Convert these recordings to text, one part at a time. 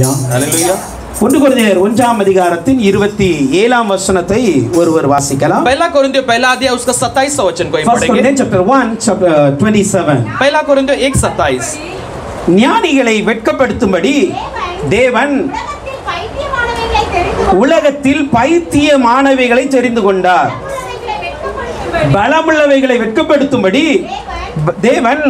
ஹalleluya hallelujah. 1 கொரிந்தியர் 1ஆம் அதிகாரத்தின் 27ஆம் வசனத்தை ஒருவர் வாசிக்கலாம். पहला कोरिन्थियों पहला अध्याय उसका 27वां वचन को First पढ़ेंगे। Corinthians chapter 1 chapter 27. पहला कोरिन्थियों 1:27 ஞானிகளை வெட்கப்படுத்தும்படி தேவன் உலகத்தில் பைத்தியமானவைகளை தெரிந்து கொண்டார். பலமுள்ளவைகளை வெட்கப்படுத்தும்படி தேவன்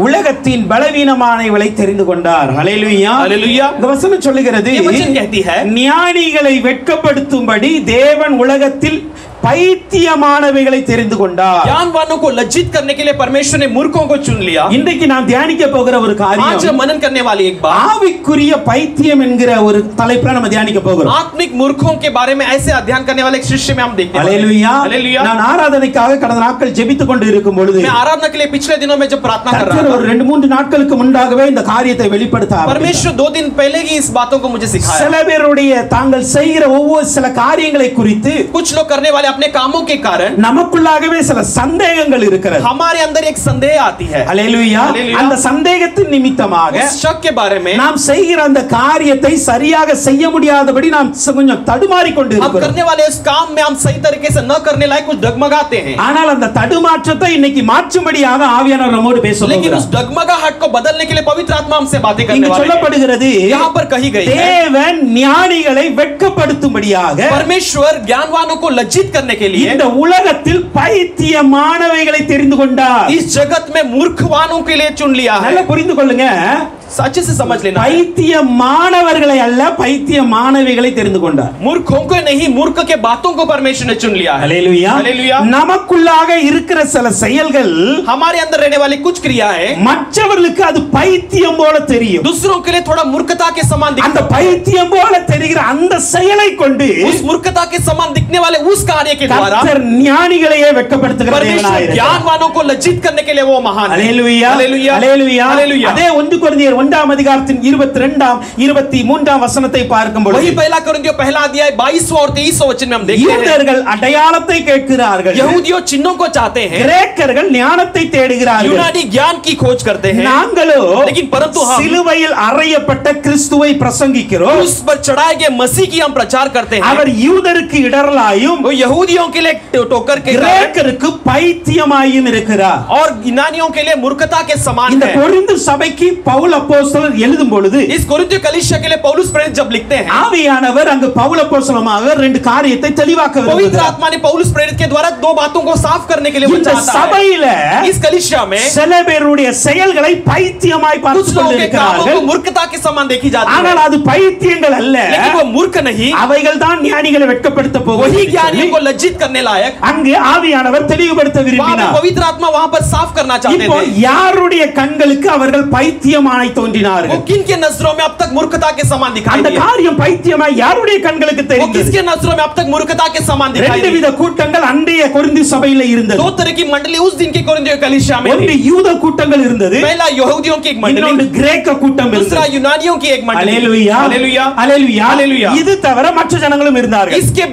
உலகத்தின் பலவீனமானவைகளை தெரிந்து கொண்டார். ஹalleluya हालेलुया। இந்த வசனம் சொல்லுகிறது ये वचन कहती है ஞானிகளை வெட்கப்படுத்தும்படி தேவன் உலகத்தில் பைத்தியமானவைகளை தெரிந்து கொண்டார். ज्ञानवानों को लज्जित करने के लिए परमेश्वर ने मूर्खों को चुन लिया। இன்றைக்கு நாம் தியானிக்க போகிற ஒரு आज காரியம் मनन करने वाली एक बात ஆவிக்குரிய பைத்தியம் என்கிற ஒரு தலைப்புல நம்ம தியானிக்க போகிறோம். आत्मिक मूर्खों के बारे में ऐसे अध्ययन करने वाले एक शिष्य में हम देखते हैं। ஹalleluya हालेलुया। நான் ஆராதனைக்காக கடந்த நாட்கள் ஜெபித்துக் கொண்டு இருக்கும் பொழுது मैं आराधना के लिए पिछले दिनों में जब प्रार्थना कर रहा கர்த்தர் था, ஒரு 2-3 நாட்களுக்கு முன்பாகவே இந்த காரியத்தை வெளிப்படுத்த ஆரம்பித்தார். परमेश्वर 2 दिन पहले ही इस बातों को मुझे सिखाया। சில பேருடைய தாங்கள் செய்கிற ஒவ்வொரு சில காரியங்களை குறித்து कुछ लोग करने वाले अपने कामों के कारण நமக்குள்ளாகவே சில சந்தேகங்கள் இருக்கிறது. हमारे अंदर एक संदेह आती है। ஹalleluya हालेलुया। அந்த சந்தேகத்தின் நிமித்தமாக उस शक के बारे में நாம் செய்கிற அந்த காரியத்தை சரியாக செய்ய முடியாதபடி நாம் கொஞ்சம் தடுமாறிக் கொண்டு हम இருக்கிறோம். करने वाले इस काम में हम सही तरीके से न करने लायक कुछ डगमगाते हैं। ஆனால் அந்த தடுமாற்றத்தை இன்னைக்கு மாற்றும்படியாக ஆவியானவர் நம்மோடு பேச लेकिन போகிறார். उस डगमगाहट को बदलने के लिए पवित्र आत्मा हमसे बातें करने இங்கு वाले हैं। சொல்லப்படுகிறது यहाँ पर कही गई है தேவன் ஞானிகளை வெட்கப்படுத்தும்படியாக परमेश्वर ज्ञानवानों को लज्जित करने के लिए இந்த உலகத்தில் பைத்தியமானவைகளை தெரிந்து கொண்டார். इस जगत में मूर्खवानों के लिए चुन लिया है। நல்லா புரிந்து கொள்ளுங்க, अच्छे से समझ लेना। பைத்தியமானவர்களை அல்ல பைத்தியமானவைகளை தெரிந்து கொண்டார். मूर्खों को नहीं, मूर्ख के बातों को परमेश्वर ने चुन लिया है। ஹalleluya हालेलुया। நமக்குள்ளாக இருக்கிற சில செயல்கள் हमारे अंदर रहने वाली कुछ क्रियाएं மற்றவர்களுக்கு அது பைத்தியம் போல தெரியும். दूसरों के लिए थोड़ा मूर्खता के समान அந்த दिखता है। பைத்தியம் போல தெரிகிற அந்த செயலை கொண்டு उस मूर्खता के समान दिखने वाले उस कार्य के द्वारा கர்த்தர் ஞானிகளையே வெட்கப்படுத்துகிற परमेश्वर தேவனாயிருக்கிறார். ज्ञानवानों को लज्जित करने के लिए वो महान है। ஹalleluya हालेलुया। ஹalleluya हालेलुया। அதே 1 கொரிந்தியர் 1ஆம் அதிகாரத்தின் 22ஆம் 23ஆம் வசனத்தை பார்க்கும் பொழுது वही पहला कोरिन्थियों पहला अध्याय 22वां और 23वां वचन में हम देखते हैं யூதர்கள் அடையாளத்தை கேட்கிறார்கள், यहूदियों चिन्हों को चाहते हैं, கிரேக்கர்கள் ஞானத்தை தேடுகிறார்கள், यूनानी ज्ञान की खोज करते हैं। நாங்களோ लेकिन परंतु हम சிலுவையில் அறையப்பட்ட கிறிஸ்துவை பிரசங்கிக்கிறோம். उस पर चढ़ाए गए मसीह की हम प्रचार करते हैं। அவர் யூதருக்கு இடரலாயும் वो यहूदियों के लिए टोकर के कारण கிரேக்கருக்கு பைத்தியமாயும் இருக்கிறார். और यूनानियों के लिए मूर्खता के समान இந்த है। கொரிந்து சபைக்கு பவுல் அப்போஸ்தலர் எழுதும் பொழுது इस कोरिन्थियों कलीसिया के लिए पौलुस प्रेरित जब लिखते हैं, ஆவியானவர் அங்கு பவுல் அப்போஸ்தலமாக 2 காரியத்தை தெளிவாக்க पवित्र விரும்புகிறார். आत्मा ने पौलुस प्रेरित के द्वारा 2 बातों को साफ करने के लिए वो இந்த चाहता है। சபையில इस कलीसिया में சில பேருடைய செயல்களை பைத்தியமாய் कुछ பார்த்து लोगों के कामों को கொண்டிருக்கிறார்கள். मूर्खता के समान देखी जाती ஆனால் है, அது பைத்தியங்கள் அல்ல, लेकिन वो मूर्ख नहीं, அவைகள் தான் ஞானிகளை வெட்கப்படுத்த वही போகிறது. ज्ञानियों को लज्जित करने लायक அங்கு ஆவியானவர் தெளிவுபடுத்த वहां पे விரும்பினார். पवित्र आत्मा वहां पर साफ करना चाहते இப்போ थे। யாருடைய கண்களுக்கு அவர்கள் பைத்தியமாய் वो தோன்றினார்கள்? किन के नजरों में अब तक मूर्खता के समान दिखाई அந்த दिया? காரியம் பைத்தியமாய் யாருடைய கண்களுக்கு वो தெரிந்தது? किसके नजरों में अब तक मूर्खता के समान दिखाई ரெண்டு दी? வித கூட்டங்கள் அன்றைய கொரிந்து சபையில இருந்தது. 2 तरह की मंडली उस दिन के कोरिन्थियों कलीसिया में ஒன்று थी। யூத கூட்டங்கள் இருந்தது, पहला यहूदियों की एक இன்னொன்று मंडली, கிரேக்க கூட்டம் दूसरा இருந்தது. यूनानियों की एक मंडली। அல்லேலூயா हालेलुया। அல்லேலூயா हालेलुया। இது தவிர மற்ற ஜனங்களும் இருந்தார்கள். इसके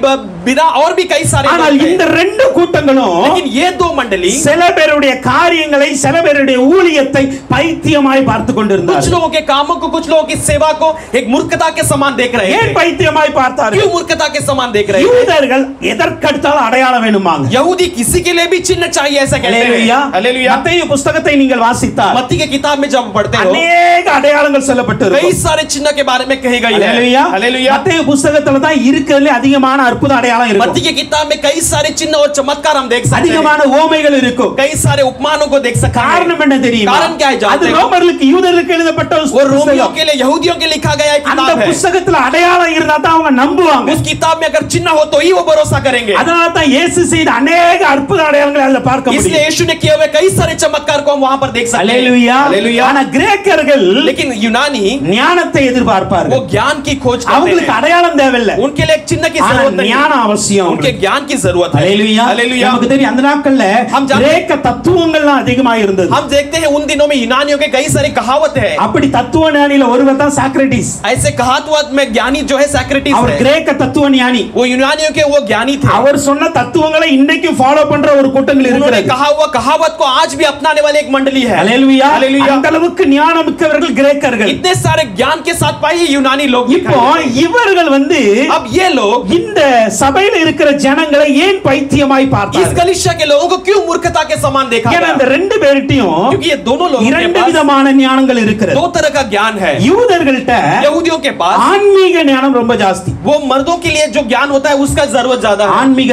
बिना और भी कई सारे ஆனால் लोग இந்த थे। ரெண்டு கூட்டங்களும் लेकिन ये 2 मंडली சில பேருடைய காரியங்களை சில பேருடைய ஊழியத்தை பைத்தியமாய் பார்த்து कुछ கொண்டிருந்தார்கள். लोगों के कामों को, कुछ लोगों की सेवा को एक मूर्खता के समान देख रहे ஏன் थे। பைத்தியமாய் பார்த்தார்கள்? क्यों मूर्खता के समान देख रहे थे? யூதர்கள் எதற்கடுத்தாலும் அடையாளம் வேணுமாங்க. यहूदी किसी के लिए भी चिन्ह चाहिए ऐसा कहते அல்லேலூயா हैं। हालेलुया। மத்தேயு புத்தகத்தை நீங்கள் வாசித்தால் मत्ती के किताब में जब पढ़ते हो अनेक அடையாளங்கள் சொல்லப்பட்டு कई இருக்கும். सारे चिन्ह के बारे में कही गई है। அல்லேலூயா हालेलुया। மத்தேயு புத்தகத்துல தான் இருக்கிறதுல அதிகமான அற்புத அடையாளம் मत्ती இருக்கும். के किताब में कई सारे चिन्ह और चमत्कार हम देख सकते हैं, அதிகமான ஓமைகள் இருக்கும். कई सारे उपमानों को देख सकते हैं। காரணம் என்ன தெரியுமா? कारण क्या है அது जानते हो? ரோமர்களுக்கு யூதர்களுக்கு எழுதப்பட்ட ஒரு वो रोमियों புத்தகம். के लिए, यहूदियों के लिए लिखा गया एक அந்த किताब है। புத்தகத்துல அடையாளம் இருந்தா தான் அவங்க நம்புவாங்க. उस किताब में अगर चिन्ह हो तो ही वो भरोसा करेंगे। அதனால தான் இயேசு செய்த अनेक அற்புத அடையாளங்களை அதுல பார்க்க इसलिए முடியும். यीशु ने किए हुए कई सारे चमत्कार को हम वहां पर देख सकते हैं। அல்லேலூயா हालेलुया। ஆனா கிரேக்கர்கள் लेकिन यूनानी ஞானத்தை वो எதிர்பார்ப்பார்கள். ज्ञान की खोज करते அவங்களுக்கு हैं। அடையாளம் தேவையில்லை, उनके लिए एक चिन्ह की ஆனா जरूरत नहीं, ஞானம் அவசியம். उनके ज्ञान की जरूरत है। அல்லேலூயா हालेलुया। நமக்கு தெரியும் அந்த நாட்கள்ல हम जानते- கிரேக்க தத்துவங்கள்லாம் அதிகமா இருந்தது. हम देखते हैं उन दिनों में यूनानियों के कई सारी कहावत है। அப்படி தத்துவ ஞானியில ஒருவர் தான் சாக்ரட்டிஸ். ऐसे कहावत में ज्ञानी जो है सैक्रेटिस அவர் है। கிரேக்க தத்துவ ஞானி. वो यूनानियों के वो ज्ञानी थे। அவர் சொன்ன தத்துவங்களை இன்னைக்கும் ஃபாலோ பண்ற ஒரு கூட்டங்கள் उन्होंने இருக்கிறது. कहा हुआ कहावत को आज भी अपनाने वाली एक मंडली है। அல்லேலூயா हालेलुया। அந்த அளவுக்கு ஞானம் மிக்கவர்கள் கிரேக்கர்கள். इतने सारे ज्ञान के साथ पाए ये यूनानी लोग இப்போ दिखाई देते हैं। இவர்கள் வந்து अब ये लोग இந்த சபையில இருக்கிற ஜனங்களை ஏன் பைத்தியமாய் इस பார்த்தார்கள்? कलीसिया के लोगों को क्यों मूर्खता के समान देखा ஏன்னா गया? இந்த ரெண்டு பேர்கிட்டயும் क्योंकि ये दोनों लोगों के இரண்டு पास விதமான ஞானங்கள் இருக்கிறது. दो तरह का ज्ञान है। யூதர்கள்ட்ட यहूदियों के पास ஆன்மீக ஞானம் ரொம்ப ஜாஸ்தி. वो मर्दों के लिए जो ज्ञान होता है उसका जरूरत ज्यादा है। ஆன்மீக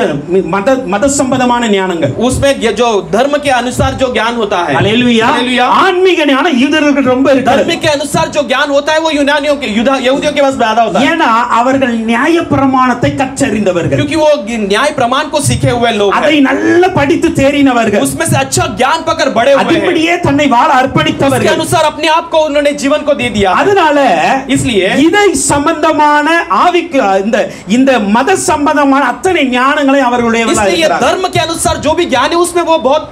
மத சம்பந்தமான ஞானங்கள். उसमें ये जो धर्म के अनुसार जो ज्ञान होता है, அல்லேலூயா. हालेलुया। ஆன்மீக ஞானம் யூதர்களுக்கு ரொம்ப धर्म இருக்கிறது. के अनुसार जो ज्ञान होता है वो यहूदियों के पास ज्यादा होता है, ஏன்னா அவர்கள் நியாய பிரமாணத்தை கற்றறிந்தவர்கள். क्योंकि वो न्याय प्रमाण को सीखे हुए लोग அதை हैं। நல்லா படித்து தேறினவர்கள். उसमें से अच्छा ज्ञान पकड़ बड़े हुए हैं। அதுபடியே தன்னை வாழ उसके அர்ப்பணித்தவர்கள். अनुसार अपने आप को उन्होंने जीवन को दे दिया। அதனால इसलिए இதை சம்பந்தமான ஆவிக்கு இந்த மத சம்பந்தமான அத்தனை ஞானங்களை அவர்களுடையவர்களாக इसलिए ये இருக்கிறார்கள். धर्म के अनुसार जो भी ज्ञान है उसमें वो बहुत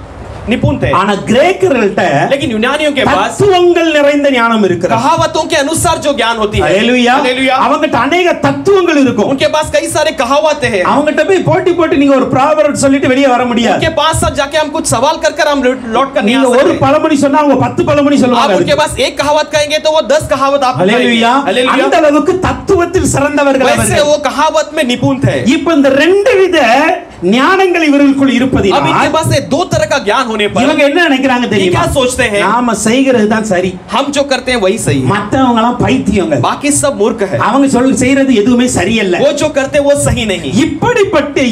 निपुण थे। ஆனா கிரேக்கர்கள்ட்ட लेकिन यूनानियों के पास தத்துவங்கள் நிறைந்த ஞானம் இருக்கிறது. कहावतों के अनुसार जो ज्ञान होती है, ஹalleluya. हालेलुया, அவங்கட்ட अनेक தத்துவங்கள் இருக்கும். उनके पास कई सारे कहावतें हैं। அவங்கட்ட போய் போட்டு நீங்க ஒரு ப்ராவர்ப் சொல்லிட்டு வெளிய வர முடியாது. उनके पास सब जाके हम कुछ सवाल कर हम लौट कर नहीं நீங்க आ ஒரு सकते। பழமொழி சொன்னா அவங்க 10 பழமொழி आप சொல்லுவாங்க. उनके पास एक कहावत कहेंगे तो वो 10 कहावत आप ஹalleluya. हालेलुया। அந்த அளவுக்கு தத்துவத்தில் சிறந்தவர்கள் वैसे அவர்கள். वो कहावत में निपुण थे। இப்போ இந்த ரெண்டு வித ஞானங்கள் இவர்களுக்குள் अब इनके இருப்பதினால் पास ये दो तरह का ज्ञान होने पर இவங்க என்ன நினைக்கிறாங்க ये தெரியுமா? क्या सोचते हैं? நாம செய்கிறது தான் சரி. हम जो करते हैं वही सही है, மத்தவங்க எல்லாம் பைத்தியங்க. बाकी सब मूर्ख है। அவங்க செய்யறது எதுவுமே சரியல்ல. वो जो करते हैं वो सही नहीं।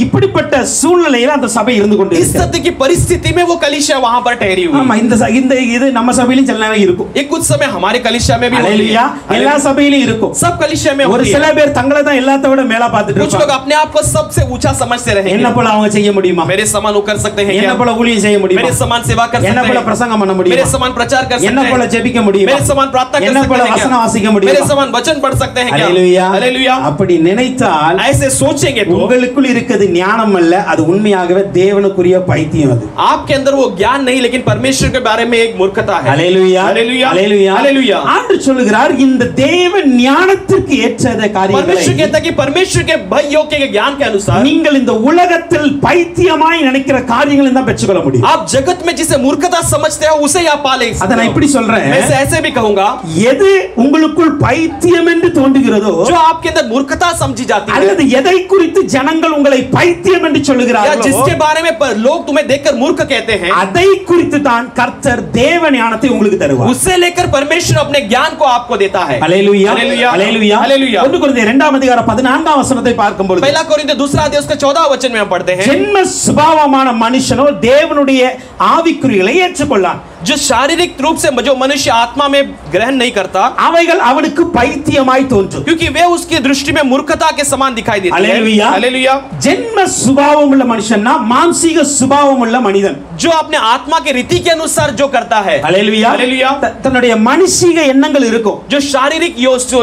இப்படிப்பட்ட சூழ்நிலையில அந்த சபை இருந்து கொண்டு इस तरह की परिस्थिति में वो कलीसिया वहां पर ठहरी हुई। ஆமா இந்த இது நம்ம சபையிலும் சில நேரம் இருக்கும். ये कुछ समय हमारे कलीसिया में भी होती है। ஹalleluya. எல்லா சபையிலும் இருக்கும். सब कलीसिया में ஒரு होती சில है। பேர் தங்களை தான் எல்லாத்த விட மேல பார்த்துட்டு कुछ लोग இருப்பாங்க. अपने आप को सबसे ऊंचा समझते என்ன रहेंगे। போல அவங்க செய்ய முடியுமா? मेरे समान वो कर सकते हैं என்ன क्या? போல ஊழியம் செய்ய முடியுமா? मेरे समान सेवा कर என்ன सकते போல हैं? பிரசங்கம் பண்ண मेरे முடியுமா? समान प्रचार कर என்ன सकते போல हैं? ஜெபிக்க முடியுமா? मेरे समान प्रार्थना कर என்ன सकते போல हैं வசனம் வாசிக்க क्या? முடியுமா? मेरे समान वचन पढ़ सकते हैं क्या? ஹalleluya. हालेलुया। அப்படி நினைத்தால் ऐसे सोचेंगे तो உங்களுக்குள் இருக்கிறது ஞானம் அல்ல, அது உண்மையாகவே தேவனுக்குரிய பைத்தியம் அது. आपके अंदर वो ज्ञान नहीं लेकिन परमेश्वर के बारे में एक मूर्खता है। ஹalleluya. हालेलुया। ஹalleluya. हालेलुया। ஆண்டு சொல்கிறார் இந்த தேவ ஞானத்திற்கு ஏற்றத காரியங்களை परमेश्वर कहता है कि परमेश्वर के भय योग्य के ज्ञान के अनुसार நீங்கள் இந்த உலகத்தில் பைத்தியமாய் நினைக்கிற காரியங்களை தான் பெற்றுக்கொள்ள முடியும். आप जगत में जिसे मूर्खता समझते हो उसे आप पा ले सकते அத நான் हो। இப்படி சொல்றேன். मैं इसे ऐसे भी कहूंगा, எது உங்களுக்குள் பைத்தியம் என்று தோன்றுகிறதோ जो आपके अंदर मूर्खता समझी जाती है அல்லது எதை குறித்து ஜனங்கள் உங்களை பைத்தியம் என்று या சொல்லுகிறார்களோ जिसके बारे में लोग तुम्हें देखकर मूर्ख कहते हैं, அதை குறித்து தான் கர்த்தர் தேவ ஞானத்தை உங்களுக்கு தருவார். उससे लेकर परमेश्वर अपने ज्ञान को आपको देता है। ஹalleluya. हालेलुया। ஹalleluya. हालेलुया। 1 கொரிந்தியர் 2 அதிகாரம் 14 வசனத்தை பார்க்கும்போது पहला कोरिन्थियों 2 अध्याय उसके 14 वचन में हम पढ़ते हैं, ஜென்ம சுபாவமான மனுஷனோ தேவனுடைய ஆவிக்குறிகளை ஏற்றுக்கொள்ளான். जो शारीरिक रूप से जो मनुष्य आत्मा में ग्रहण नहीं करता, அவைகள் அவனுக்கு பைத்தியமாய் தோன்றும். क्योंकि वे उसकी दृष्टि में मूर्खता के समान दिखाई देती है। हालेलुया। हालेलुया। ஜென்ம சுபாவம் உள்ள மனுஷன்னா மாம்சீக சுபாவம் உள்ள மனிதன். जो अपने आत्मा के रीति के अनुसार जो करता है, ஹalleluya. हालेलुया, தன்னுடைய மனுஷீக எண்ணங்கள் இருக்கும். जो शारीरिक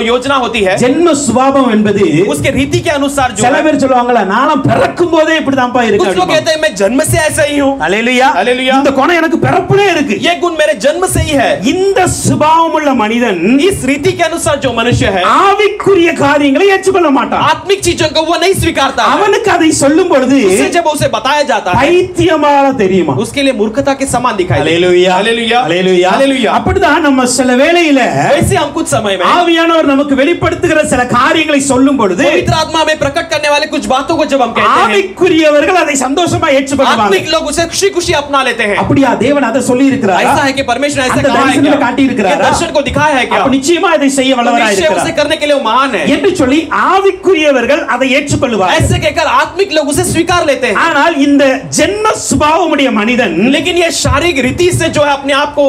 योजना होती है, ஜென்ம சுபாவம் என்பது उसके रीति के अनुसार जो சில है। பேர் சொல்லுவாங்கல நானும் பிறக்கும் போதே இப்படிதான்ப்பா कुछ लोग இருக்கேன். कहते हैं मैं जन्म से ऐसा ही हूँ। ஹalleluya. हालेलुया। இந்த குணம் எனக்கு பிறப்புலே இருக்கு. ये गुण मेरे जन्म से ही है। இந்த சுபாவம் உள்ள மனிதன் इस रीति के अनुसार जो मनुष्य है, ஆவிக்குரிய காரியங்களை ஏற்றுக்கொள்ள மாட்டான். आत्मिक चीजों को वो नहीं स्वीकारता है। அவனுக்கு அதை சொல்லும் பொழுது उसे जब उसे बताया जाता है, பைத்தியமாக தெரியுமா? उसके लिए मूर्खता के समान दिखाई देता है। ஹalleluya. हालेलुया। ஹalleluya. हालेलुया। அப்படிதான் நம்ம சில வேளையில वैसे हम कुछ समय में ஆவியானவர் நமக்கு வெளிப்படுத்துகிற சில காரியங்களை சொல்லும் பொழுது पवित्र आत्मा में प्रकट करने वाले कुछ बातों को जब हम कहते हैं, ஆவிக்குரியவர்கள் அதை சந்தோஷமா ஏற்றுக்கொள்வாங்க. आत्मिक लोग उसे खुशी अपना लेते हैं। அப்படியா தேவன் அதை சொல்லி இருக்கிறாரா? ऐसा है कि परमेश्वर ऐसा அந்த कहा है தரிசனத்தை क्या? காட்டி ये இருக்கிறாரா? दर्शन को दिखाया है क्या? அப்ப நிச்சயமா இதை செய்ய तो வல்லவராய் निश्चय இருக்கிறார் उसे करने के लिए वो महान है। என்று சொல்லி ஆவிக்குரியவர்கள் அதை ஏற்றுக்கொள்வார்கள். ऐसे कहकर आत्मिक लोग उसे स्वीकार लेते हैं। ஆனால் இந்த ஜென்ம சுபாவமுடைய மனிதன் लेकिन ये शारीरिक रीति से जो है अपने आप को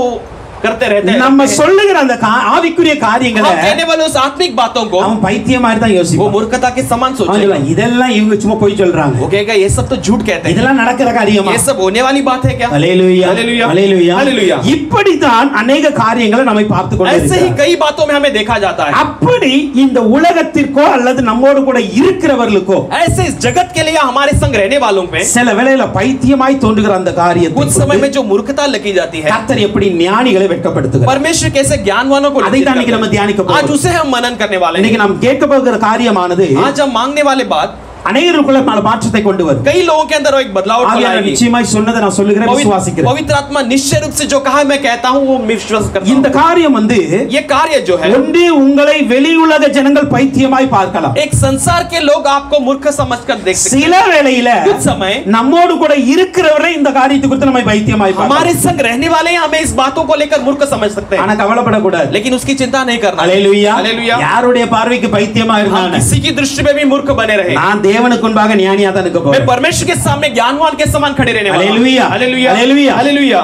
करते रहते हैं। நம்ம சொல்லுகிற அந்த ஆவிக்குரிய हम காரியங்களை कहने वाले उस आत्मिक बातों को அவன் பைத்தியம் மாதிரி தான் वो யோசிப்பான். मूर्खता के समान அவன் सोचेगा। சொல்லுவான், இதெல்லாம் இவங்க சும்மா போய் சொல்றாங்க, वो कहेगा ये सब तो झूठ कहते हैं, இதெல்லாம் நடக்கிற காரியமா? ये सब होने वाली बात है क्या? ஹalleluya. हालेलुया। ஹalleluya. हालेलुया। இப்படித்தான் अनेक காரியங்களை நம்மை பார்த்து கொண்டு ऐसे ही இருக்கிறார். कई बातों में हमें देखा जाता है। அப்படி இந்த உலகத்திற்கோ அல்லது நம்மோடு கூட இருக்கிறவர்களுக்கோ ऐसे इस जगत के लिए हमारे संग रहने वालों में சில வேளையில பைத்தியமாய் தோன்றுகிற அந்த कुछ समय में காரியத்தை जो मूर्खता लगी जाती है, கர்த்தர் எப்படி ஞானிகளை வெட்கப்படுத்துகிறார்? परमेश्वर कैसे ज्ञानवानों को அதை लज्जित தான் இன்னைக்கு करता நம்ம है। தியானிக்க आज போறோம். उसे हम मनन करने वाले இன்னைக்கு हैं। நாம் கேட்க போகிற காரியமானது आज हम मांगने वाले बात அநேகருக்குள்ள பல மாற்றத்தை கொண்டு வரும். कई लोगों के अंदर वो एक बदलाव लाएगी. நிச்சயமாய் சொன்னதை நான் சொல்லுகிறேன், விசுவாசிக்கிறேன். पवित्र आत्मा निश्चय रूप से जो कहा है मैं कहता हूं वो विश्वास करता हूं. இந்த காரியம் வந்து ये कार्य जो है ஒன்றே உங்களை வெளியுலக ஜனங்கள் பைத்தியமாய் பார்க்கலாம். एक संसार के लोग आपको मूर्ख समझकर देख सकते हैं. சில வேளையில कुछ समय நம்மோடு கூட இருக்கிறவரை இந்த காரியத்தை குறித்து நம்ம பைத்தியமாய் பார்க்கலாம். हमारे संग रहने वाले हैं हमें इस बातों को लेकर मूर्ख समझ सकते हैं. ஆனா கவலைப்படக்கூடாது. लेकिन उसकी चिंता नहीं करना. हालेलुया. हालेलुया. யாருடைய பார்வைக்கு பைத்தியமா இருந்தானே किसी की दृष्टि में भी मूर्ख बने रहे. நான் தேவனுக்கு முன்பாக ஞானியா தான் இருக்க போறேன். मैं परमेश्वर के सामने ज्ञानवान के समान खड़े रहने वाला हूं. हालेलुया. हालेलुया. हालेलुया. हालेलुया.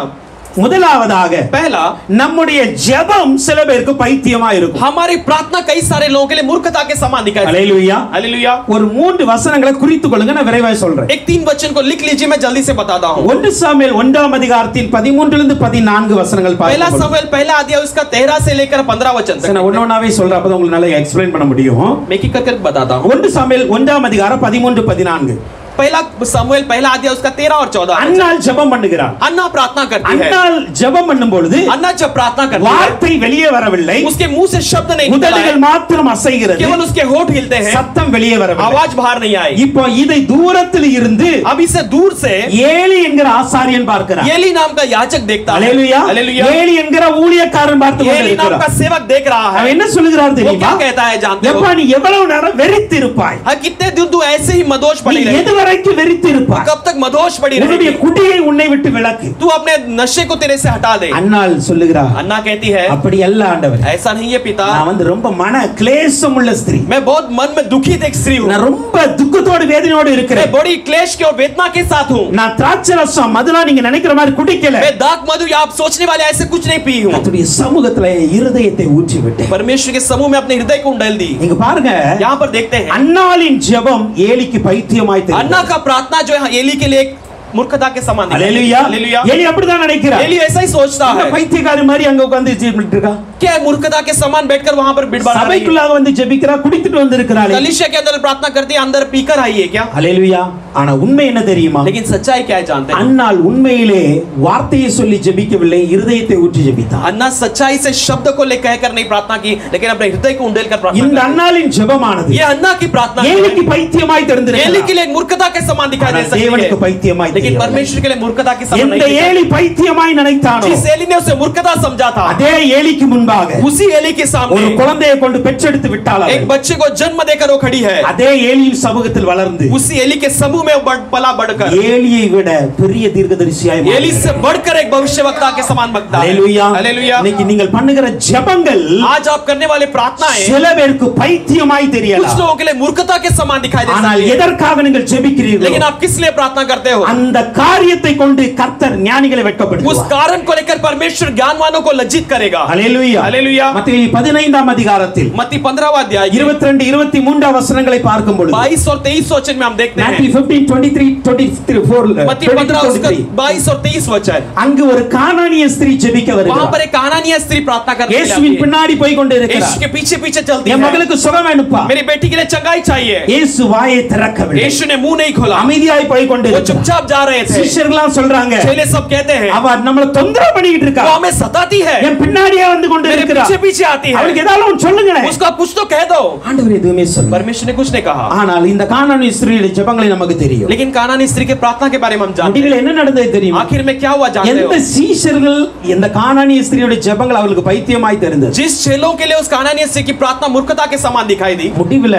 முதலாவதாக पहला நம்முடைய ஜெபம் சில பேருக்கு பைத்தியமா இருக்கும். हमारी प्रार्थना कई सारे लोगों के लिए मूर्खता के समान दिखाई देती है. हालेलुया. हालेलुया. ஒரு 3 வசனங்களை குறித்துக் கொள்ளுங்க, நான் விரைவாக சொல்றேன். एक 3 वचन को लिख लीजिए, मैं जल्दी से बताता हूं. 1 சாமுவேல் 1ஆம் அதிகாரத்தின் 13 இலிருந்து 14 வசனங்கள் पहला பாருங்க. सामुएल पहला अध्याय उसका 13 से लेकर 15 वचन तक. நான் ஒவ்வொண்ணாவே சொல்றேன், அப்பதான் உங்களுக்கு நல்லா எக்ஸ்பிளைன் பண்ண முடியும். मैं एक कर बताता हूं. 1 சாமுவேல் 1ஆம் அதிகாரம் 13 14. पहला सामुएल पहला अध्याय उसका 13 और 14. அன்னாள் ஜெபம் பண்ணுகிறார். अन्ना प्रार्थना करती है. அன்னாள் ஜெபம் பண்ணும் பொழுது अन्ना जब प्रार्थना करती है வார்த்தை வெளியே வரவில்லை, उसके मुंह से शब्द नहीं निकला है, உதடுகள் மாத்திரம் அசைகிறது, केवल उसके होठ हिलते हैं, சத்தம் வெளியே வரவில்லை. आवाज बाहर नहीं आई. இப்போ இதை தூரத்தில் இருந்து अब इसे दूर से ஏலி என்கிற ஆசாரியன் பார்க்கிறார். एली नाम का याजक देखता है. हालेलुया. हालेलुया. ஏலி என்கிற ஊழியக்காரன் பார்த்து एली नाम கொண்டிருக்கிறார். का सेवक देख रहा है. அவன் என்ன சொல்லுகிறார் वो தெரியுமா? क्या कहता है जानते हो? எப்பா நீ எவ்வளவு நேரம் வெறித்திருப்பாய்? हाँ, कितने दिन तू ऐसे ही मदोष நீ पड़ी रही? எது வரைக்கும் வெறித்திருப்பாய்? कब तक मदोष पड़ी உன்னுடைய रहेगी? குடியை உன்னை விட்டு விலக்கு. तू अपने नशे को तेरे से हटा दे. அன்னாள் சொல்லுகிறார், अन्ना कहती है அப்படி அல்ல ஆண்டவர், ऐसा नहीं है पिता. நான் வந்து ரொம்ப மன கிளேசம் உள்ள ஸ்திரீ, मैं बहुत मन में दुखित एक स्त्री हूँ. நான் ரொம்ப துக்கத்தோடு வேதனையோடு मैं இருக்கிறேன். बड़ी क्लेश के और वेदना के साथ हूँ. நான் திராட்சை ரசம் மதுலாம் நீங்க நினைக்கிற மாதிரி குடிக்கல. मैं दाग मधु या आप सोचने वाले ऐसे कुछ नहीं पी हूँ. கர்த்தருடைய சமூகத்துல இருதயத்தை ஊற்றி விட்டேன். परमेश्वर के समूह में अपने हृदय को डाल दी. நீங்க பாருங்க, यहाँ पर देखते हैं அன்னாளின் ஜெபம் ஏலிக்கு பைத்தியமாய் தெரியும். अन्ना का प्रार्थना जो है एली के लिए एक मूर्खता के समान दिखता है. हालेलुया. हालेलुया. ஏலி அப்படிதான் நினைக்கிறார். एली ऐसा ही सोचता இந்த है. பைத்தியக்காரி மாதிரி அங்க உட்கார்ந்து ஜெபிச்சிட்டு இருக்கா. क्या मूर्खता के समान बैठकर वहां पर बिड़बड़ा रही है. சபைக்குள்ளாக வந்து ஜெபிக்கிறா, குடிச்சிட்டு வந்திருக்கிறாளே. कलीसिया के अंदर प्रार्थना करती है, अंदर पीकर आई है क्या? ஹalleluya. ஆனா உண்மை என்ன தெரியுமா? लेकिन सच्चाई क्या है जानते हैं? அன்னாள் உண்மையிலே வார்த்தையை சொல்லி ஜெபிக்கவில்லை, இருதயத்தை ஊற்றி ஜெபித்தார். अन्ना सच्चाई से शब्द को ले कहकर नहीं प्रार्थना की, लेकिन अपने हृदय को उंडेलकर प्रार्थना இந்த की. அன்னாளின் ஜெபமானது ये अन्ना की प्रार्थना ஏலிக்கு பைத்தியமாய் एली தெரிந்திருக்கிறது. के लिए एक मूर्खता के समान दिखाई दे सकती தேவனுக்கு है, பைத்தியமாய் लेकिन தெரியவில்லை. परमेश्वर के लिए मूर्खता के समान எந்த नहीं दिखाई. ஏலி பைத்தியமாய் நினைத்தானோ जिस एली ने उसे मूर्खता समझा था, அதே ஏலிக்கு முன்பாக उसी एली के ஒரு सामने குழந்தையை கொண்டு பெற்றெடுத்து விட்டாள் அவள். एक बच्चे को जन्म देकर वो खड़ी है. அதே ஏலியின் சமூகத்தில் வளர்ந்து उसी एली के समूह में वो पला बढ़कर ஏலியை விட பெரிய தீர்க்கதரிசியாய் एली से बढ़कर एक भविष्यवक्ता के समान बकता है. ஹalleluya. हालेलुया. இன்னைக்கு நீங்கள் பண்ணுகிற ஜெபங்கள் आज आप करने वाले प्रार्थनाएं சில பேருக்கு பைத்தியமாய் कुछ தெரியலாம். लोगों के लिए मूर्खता के समान दिखाई दे ஆனால் सकती है, எதற்காக நீங்கள் ஜெபிக்கிறீர்கள்? लेकिन आप किस लिए प्रार्थना करते हो? அந்த காரியத்தை கொண்டு கர்த்தர் ஞானிகளை उस வெட்கப்படுத்துவார். कारण को लेकर परमेश्वर ज्ञानवानों को लज्जित करेगा. ஹalleluya. हालेलुया. மத்தேயு 15ஆம் அதிகாரத்தில் मत्ती 15वां अध्याय 22 23 வசனங்களை பார்க்கும் பொழுது 22 और 23 वचन में हम देखते हैं. Matthew 15:23-24 मत्ती 15 उसका 22 और 23 वचन. அங்கு ஒரு கானானிய ஸ்திரீ ஜெபிக்க वहां வருகிறார். पर एक कानानिया स्त्री प्रार्थना करती இயேசுவின் है. பின்னாடி போய் கொண்டு यीशु இருக்கிறார். के पीछे पीछे चलती என் है. மகளுக்கு சுகம் வேணுப்பா. मेरी बेटी के लिए चंगाई चाहिए. இயேசு வாயை திறக்கவில்லை. यीशु ने मुंह नहीं खोला, அமைதியாய் போய் கொண்டு वो இருக்கிறார். चुपचाप जा रहे थे. சிஷ்யர்களாம் சொல்றாங்க, चेले सब कहते हैं அவ நம்மள தொந்தரவு பண்ணிட்டு இருக்கா. वो हमें सताती है, என் பின்னாடியே வந்து கொண்டு मेरे இருக்கிறார். पीछे पीछे आती है. அவளுக்கு ஏதாவது ஒன்று சொல்லுங்க. उसको आप कुछ तो कह दो. ஆண்டவர் எதுவுமே சொல்லல. परमेश्वर ने कुछ नहीं कहा. ஆனால் இந்த கானானிய ஸ்திரீயுடைய ஜெபங்களை நமக்கு தெரியும். लेकिन कानानी स्त्री के प्रार्थना के बारे में हम जानते முடிவில் हैं. என்ன நடந்தது தெரியுமா? आखिर में क्या हुआ जानते எந்த हो? சீஷர்கள் இந்த கானானிய ஸ்திரீயுடைய ஜெபங்கள் அவங்களுக்கு பைத்தியமாய் தெரிந்தது. जिस चेलों के लिए उस कानानी स्त्री की प्रार्थना मूर्खता के समान दिखाई दी, முடிவில்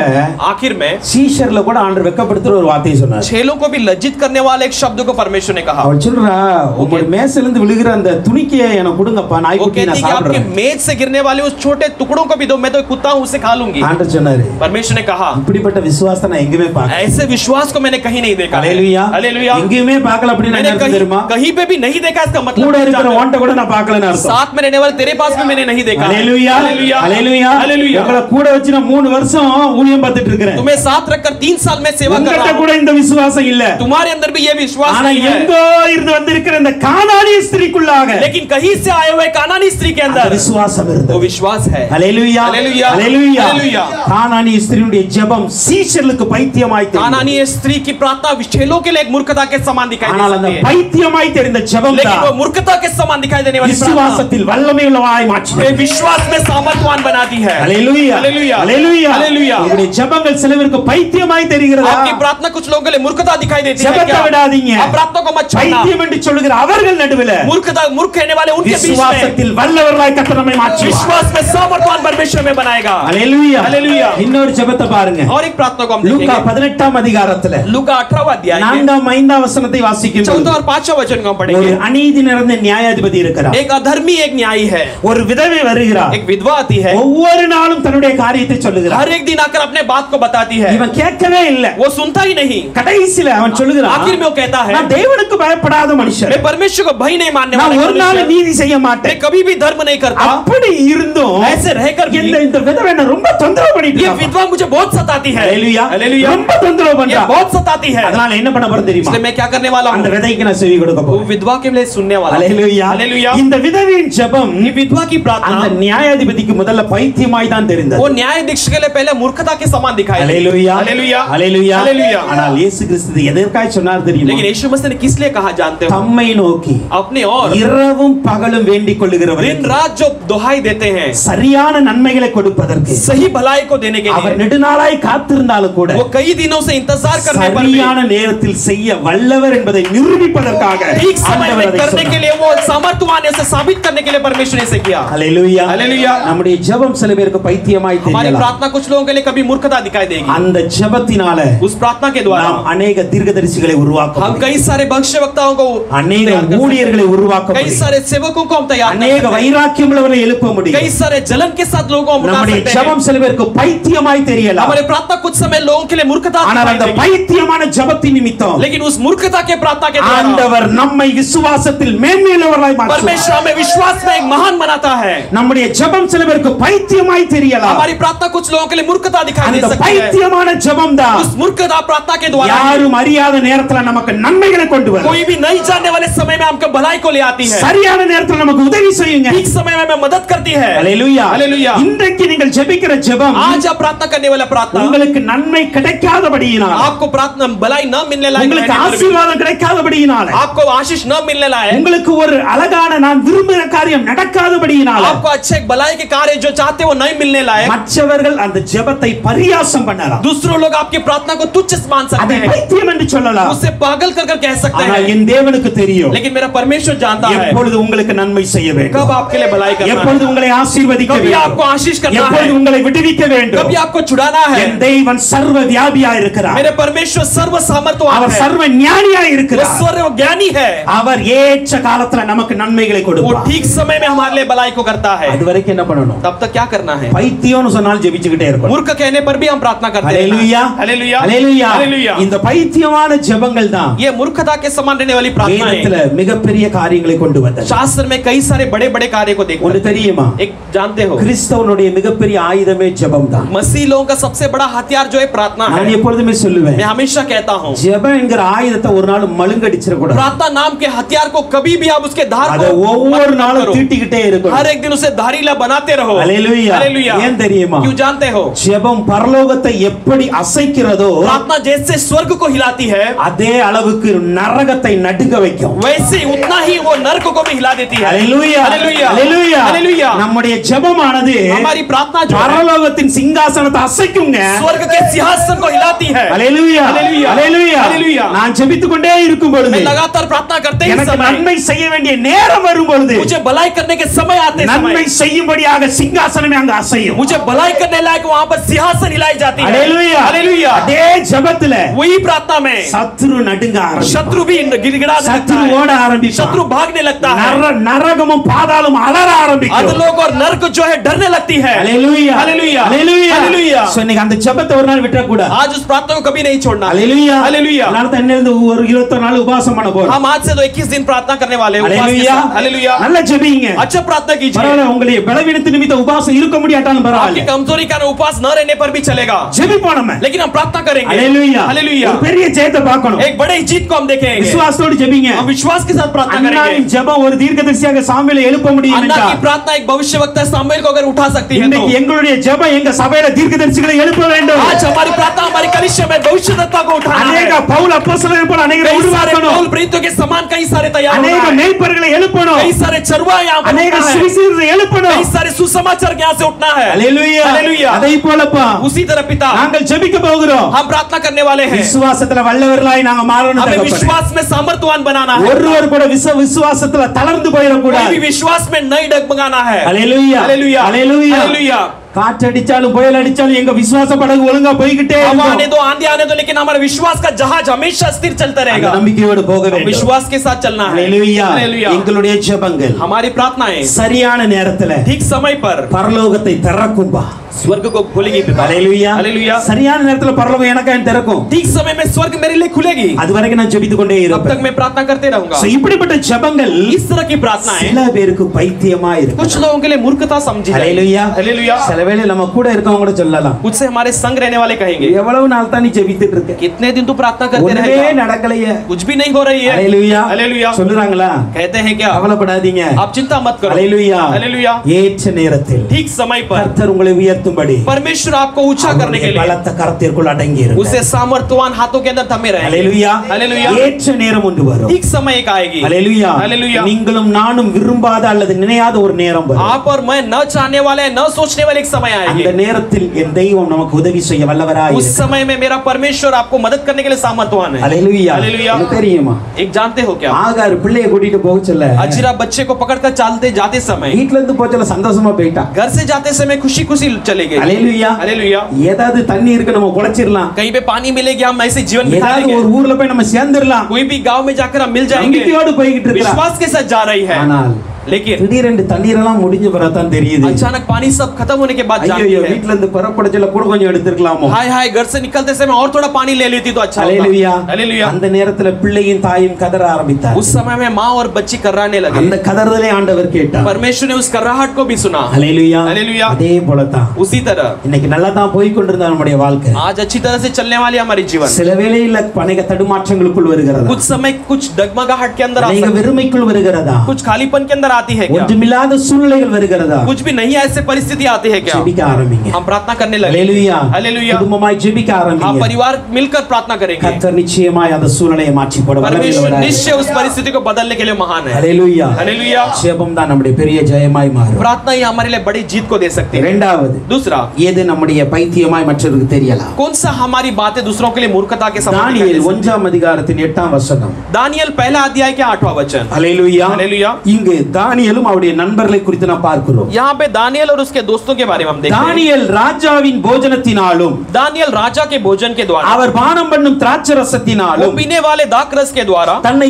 आखिर में சீஷர்ல கூட ஆண்டவர் வெட்கப்படுத்துற ஒரு வார்த்தையை சொன்னார். चेलों को भी लज्जित करने वाले एक शब्द को परमेश्वर ने कहा. அவள் சொல்றா, உங்க மேசையில இருந்து விழுகிற அந்த துணிக்கையை எனக்கு கொடுங்கப்பா, वो நாய்க்குட்டி कहती நான் कि आपके சாப்பிடுறேன். मेज से गिरने वाले उस छोटे टुकड़ों को भी दो, मैं तो एक कुत्ता हूं, उसे खा लूंगी. ஆண்டவர் சொன்னாரு, परमेश्वर ने कहा இப்படிப்பட்ட விசுவாசத்தை நான் எங்கேயுமே பார்க்கல. ऐसे विश्वास को मैंने कहीं नहीं देखा. ஹalleluya. हालेलुया. எங்கேயுமே பார்க்கல அப்படின்னு मैंने என்ன தெரியுமா? कहीं पे भी नहीं देखा, इसका கூட मतलब இருக்கிற जानते हो? ஓண்ட கூட நான் பார்க்கலன்னு அர்த்தம். साथ में रहने वाले तेरे पास भी मैंने नहीं देखा. ஹalleluya. हालेलुया. ஹalleluya. हालेलुया. உங்களை கூட வச்சு நான் 3 வருஷம் ஊழியம் பார்த்துட்டு இருக்கிறேன். तुम्हें साथ रखकर 3 साल में सेवा कर உங்ககிட்ட रहा हूं. கூட இந்த விசுவாசம் இல்ல. तुम्हारे अंदर भी ये विश्वास विश्वास ஆனா नहीं है, எங்கோ இருந்து வந்திருக்கிற இந்த கானானிய ஸ்திரீக்குள்ளாக लेकिन कहीं से आए हुए कानानी स्त्री के அந்த अंदर விசுவாசம் वो இருந்தது. विश्वास है। ஹalleluya ஹalleluya, ஹalleluya. ஹalleluya. கானானிய ஸ்திரீயுடைய ஜெபம் சீஷர்களுக்கு பைத்தியமாய் தெரிந்தது. कानानी स्त्री की प्रार्थना चेलों के लिए एक मूर्खता के समान दिखाई ஆனால் அந்த देती है, பைத்தியமாய் தெரிந்த ஜெபம் लेकिन वो தான் मूर्खता के समान दिखाई देने वाली प्रार्थना விசுவாசத்தில் வல்லமையுள்ளவாய் மாற்றினது. विश्वास में सामर्थ्यवान बनाती है। ஹalleluya ஹalleluya, ஹalleluya. ஹalleluya. உங்களுடைய ஜெபங்கள் சிலருக்கு பைத்தியமாய் தெரிகிறதா? आपकी प्रार्थना कुछ लोगों के लिए मूर्खता दिखाई देती है ஜெபத்தை क्या? விடாதீங்க. आप प्रार्थना को मत छोड़ना। பைத்தியம் என்று சொல்லுகிற அவர்கள் நடுவில் मूर्खता मूर्ख कहने वाले उनके बीच में விசுவாசத்தில் வல்லவர்களாய் கர்த்தர் நம்மை மாற்றுவார். विश्वास में सामर्थ्यवान परमेश्वर में बनाएगा। ஹalleluya ஹalleluya. இன்னொரு ஜெபத்தை பாருங்க. और एक प्रार्थना को हम லூக்கா देखेंगे 18ஆம் அதிகாரத்துல लूका 18वां अध्याय 4ஆம் 5ஆம் வசனத்தை வாசிக்கும் 4 और 5वां वचन को हम ஒரு पढ़ेंगे। அநீதி நிறைந்த நியாயாதிபதி இருக்கிறார். एक अधर्मी एक न्यायी है, ஒரு விதவை வருகிறார். एक विधवा आती है, ஒவ்வொரு நாளும் தன்னுடைய காரியத்தை சொல்லுகிறார். हर एक दिन आकर अपने बात को बताती है, இவன் கேட்கவே இல்ல. वो सुनता ही नहीं। கடைசில அவன் சொல்லுகிறான், आखिर में वो कहता है, நான் தேவனுக்கு பயப்படாத மனுஷன், मैं परमेश्वर को भय नहीं मानने நான் वाला ஒரு நாள் मनुष्य, நீதி செய்ய मैं மாட்டேன். कभी भी धर्म नहीं करता। அப்படி இருந்தும் ऐसे रहकर भी இந்த விதவை என்ன ரொம்ப தொந்தரவு பண்ணிட்டு ये இருக்கா. विधवा मुझे बहुत सताती है। ஹalleluya हालेलुया। ரொம்ப தொந்தரவு ये பண்றா. बहुत सताती है। அதனால என்ன பண்ண போறேன் தெரியுமா? इसलिए मैं क्या करने वाला அந்த हूँ, விதைக்கு நான் செவி கொடுக்க वो போறேன். विधवा के लिए सुनने वाला हूँ। ஹalleluya हालेलुया। இந்த விதவையின் ஜெபம் ये विधवा की அந்த प्रार्थना நியாயாதிபதிக்கு முதல்ல பைத்தியமாய் தான் தெரிந்தது. वो न्यायाधीश के लिए पहले मूर्खता के समान दिखाई दी। ஹalleluya हालेलुया, ஹalleluya हालेलुया। ஆனால் இயேசு கிறிஸ்து எதற்காய் சொன்னார் தெரியுமா? लेकिन यीशु मसीह ने किस लिए कहा जानते हो? தம்மை நோக்கி अपने और இரவும் பகலும் வேண்டிக் दिन கொள்ளுகிறவர்கள் रात जो दुहाई देते हैं சரியான நன்மைகளை கொடுப்பதற்கு सही भलाई को देने के அவர் लिए, நெடுநாளாய் காத்திருந்தாலும் கூட वो कई दिनों से इंतजार करने पर भी சரியான நேரத்தில் செய்ய வல்லவர் என்பதை நிரூபிப்பதற்காக ठीक समय ஆண்டவர் में அதை करने के சொன்னார். लिए, वो सामर्थ्यवान है, उसे साबित करने के लिए परमेश्वर ने इसे किया। ஹalleluya हालेलुया। நம்முடைய ஜெபம் சில பேருக்கு பைத்தியமாய் हमारी தெரியலாம். प्रार्थना कुछ लोगों के लिए कभी मूर्खता दिखाई देगी। அந்த ஜெபத்தினால उस प्रार्थना के द्वारा நாம் अनेक தீர்க்கதரிசிகளை உருவாக்க हम முடியும். कई सारे भविष्यवक्ताओं को अनेक तैयार कर सकते ஊழியர்களை हैं। உருவாக்க कई முடியும். सारे सेवकों को हम तैयार कर अनेक सकते हैं। வைராக்கியம் உள்ளவர்களை எழுப்ப முடியும். कई सारे जलन के साथ लोगों को हम उठा நம்முடைய सकते हैं। ஜெபம் சில பேருக்கு பைத்தியமாய் தெரியலாம். हमारे प्रार्थना कुछ समय लोगों के लिए मूर्खता ஆனால் दिखाई அந்த देगी। பைத்தியமான ஜெபத்தின் நிமித்தம் लेकिन उस मूर्खता के प्रार्थना के द्वारा ஆண்டவர் நம்மை விசுவாசத்தில் மேன்மையுள்ளவர்களாய் மாற்றுவார். परमेश्वर हमें विश्वास में एक महान बनाता है। நம்முடைய ஜெபம் சில பேருக்கு பைத்தியமாய் தெரியலாம். हमारी प्रार्थना कुछ लोगों के लिए मूर्खता दिखाई दे அந்த सकती है। பைத்தியமான ஜெபம் தான் उस मूर्खता प्रार्थना के द्वारा யாரும் அறியாத நேரத்துல நமக்கு நன்மைகளை கொண்டு வரும். कोई भी नहीं जानने वाले समय में हमको भलाई को ले आती है। சரியான நேரத்துல நமக்கு உதவி செய்யுங்க. ठीक समय में हमें मदद करती है। ஹalleluya हालेलुया। இன்றைக்கு நீங்கள் ஜெபிக்கிற ஜெபம் आज आप प्रार्थना करने वाला प्रार्थना உங்களுக்கு நன்மை கிடைக்காதபடியினால், आपको प्रार्थना भलाई न मिलने लायक உங்களுக்கு रहने पर भी, ஆசீர்வாதம் கிடைக்காதபடியினால், आपको आशीष न मिलने लायक, உங்களுக்கு ஒரு அழகான நான் விரும்புகிற காரியம் நடக்காதபடியினால் आपको अच्छे एक भलाई के कार्य जो चाहते हो नहीं मिलने लायक, மற்றவர்கள் அந்த ஜெபத்தை பரியாசம் பண்ணலாம். दूसरों लोग आपकी प्रार्थना को तुच्छ मान सकते அதை हैं, பைத்தியம் என்று சொல்லலாம். उससे पागल कर कह सकते ஆனால் हैं। என் தேவனுக்கு தெரியும் लेकिन मेरा परमेश्वर जानता है எப்பொழுது உங்களுக்கு நன்மை செய்ய வேண்டும், कब आपके लिए भलाई करना எப்பொழுது है, உங்களை ஆசீர்வதிக்க कभी வேண்டும், आपको आशीष करना है, எப்பொழுது உங்களை விடுவிக்க வேண்டும். कभी आपको छुड़ाना है। என் தேவன் சர்வ வியாபியா இருக்கிறார். मेरे परमेश्वर सर्व सामर्थ्यवान அவர் है, சர்வ ஞானியா वो இருக்கிறார். सर्व ज्ञानी है, அவர் ஏற்ற காலத்துல நமக்கு நன்மைகளை वो கொடுப்பார். ठीक समय में हमारे लिए भलाई को करता है। அது வரைக்கும் என்ன பண்ணணும்? तब तक क्या करना है? பைத்தியம்னு சொன்னால் ஜெபிச்சுக்கிட்டே இருக்கணும். मूर्ख कहने पर भी हम प्रार्थना करते हैं। ஹalleluya हालेलुया, ஹalleluya. हालेलुया। இந்த பைத்தியமான ஜெபங்கள் தான் ये मूर्खता के समान रहने वाली प्रार्थना வேதத்துல है। மிகப்பெரிய காரியங்களை கொண்டு வந்தது. शास्त्र में कई सारे बड़े बड़े कार्य को देखते ஒன்னு हैं। தெரியுமா? एक जानते हो, கிறிஸ்தவனுடைய மிகப்பெரிய ஆயுதமே ஜெபம் தான். मसीह लोगों का सबसे बड़ा हथियार जो है प्रार्थना நான் है। எப்பொழுதுமே சொல்லுவேன், मैं हमेशा कहता हूँ, ஜெபம் என்கிற ஆயுதத்தை ஒரு நாள் மழுங்கடிச்சிட கூடாது. प्रार्थना नाम के हथियार को कभी भी आप उसके धार அதை को ஒவ்வொரு मत நாளும் करो। தீட்டிக்கிட்டே இருக்கணும். हर एक दिन उसे धारीला बनाते रहो। ஹalleluya. हालेलुया। ஏன் தெரியுமா? क्यों जानते हो? ஜெபம் பரலோகத்தை எப்படி அசைக்கிறதோ प्रार्थना जैसे स्वर्ग को हिलाती है, அதே அளவுக்கு நரகத்தை நடுங்க வைக்கும். वैसे उतना ही वो नरक को भी हिला देती है। ஹalleluya हालेलुया, ஹalleluya. हालेलुया। நம்முடைய ஜெபமானது हमारी प्रार्थना जो है பரலோகத்தின் சிங்காசனத்தை அசைக்குங்க. स्वर्ग के सिंहासन को हिलाती है। ஹalleluya हालेलुया, ஹalleluya. हालेलुया। நான் ஜெபித்துக் கொண்டே இருக்கும் பொழுது मैं लगातार प्रार्थना करते ही எனக்கு समय நன்மை செய்ய வேண்டிய நேரம் வரும் பொழுது मुझे भलाई करने के समय आते நன்மை समय செய்யும்படியாக சிங்காசனமே அங்க அசையும். मुझे भलाई करने लायक वहां पर सिंहासन हिलाई जाती है। ஹalleluya हालेलुया। அதே ஜெபத்துல वही प्रार्थना में சத்துரு நடுங்க ஆரம்பிக்கும். शत्रु भी गिड़गिड़ाने लगता சத்துரு ஓட है, ஆரம்பிக்கும். शत्रु भागने लगता है, நரகமும் பாதாளமும் அலற ஆரம்பிக்கும். अधलोक और नरक जो है डरने लगती है। ஹalleluya हालेलुया, ஹalleluya. Hallelujah. சோ இன்னைக்கு அந்த ஜெபத்தை ஒரு நாள் விட்டுற கூடாது. आज उस प्रार्थना को कभी नहीं छोड़ना. Hallelujah. Hallelujah. நான் தான் இன்னிலிருந்து ஒரு 21 நாள் உபவாசம் பண்ண போறேன். हम आज से तो 21 दिन प्रार्थना करने वाले हैं. Hallelujah. Hallelujah. நல்லா ஜெபிங்க. अच्छा प्रार्थना कीजिए. பரவாயில்லை உங்களுடைய பலவீனத்து நிமித்தம் உபவாசம் இருக்க முடியாட்டாலும் आपकी பரவாயில்லை. कमजोरी का उपवास न रहने पर भी चलेगा. ஜெபிப்போம் நம்ம. लेकिन हम प्रार्थना करेंगे. Hallelujah. Hallelujah. ஒரு பெரிய ஜெயத்தை பார்க்கணும். एक बड़े जीत को हम देखेंगे. விசுவாசத்தோடு ஜெபிங்க. हम विश्वास के साथ प्रार्थना करेंगे. அன்னாவின் ஜெபம் ஒரு தீர்க்கதரிசியாக சாமுவேலை எழுப்ப முடியும் अन्ना என்றார். की प्रार्थना एक भविष्यवक्ता सामुएल को अगर उठा सकती है तो இன்னைக்கு எங்களுடைய ஜெபம் எங்க சபையில தீர்க்கதரிசிகளை எழுப்ப வேண்டும். आज हमारी प्रार्थना हमारी कलीसिया में भविष्यवक्ता को उठाना है. अनेक பவுல் அப்போஸ்தலரை போல अनेகரை உருவாக்கணும். पौल प्रेरितों के समान कई सारे तैयार होना अनेक है. மேய்ப்பர்களை எழுப்பணும். कई सारे चरवाहे यहां पर अनेक उठना है. சுவிசேஷகரை எழுப்பணும். कई सारे सुसमाचार यहां से उठना है. ஹalleluya. Hallelujah. அதை போலப்பா उसी तरह पिता நாங்கள் ஜெபிக்க போகிறோம். हम प्रार्थना करने वाले हैं. விசுவாசத்துல வல்லவர்களாய் நாங்க மாறணும். हमें विश्वास में सामर्थ्यवान बनाना है. ஒருவர் கூட விசுவாசத்துல தளர்ந்து போயிட कोई கூடாது. भी विश्वास में नहीं डगमगाना है. ஹalleluya. हालेलुया. ஹalleluya. हालेलुया. காற்றடிச்சாலும் புயல் அடிச்சாலும் எங்க விசுவாச படகு ஒழுங்கா போய்கிட்டே हवा आने இருக்கும். दो आंधी आने दो लेकिन हमारा विश्वास का जहाज हमेशा स्थिर चलता அந்த रहेगा. நம்பிக்கையோடு போக வேண்டும். विश्वास के साथ चलना है. ஹalleluya. हालेलुया. எங்களுடைய ஜெபங்கள் हमारी प्रार्थनाएं சரியான நேரத்துல ठीक समय पर பரலோகத்தை திறக்கும்பா. स्वर्ग को खोलेगी पिता. ஹalleluya. हालेलुया. சரியான நேரத்துல பரலோகம் எனக்காக திறக்கும். ठीक समय में स्वर्ग मेरे लिए खुलेगी. அது வரைக்கும் நான் ஜெபித்து கொண்டே तब இருப்பேன். तक मैं प्रार्थना करते रहूंगा. சோ இப்படிப்பட்ட ஜெபங்கள் इस तरह की प्रार्थनाएं சில பேருக்கு பைத்தியமா இருக்கு. कुछ लोगों के लिए मूर्खता समझी जाएगी. ஹalleluya. हालेलुया. சில வேளை நம்ம கூட இருக்கவங்க கூட சொல்லலாம், कुछ से हमारे संग रहने वाले कहेंगे எவ்வளவு நாள் தான் நீ ஜெபித்துட்டு இருக்க, कितने दिन तू प्रार्थना करते ஒண்ணுமே रहेगा, நடக்கலையே. कुछ भी नहीं हो रही है. ஹalleluya. हालेलुया. சொல்றாங்களா? कहते हैं क्या? கவலைப்படாதீங்க. आप चिंता मत करो. ஹalleluya. हालेलुया. ஏற்ற நேரத்தில் ठीक समय पर கர்த்தர் உங்களை உயர்த்தும்படி परमेश्वर आपको ऊंचा करने के लिए பலத்த கரத்திற்குள் அடங்கி இருங்க. उसे सामर्थ्यवान हाथों के अंदर थमे रहेंगे. ஹalleluya. हालेलुया. ஏற்ற நேரம் ஒன்று வரும். ठीक समय एक आएगी. ஹalleluya. हालेलुया. நீங்களும் நானும் விரும்பாத அல்லது நினையாத ஒரு நேரம் வரும். आप और मैं न चाहने वाले न सोचने वाले एक समय आएगी. அந்த நேரத்தில் என் தெய்வம் நமக்கு உதவி செய்ய வல்லவராய் उस இருக்கிறார். समय में मेरा परमेश्वर आपको मदद करने के लिए सामर्थ्यवान है. ஹalleluya. हालेलुया. உங்களுக்கு தெரியுமா? एक जानते हो क्या? ஆகார் பிள்ளையை கூட்டிட்டு போக சொல்ல अजीरा बच्चे को पकड़कर चलते जाते समय வீட்ல இருந்து போக சொல்ல சந்தோஷமா போயிட்டான். घर से जाते समय खुशी खुशी चले गए. ஹalleluya. हालेलुया. ஏதாவது தண்ணி இருக்கு நம்ம குடிச்சிரலாம். कहीं पे पानी मिलेगी हम ऐसे जीवन बिता ஏதாவது लेंगे. ஒரு ஊர்ல போய் நம்ம சேர்ந்துறலாம். कोई भी गांव में जाकर हम मिल जाएंगे. நம்பிக்கையோடு போயிட்டு இருக்கா. विश्वास के साथ जा रही है. ஆனால் लेकिन திடீரென்று தண்ணீரெல்லாம் முடிஞ்ச பிறகு தான் தெரியுது, अचानक पानी सब खत्म होने के बाद जानती ஐயோ है வீட்ல இருந்து புறப்படச்சல கூட கொஞ்சம் எடுத்துக்கலாமோ. हाय हाय घर से निकलते समय और थोड़ा पानी ले लेती तो अच्छा ஹalleluya. होता. हालेलुया. அந்த நேரத்துல பிள்ளையும் தாயும் கதற ஆரம்பித்தார். उस समय में माँ और बच्ची कर्राने लगे. அந்த கதறலை ஆண்டவர் கேட்டார். परमेश्वर ने उस कर्राहट को भी सुना. ஹalleluya. हालेलुया. அதே போல தான் उसी तरह இன்னைக்கு நல்லா தான் போய் கொண்டிருந்தா நம்முடைய வாழ்க்கை आज अच्छी तरह से चलने वाली हमारी जीवन சில வேளையில அநேக தடுமாற்றங்களுக்குள் வருகிறதா, कुछ समय कुछ डगमगाहट के अंदर आ அநேக सकती है. வெறுமைக்குள் வருகிறதா, कुछ खालीपन के अंदर आती है क्या? ஒன்றுமில்லாத சூழ்நிலைகள் வருகிறதா. कुछ भी नहीं ऐसे परिस्थिति आती है क्या? ஜெபிக்க ஆரம்பிங்க. हम प्रार्थना करने लगे. ஹalleluya. हालेलुया. குடும்பமாய் ஜெபிக்க हम ஆரம்பிங்க. परिवार मिलकर प्रार्थना करेंगे. கர்த்தர் நிச்சயமாய் அந்த சூழ்நிலையை மாற்றி போட परमेश्वर வல்லவராய் निश्चय उस परिस्थिति को बदलने के लिए महान है. ஹalleluya. हालेलुया. ஜெபம் தான் நம்முடைய பெரிய ஜெயமாய் மாறும். प्रार्थना ही हमारे लिए बड़ी जीत को दे सकती है. இரண்டாவது, दूसरा, எது நம்முடைய பைத்தியமாய் மற்றவருக்கு தெரியலாம். कौन सा हमारी बातें दूसरों के लिए मूर्खता के समान தானியேல் दिखाई दे सकती 1ஆம் அதிகாரத்தின் 8ஆம் வசனம். है? दानियल पहला अध्याय के 8वां वचन. ஹalleluya. हालेलुया. இங்கு தானியேலும் அவருடைய நண்பர்களை குறித்து நாம் பார்க்கிறோம். यहाँ पे दानियल और उसके दोस्तों के बारे में हम देखते हैं. தானியேல் ராஜாவின் போஜனத்தினாலும் दानियल राजा के भोजन के द्वारा, அவர் பானம் பண்ணும் திராட்சை वो ரசத்தினாலும் पीने वाले दाखरस के द्वारा தன்னை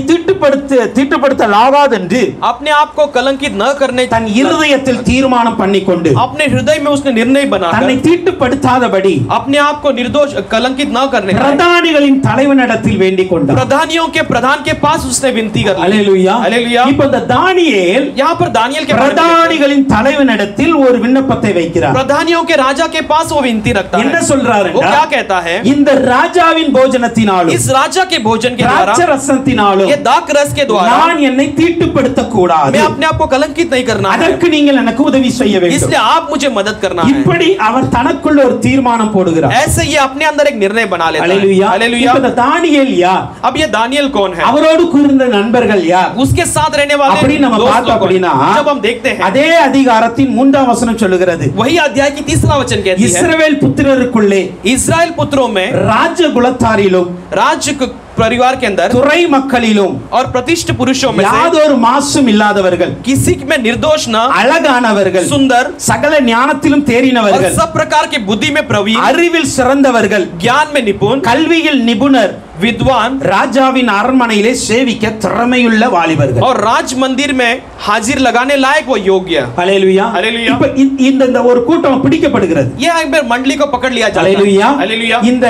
தீட்டுப்படுத்தலாகாதென்று अपने आप को कलंकित न करने தன் இருதயத்தில் தீர்மானம் பண்ணிக்கொண்டு अपने हृदय में उसने निर्णय தன்னை बनाकर தீட்டுப்படுத்தாதபடி अपने आप को निर्दोष कलंकित न करने का பிரதானிகளின் தலைவனிடத்தில் வேண்டிக் கொண்டார். प्रधानियों के प्रधान के पास उसने विनती कर ली. ஹalleluya. हालेलुया. இப்போ இந்த தானியேல் यहाँ पर दानियल के बारे में देखते हैं. பிரதானிகளின் தலைவனிடத்தில் ஒரு விண்ணப்பத்தை வைக்கிறார். प्रधानियों के राजा के पास वो विनती रखता என்ன है. சொல்றாரு? वो क्या कहता है? இந்த ராஜாவின் போஜனத்தினாலும் इस राजा के भोजन के द्वारा, திராட்சை ரசத்தினாலும் ये दाख रस के द्वारा நான் என்னை தீட்டுப்படுத்த கூடாது. मैं अपने आप को कलंकित नहीं करना है. அதற்கு நீங்கள் எனக்கு உதவி செய்ய வேண்டும். इसलिए आप मुझे मदद करना है. இப்படி அவர் தனக்குள்ள ஒரு தீர்மானம் போடுகிறார். ऐसे ये अपने अंदर एक निर्णय बना लेता है. ஹalleluya. हालेलुया. இப்போ இந்த தானியேல் யார்? अब ये दानियल कौन है? அவரோடு கூர்ந்த நண்பர்கள் யார்? उसके साथ रहने वाले அப்படி நம்ம दोस्त பார்த்தோம் लोग அப்படினா कौन? जब हम देखते हैं, அதே அதிகாரத்தின் 3ஆம் வசனம் சொல்லுகிறது, वही अध्याय की 3रा वचन कहती है, இஸ்ரவேல் புத்திரருக்குள்ளே इस्राएल पुत्रों में ராஜகுலத்தாரிலும் राज्य परिवार के अंदर துறை மக்களிலும் और प्रतिष्ठित पुरुषों में से யாதொரு மாசும் இல்லாதவர்கள், किसी में निर्दोष न, அழகானவர்கள், सुंदर, சகல ஞானத்திலும் और தேறினவர்கள், सब प्रकार की बुद्धि में प्रवीण, அறிவில் சிறந்தவர்கள், ज्ञान में निपुण, கல்வியில் நிபுணர், विद्वान ராஜாவின் அரண்மனையிலே சேவிக்க திறமையுள்ள வாலிபர்கள். और राज मंदिर में हाजिर लगाने लायक वो योग्य. ஹல்லேலூயா. ஹல்லேலூயா. இப்ப இந்த ஒரு கூட்டம் பிடிக்கப்படுகிறது. ये एक बार मंडली को पकड़ लिया जाता है. ஹல்லேலூயா. ஹல்லேலூயா. இந்த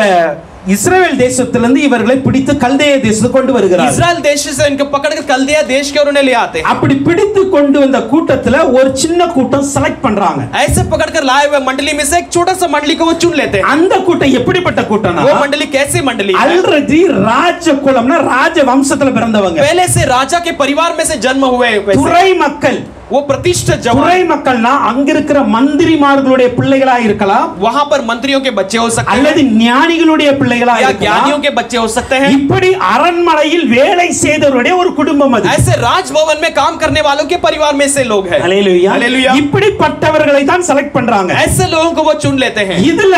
இஸ்ரவேல் தேசத்திலிருந்து இவர்களை பிடித்து கல்தேய தேசத்துக்கு கொண்டு வருகிறார். इस्राएल देश से इनको पकड़कर कल्दिया देश के उन्हें ले आते हैं. அப்படி பிடித்து கொண்டு வந்த கூட்டத்துல ஒரு சின்ன கூட்டம் செலக்ட் பண்றாங்க. ऐसे पकड़कर लाए हुए मंडली में से एक छोटा सा मंडली को वो चुन लेते हैं. அந்த கூட்டம் எப்படிப்பட்ட கூட்டம்னா, वो मंडली कैसी मंडली है? ஆல்ரெடி ராஜ குலம்னா ராஜ வம்சத்துல பிறந்தவங்க, पहले से राजा के परिवार में से जन्म हुए துறை மக்கள். वो प्रतिष्ठित जवान. துறை மக்கள்னா அங்க இருக்கிற மந்திரிமார்களுடைய பிள்ளைகளா இருக்கலாம், वहां पर मंत्रियों के बच्चे हो सकते அல்லது हैं ஞானிகளுடைய பிள்ளைகளா या இருக்கலாம். ज्ञानियों के बच्चे हो सकते हैं. இப்படி அரண்மனையில் வேலை செய்தவருடைய ஒரு குடும்பம் அது. ऐसे राजभवन में काम करने वालों के परिवार में से लोग हैं. ஹல்லேலூயா. ஹல்லேலூயா. இப்படிப்பட்டவர்களை தான் செலக்ட் பண்றாங்க. ऐसे लोगों को वो चुन लेते हैं. இதுல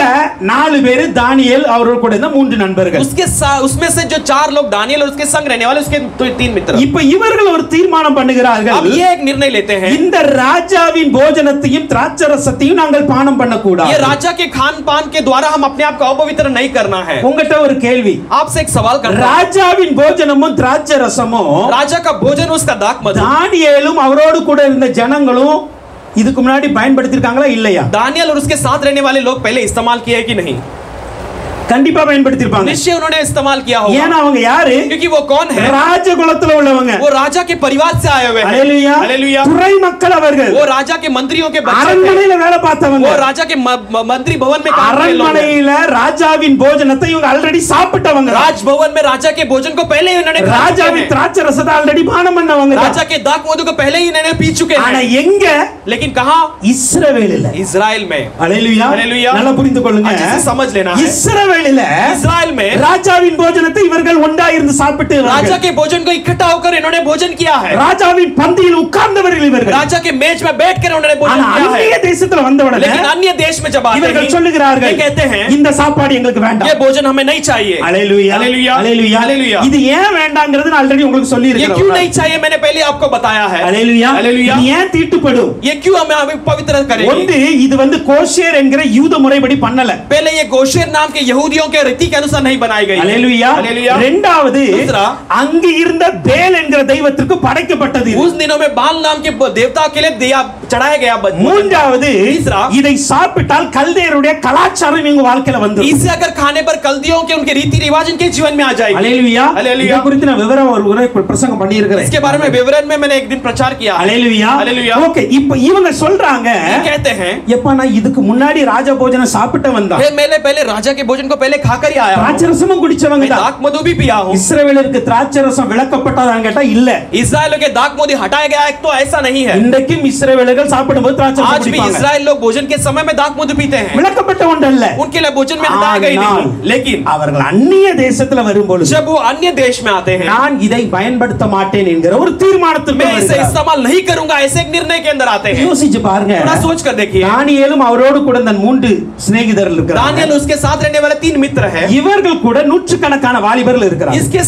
4 பேர் தானியேல் அவரோட கூட இருந்த 3 நண்பர்கள். उसमें से जो 4 लोग दानियेल और उसके संग रहने वाले उसके 3 मित्र. இப்ப இவர்கள் ஒரு தீர்மானம் பண்ணுகிறார்கள். अब ये एक निर्णय लेते हैं. இந்த ராஜாவின் போஜனத்தையும் திராட்சரசத்தையும் நாங்கள் பானம் பண்ண ये கூடாது. राजा के खान पान के द्वारा हम अपने आप को अपवित्र नहीं करना है. உங்ககிட்ட ஒரு கேள்வி. आपसे एक सवाल करता हूं. ராஜாவின் போஜனமும் திராட்சரசமும் राजा का भोजन उसका दाख मधु தானியேலும் அவரோடு கூட இருந்த ஜனங்களும் இதுக்கு முன்னாடி பயன்படுத்திருக்காங்களா இல்லையா? दानियल और उसके साथ रहने वाले लोग पहले इस्तेमाल किए हैं कि नहीं? கண்டிப்பா பயன்படுத்திருப்பாங்க. निश्चय उन्होंने इस्तेमाल किया होगा. ஏன்னா அவங்க யாரு? क्योंकि वो कौन है? ராஜகுலத்துல உள்ளவங்க. वो राजा के परिवार से आए हुए हैं. ஹல்லேலூயா. हालेलुया. துறை மக்கள் அவர்கள். वो राजा के मंत्रियों के बच्चे थे. அரண்மனையில வேலை பார்த்தவங்க. वो राजा के मंत्री भवन में काम करने लोग हैं. அரண்மனையில ராஜாவின் போஜனத்தை இவங்க ஆல்ரெடி சாப்பிட்டவங்க. राजभवन में राजा के भोजन को पहले ही उन्होंने खा चुके ராஜாவின் हैं. திராட்சரசத்தை ஆல்ரெடி பானம் பண்ணவங்க. राजा के दाख मधु को पहले ही इन्होंने पी चुके ஆனா हैं. எங்க? लेकिन कहां? இஸ்ரவேலில. इजराइल में. ஹல்லேலூயா. ஹல்லேலூயா. நல்லா புரிந்து கொள்ளுங்க. अच्छे से समझ लेना है. இஸ்ரவேலில इजराइल में ராஜாவின் போஜனத்தை இவர்கள் ஒன்றா இருந்து சாப்பிட்டு राजा के भोजन को इकट्ठा होकर इन्होंने भोजन किया है. ராஜாவின் பந்தியில் உட்கார்ந்தவர்கள் இவர்கள். राजा के मेज में बैठकर उन्होंने भोजन ஆனா किया அந்நிய है. தேசத்துல வந்தவுடனே लेकिन अन्य देश में जब आते இவர்கள் हैं சொல்லுகிறார்கள், ये कहते हैं இந்த சாப்பாடு எங்களுக்கு ये வேண்டாம். भोजन हमें नहीं चाहिए. ஹல்லேலூயா. ஹல்லேலூயா. ஹல்லேலூயா. ஹல்லேலூயா. இது ஏன் வேண்டாம்ங்கிறது நான் ஆல்ரெடி உங்களுக்கு சொல்லி ये இருக்கேன். क्यों नहीं चाहिए मैंने पहले आपको बताया है. ஹல்லேலூயா. ஹல்லேலூயா. இது ஏன் தீட்டுப்படும்? ये क्यों हमें पवित्र करेगी? ஒன்று, இது வந்து கோஷேர் என்கிற யூத முறைப்படி பண்ணல. पहले ये गोशेर नाम के यहूदियों के रीति के अनुसार नहीं बनाई गई. ஹல்லேலூயா. ஹல்லேலூயா. இரண்டாவது, दूसरा, அங்கு இருந்த பேல் என்கிற தெய்வத்திற்கு படைக்கப்பட்டது இது. उस दिनों में बाल नाम के देवता के लिए दिया चढ़ाया गया. மூன்றாவது, तीसरा, இதை சாப்பிட்டால் கல்தேயருடைய கலாச்சாரம் இவங்க வாழ்க்கையில வந்துரும். इसे अगर खाने पर कल्दियों के उनके रीति रिवाज इनके जीवन में आ जाएगी. ஹல்லேலூயா. ஹல்லேலூயா. இது குறித்து நான் விவரம் ஒரு உரை பிரசங்கம் பண்ணி இருக்கிறேன். इसके बारे में विवरण में मैंने एक दिन प्रचार किया. ஹல்லேலூயா. ஹல்லேலூயா. ஓகே, இப்போ இவங்க சொல்றாங்க, ये कहते हैं எப்ப நான் இதுக்கு முன்னாடி ராஜபோஜனம் சாப்பிட்டு வந்தேன், मैंने पहले राजा के भोजन को पहले खाकर ही आया हूं. திராட்சரசமும் குடிச்சவங்க தான். दाख मधु भी पिया हूं. இஸ்ரவேலருக்கு திராட்சரசம் விளக்கப்பட்டதான்னு கேட்டா இல்ல. इस्राएल के दाख मधु हटाया गया है तो ऐसा नहीं है. இன்றைக்கும் இஸ்ரவேலர்கள் சாப்பிடும்போது திராட்சரசம் आज भी குடிப்பாங்க. इस्राएल लोग भोजन के समय में दाख मधु पीते हैं. விளக்கப்பட்ட ஒன்று அல்ல. उनके लिए भोजन में हटाया गया ஆனால் नहीं. लेकिन அவர்கள் அந்நிய தேசத்துல வரும்பொழுது जब वो अन्य देश में आते हैं நான் இதை பயன்படுத்த மாட்டேன் என்கிற ஒரு தீர்மானத்துக்கு मैं इसे வருகிறார். इस्तेमाल नहीं करूंगा ऐसे एक निर्णय के अंदर आते हैं. யோசிச்சு பாருங்க. थोड़ा सोच कर देखिए. தானியேலும் அவரோடு கூட இந்த 3 சிநேகிதர்கள் இருக்கிறாங்க. दानियल उसके साथ रहने वाले 3 मित्र हैं. இவர்கள் கூட நூற்றுக்கணக்கான வாலிபர்கள் இருக்கிறாங்க. इसके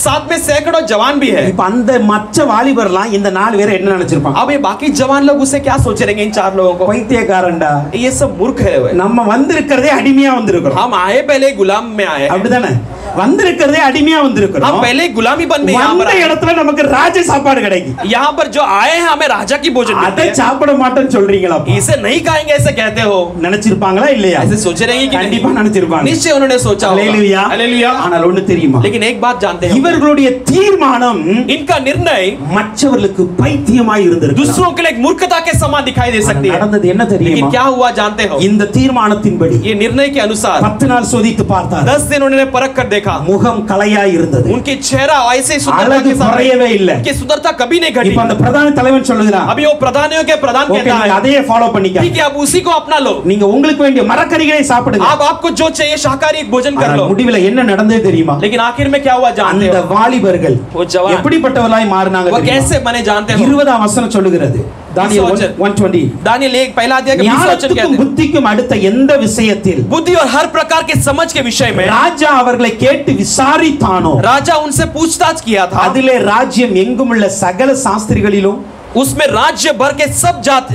साथ में सैकड़ों जवान भी है. இப்ப அந்த மற்ற வாலிபர்லாம் இந்த 4 பேரை என்ன நினைச்சிருப்பாங்க? अब ये बाकी जवान लोग उससे क्या सोच रहेंगे इन 4 लोगों को? பைத்தியக்காரன்டா, ये सब मूर्ख है वे. நம்ம வந்திருக்கிறதே அடிமையா வந்திருக்கிறோம். हम आए पहले गुलाम में आए हैं. அப்படிதானே? வந்திருக்கிறதே அடிமையா வந்திருக்கிறோம். हम पहले गुलामी बन में यहाँ पर வந்த आए. இடத்துல நமக்கு ராஜ சாப்பாடு கிடைக்கும். यहाँ पर जो आए हैं हमें राजा की भोजन मिलती அதை है. சாப்பிட மாட்டேன்னு சொல்றீங்களா? इसे नहीं खाएंगे ऐसे कहते हो. நினைச்சிருப்பாங்களா இல்லையா? ऐसे सोच रहे हैं कि கண்டிப்பா नहीं? நினைச்சிருப்பாங்க. निश्चय उन्होंने सोचा होगा. ஹல்லேலூயா. हालेलुया. ஆனால் ஒண்ணு தெரியுமா? लेकिन एक बात जानते हैं, இவர்களுடைய தீர்மானம் इनका निर्णय மற்றவர்களுக்கு பைத்தியமாய் இருந்திருக்கு. दूसरों के लिए एक मूर्खता के समान दिखाई दे सकती है. நடந்தது என்ன लेकिन தெரியுமா? क्या हुआ जानते हो? இந்த தீர்மானத்தின்படி ये निर्णय के अनुसार 10 நாள் சோதித்து பார்த்தார். 10 दिन उन्होंने परख कर देखा. முகம் கலையாய் இருந்தது. उनके चेहरा ऐसे सुंदरता அழகு के साथ குறையவே இல்ல. कि सुंदरता कभी नहीं घटी. இப்ப அந்த பிரதான தலைவன் சொல்லுகிறான், अभी वो प्रधानियों के प्रधान ஓகே कहता நீங்க है அதையே ஃபாலோ பண்ணிக்க. ठीक है आप उसी को अपना लो. நீங்க உங்களுக்கு வேண்டிய மரக்கறிகளை சாப்பிடுங்க. आप आपको जो चाहिए शाकाहारी भोजन कर ஆனால் लो. முடிவுல என்ன நடந்தது தெரியுமா? लेकिन आखिर में क्या हुआ जानते அந்த हो? வாலிபர்கள் वो जवान எப்படிப்பட்டவர்களாய் மாறினாங்க वो தெரியுமா? कैसे बने जानते हो? 20ஆம் வசனம் சொல்லுகிறது. தானியேல் 1:20. दानियेल 1 पहला अध्याय का 20 वचन कहते ஞானத்துக்கும் हैं புத்திக்கும் அடுத்த எந்த விஷயத்தில் बुद्धि और हर प्रकार के समझ के विषय में ராஜா அவர்களை கேட்டு விசாரித்தானோ राजा उनसे पूछताछ किया था, அதிலே ராஜ்யம் எங்குமுள்ள சகல சாஸ்திரிகளிலும் उसमें राज्य भर के सब जात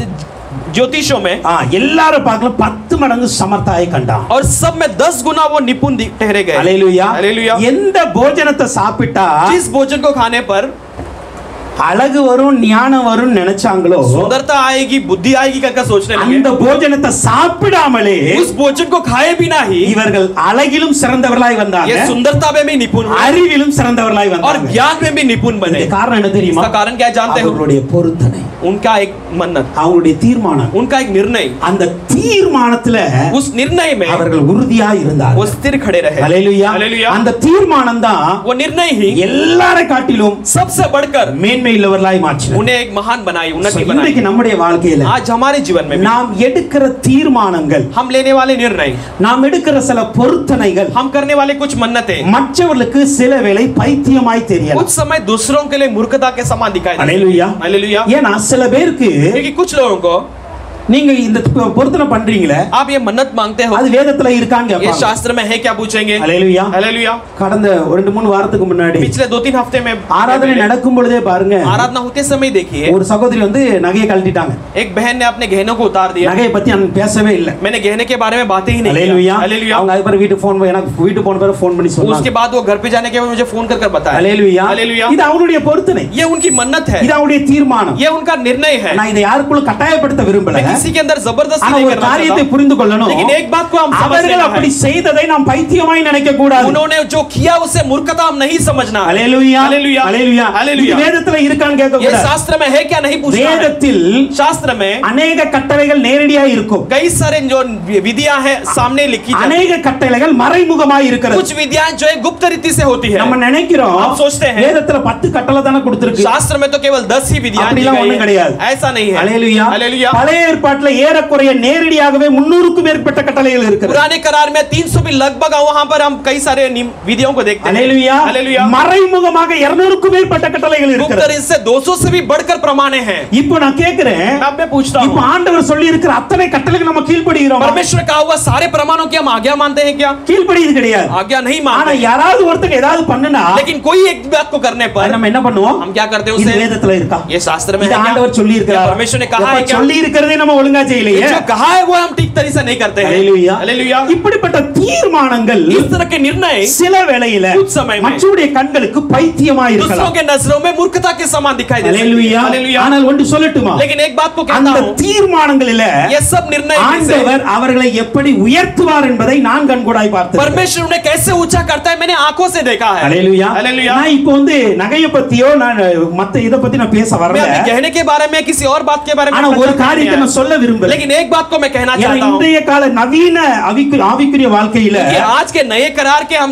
ज्योतिषों में எல்லாரும் பார்க்கலாம் 10 மடங்கு சமர்த்தாயை கண்டான். और सब में 10 गुना वो निपुण ठहरे गए. ஹalleluya. हालेलुया. எந்த போஜனத்தை சாப்பிட்டா जिस भोजन को खाने पर அழகு வரும் ஞானம் வரும் நினைச்சாங்களோ सुंदरता आएगी, बुद्धि आएगी करके सोचने लगे, அந்த போஜனத்தை சாப்பிடாமலே उस भोजन को खाए बिना ही இவர்கள் அழகிலும் சிறந்தவர்களாய் வந்தாங்க, ये सुंदरता में भी निपुण हुए அறிவிலும் சிறந்தவர்களாய் और வந்தாங்க. ज्ञान में भी निपुण बने. இதுக்கு காரணம் என்ன தெரியுமா? इसका कारण क्या जानते हो? அவர்களுடைய பொருத்தனை, उनका एक मन्नत, அவங்களுடைய தீர்மானம், उनका एक निर्णय, அந்த தீர்மானத்துல उस निर्णय में அவர்கள் உறுதியாய் இருந்தார்கள். वो स्थिर खड़े रहे. ஹalleluya. हालेलुया. அந்த தீர்மானம் தான் वो निर्णय ही எல்லாரை காட்டிலும் सबसे बढ़कर மேன்மை உள்ளவர்களாய் மாற்றினார். उन्हें एक महान बनाई, उन्नति बनाई. இன்றைக்கு நம்முடைய வாழ்க்கையில आज हमारे जीवन में भी நாம் எடுக்கிற தீர்மானங்கள், हम लेने वाले निर्णय, நாம் எடுக்கிற சில பொருத்தனைகள் हम करने वाले कुछ मन्नतें மற்றவர்களுக்கு சில வேளை பைத்தியமாய் தெரியலாம். कुछ समय दूसरों के लिए मूर्खता के समान दिखाई देते हैं. ஹalleluya. हालेलुया. ஏன்னா சில பேருக்கு क्योंकि कुछ लोगों को நீங்க இந்த பொருத்தனை பண்றீங்களே आप ये मन्नत मांगते हो, அது வேதத்துல இருக்கான்னு ये கேட்பாங்க. शास्त्र में है क्या पूछेंगे. ஹalleluya. हालेलुया. கடந்த 2-3 வாரத்துக்கு முன்னாடி पिछले 2-3 हफ्ते में ஆராதனை நடக்கும் பொழுதே பாருங்க, आराधना होते समय देखिए ஒரு சகோதரி வந்து நகையை கழட்டிட்டாங்க. एक बहन ने अपने गहनों को उतार दिया. நகையை பத்தி நான் பேசவே இல்லை. मैंने गहने के बारे में बातें ही नहीं ஹalleluya. की. हालेलुया. அவங்க அதுக்கு வீட்டுக்கு ஃபோன் எனக்கு வீட்டுக்கு போன பிறகு ஃபோன் பண்ணி சொன்னாங்க. उसके बाद वो घर पे जाने के बाद मुझे फोन कर बताया. ஹalleluya. हालेलुया. இது அவங்களுடைய பொருத்தனை, ये उनकी मन्नत है, இது அவங்களுடைய தீர்மானம். ये उनका निर्णय है. நான் இதை யாருக்குள்ள கட்டாயப்படுத்த விரும்பல. मैं किसी के अंदर जबरदस्ती ஆனா नहीं ஒரு करना காரியத்தை चाहता, புரிந்து கொள்ளணும். लेकिन एक बात को हम समझ அவர்கள் लेना அப்படி है, செய்ததை நாம் பைத்தியமாய் நினைக்க கூடாது. उन्होंने जो किया उसे मूर्खता हम नहीं समझना. ஹalleluya. हालेलुया. ஹalleluya. हालेलुया. இது வேதத்துல இருக்கான்னு கேட்க ये கூடாது. शास्त्र में है क्या नहीं पूछना है. வேதத்தில் शास्त्र में अनेक கட்டளைகள் நேரடியாக இருக்கும், कई सारे जो विधियां हैं सामने लिखी जाती हैं. अनेक கட்டளைகள் மறைமுகமாய் இருக்கிறது. कुछ विधियां जो है गुप्त रीति से होती है. நம்ம நினைக்கிறோம் आप सोचते हैं வேதத்துல 10 கட்டளை தான கொடுத்திருக்கு. शास्त्र में तो केवल 10 ही विधियां दी அப்படிலாம் ஒண்ணும் गई हैं. கிடையாது. ऐसा नहीं है. ஹalleluya. हालेलुया. பழைய ஏற்பாட்டுல ஏறக்குறைய நேரடியாகவே 300க்கும் மேற்பட்ட கட்டளைகள் இருக்கிறது. पुराने करार में 300 भी लगभग, वहां पर हम कई सारे विधियों को देखते हैं. ஹalleluya. हालेलुया. மறைமுகமாக 200க்கும் மேற்பட்ட கட்டளைகள் गुप्त இருக்கிறது. रीति से 200 से भी बढ़कर प्रमाण हैं. இப்போ நான் கேக்குறேன், अब मैं पूछता இப்போ हूं, ஆண்டவர் சொல்லி இருக்கிற அத்தனை கட்டளைக்கு நம்ம கீழ்ப்படிகிறோம்? परमेश्वर का हुआ सारे प्रमाणों की हम आज्ञा मानते हैं क्या? கீழ்ப்படியது கிடையாது. आज्ञा नहीं ஆனா मानते. யாராவது ஒருத்தங்க ஏதாவது பண்ணுனா लेकिन कोई एक बात को करने पर நம்ம என்ன பண்ணுவோம்? हम क्या करते हैं இது उसे? வேதத்துல இருக்கா? ये शास्त्र में இது है क्या? ஆண்டவர் சொல்லி இருக்கிறார். परमेश्वर ने कहा है क्या? சொல்லி இருக்கிறதே நம்ம ஒழுங்கா செய்யலையே. जो कहा है वो हम ठीक तरीके से नहीं करते हैं. ஹalleluya. हालेलुया. இப்படிப்பட்ட தீர்மானங்கள் इस तरह के निर्णय சில வேளையில कुछ समय में மற்றவருடைய கண்களுக்கு பைத்தியமா दूसरों இருக்கலாம். के नजरों में मूर्खता के समान दिखाई दे सकते हैं. ஹalleluya. हालेलुया. ஆனால் ஒன்று சொல்லட்டுமா? लेकिन एक बात को कहता அந்த हूं, தீர்மானங்களில ये सब निर्णय से ஆண்டவர் அவர்களை எப்படி உயர்த்துவார் என்பதை நான் கண்கூடாய் பார்த்தேன். परमेश्वर उन्हें कैसे ऊंचा करता है मैंने आंखों से देखा है. ஹalleluya. हालेलुया. நான் இப்போ வந்து நகையை பத்தியோ நான் மத்த இத பத்தி நான் பேச मैं வரல. अपने गहने के बारे में किसी और बात के बारे में ஆனா ஒரு प्रचार காரியத்தை करने நான் சொல்ல விரும்பல. आया. लेकिन एक बात को मैं कहना ஏன்னா चाहता हूं இன்றைய கால நவீன ஆவிக்குரிய வாழ்க்கையில कि आज के नए करार के हम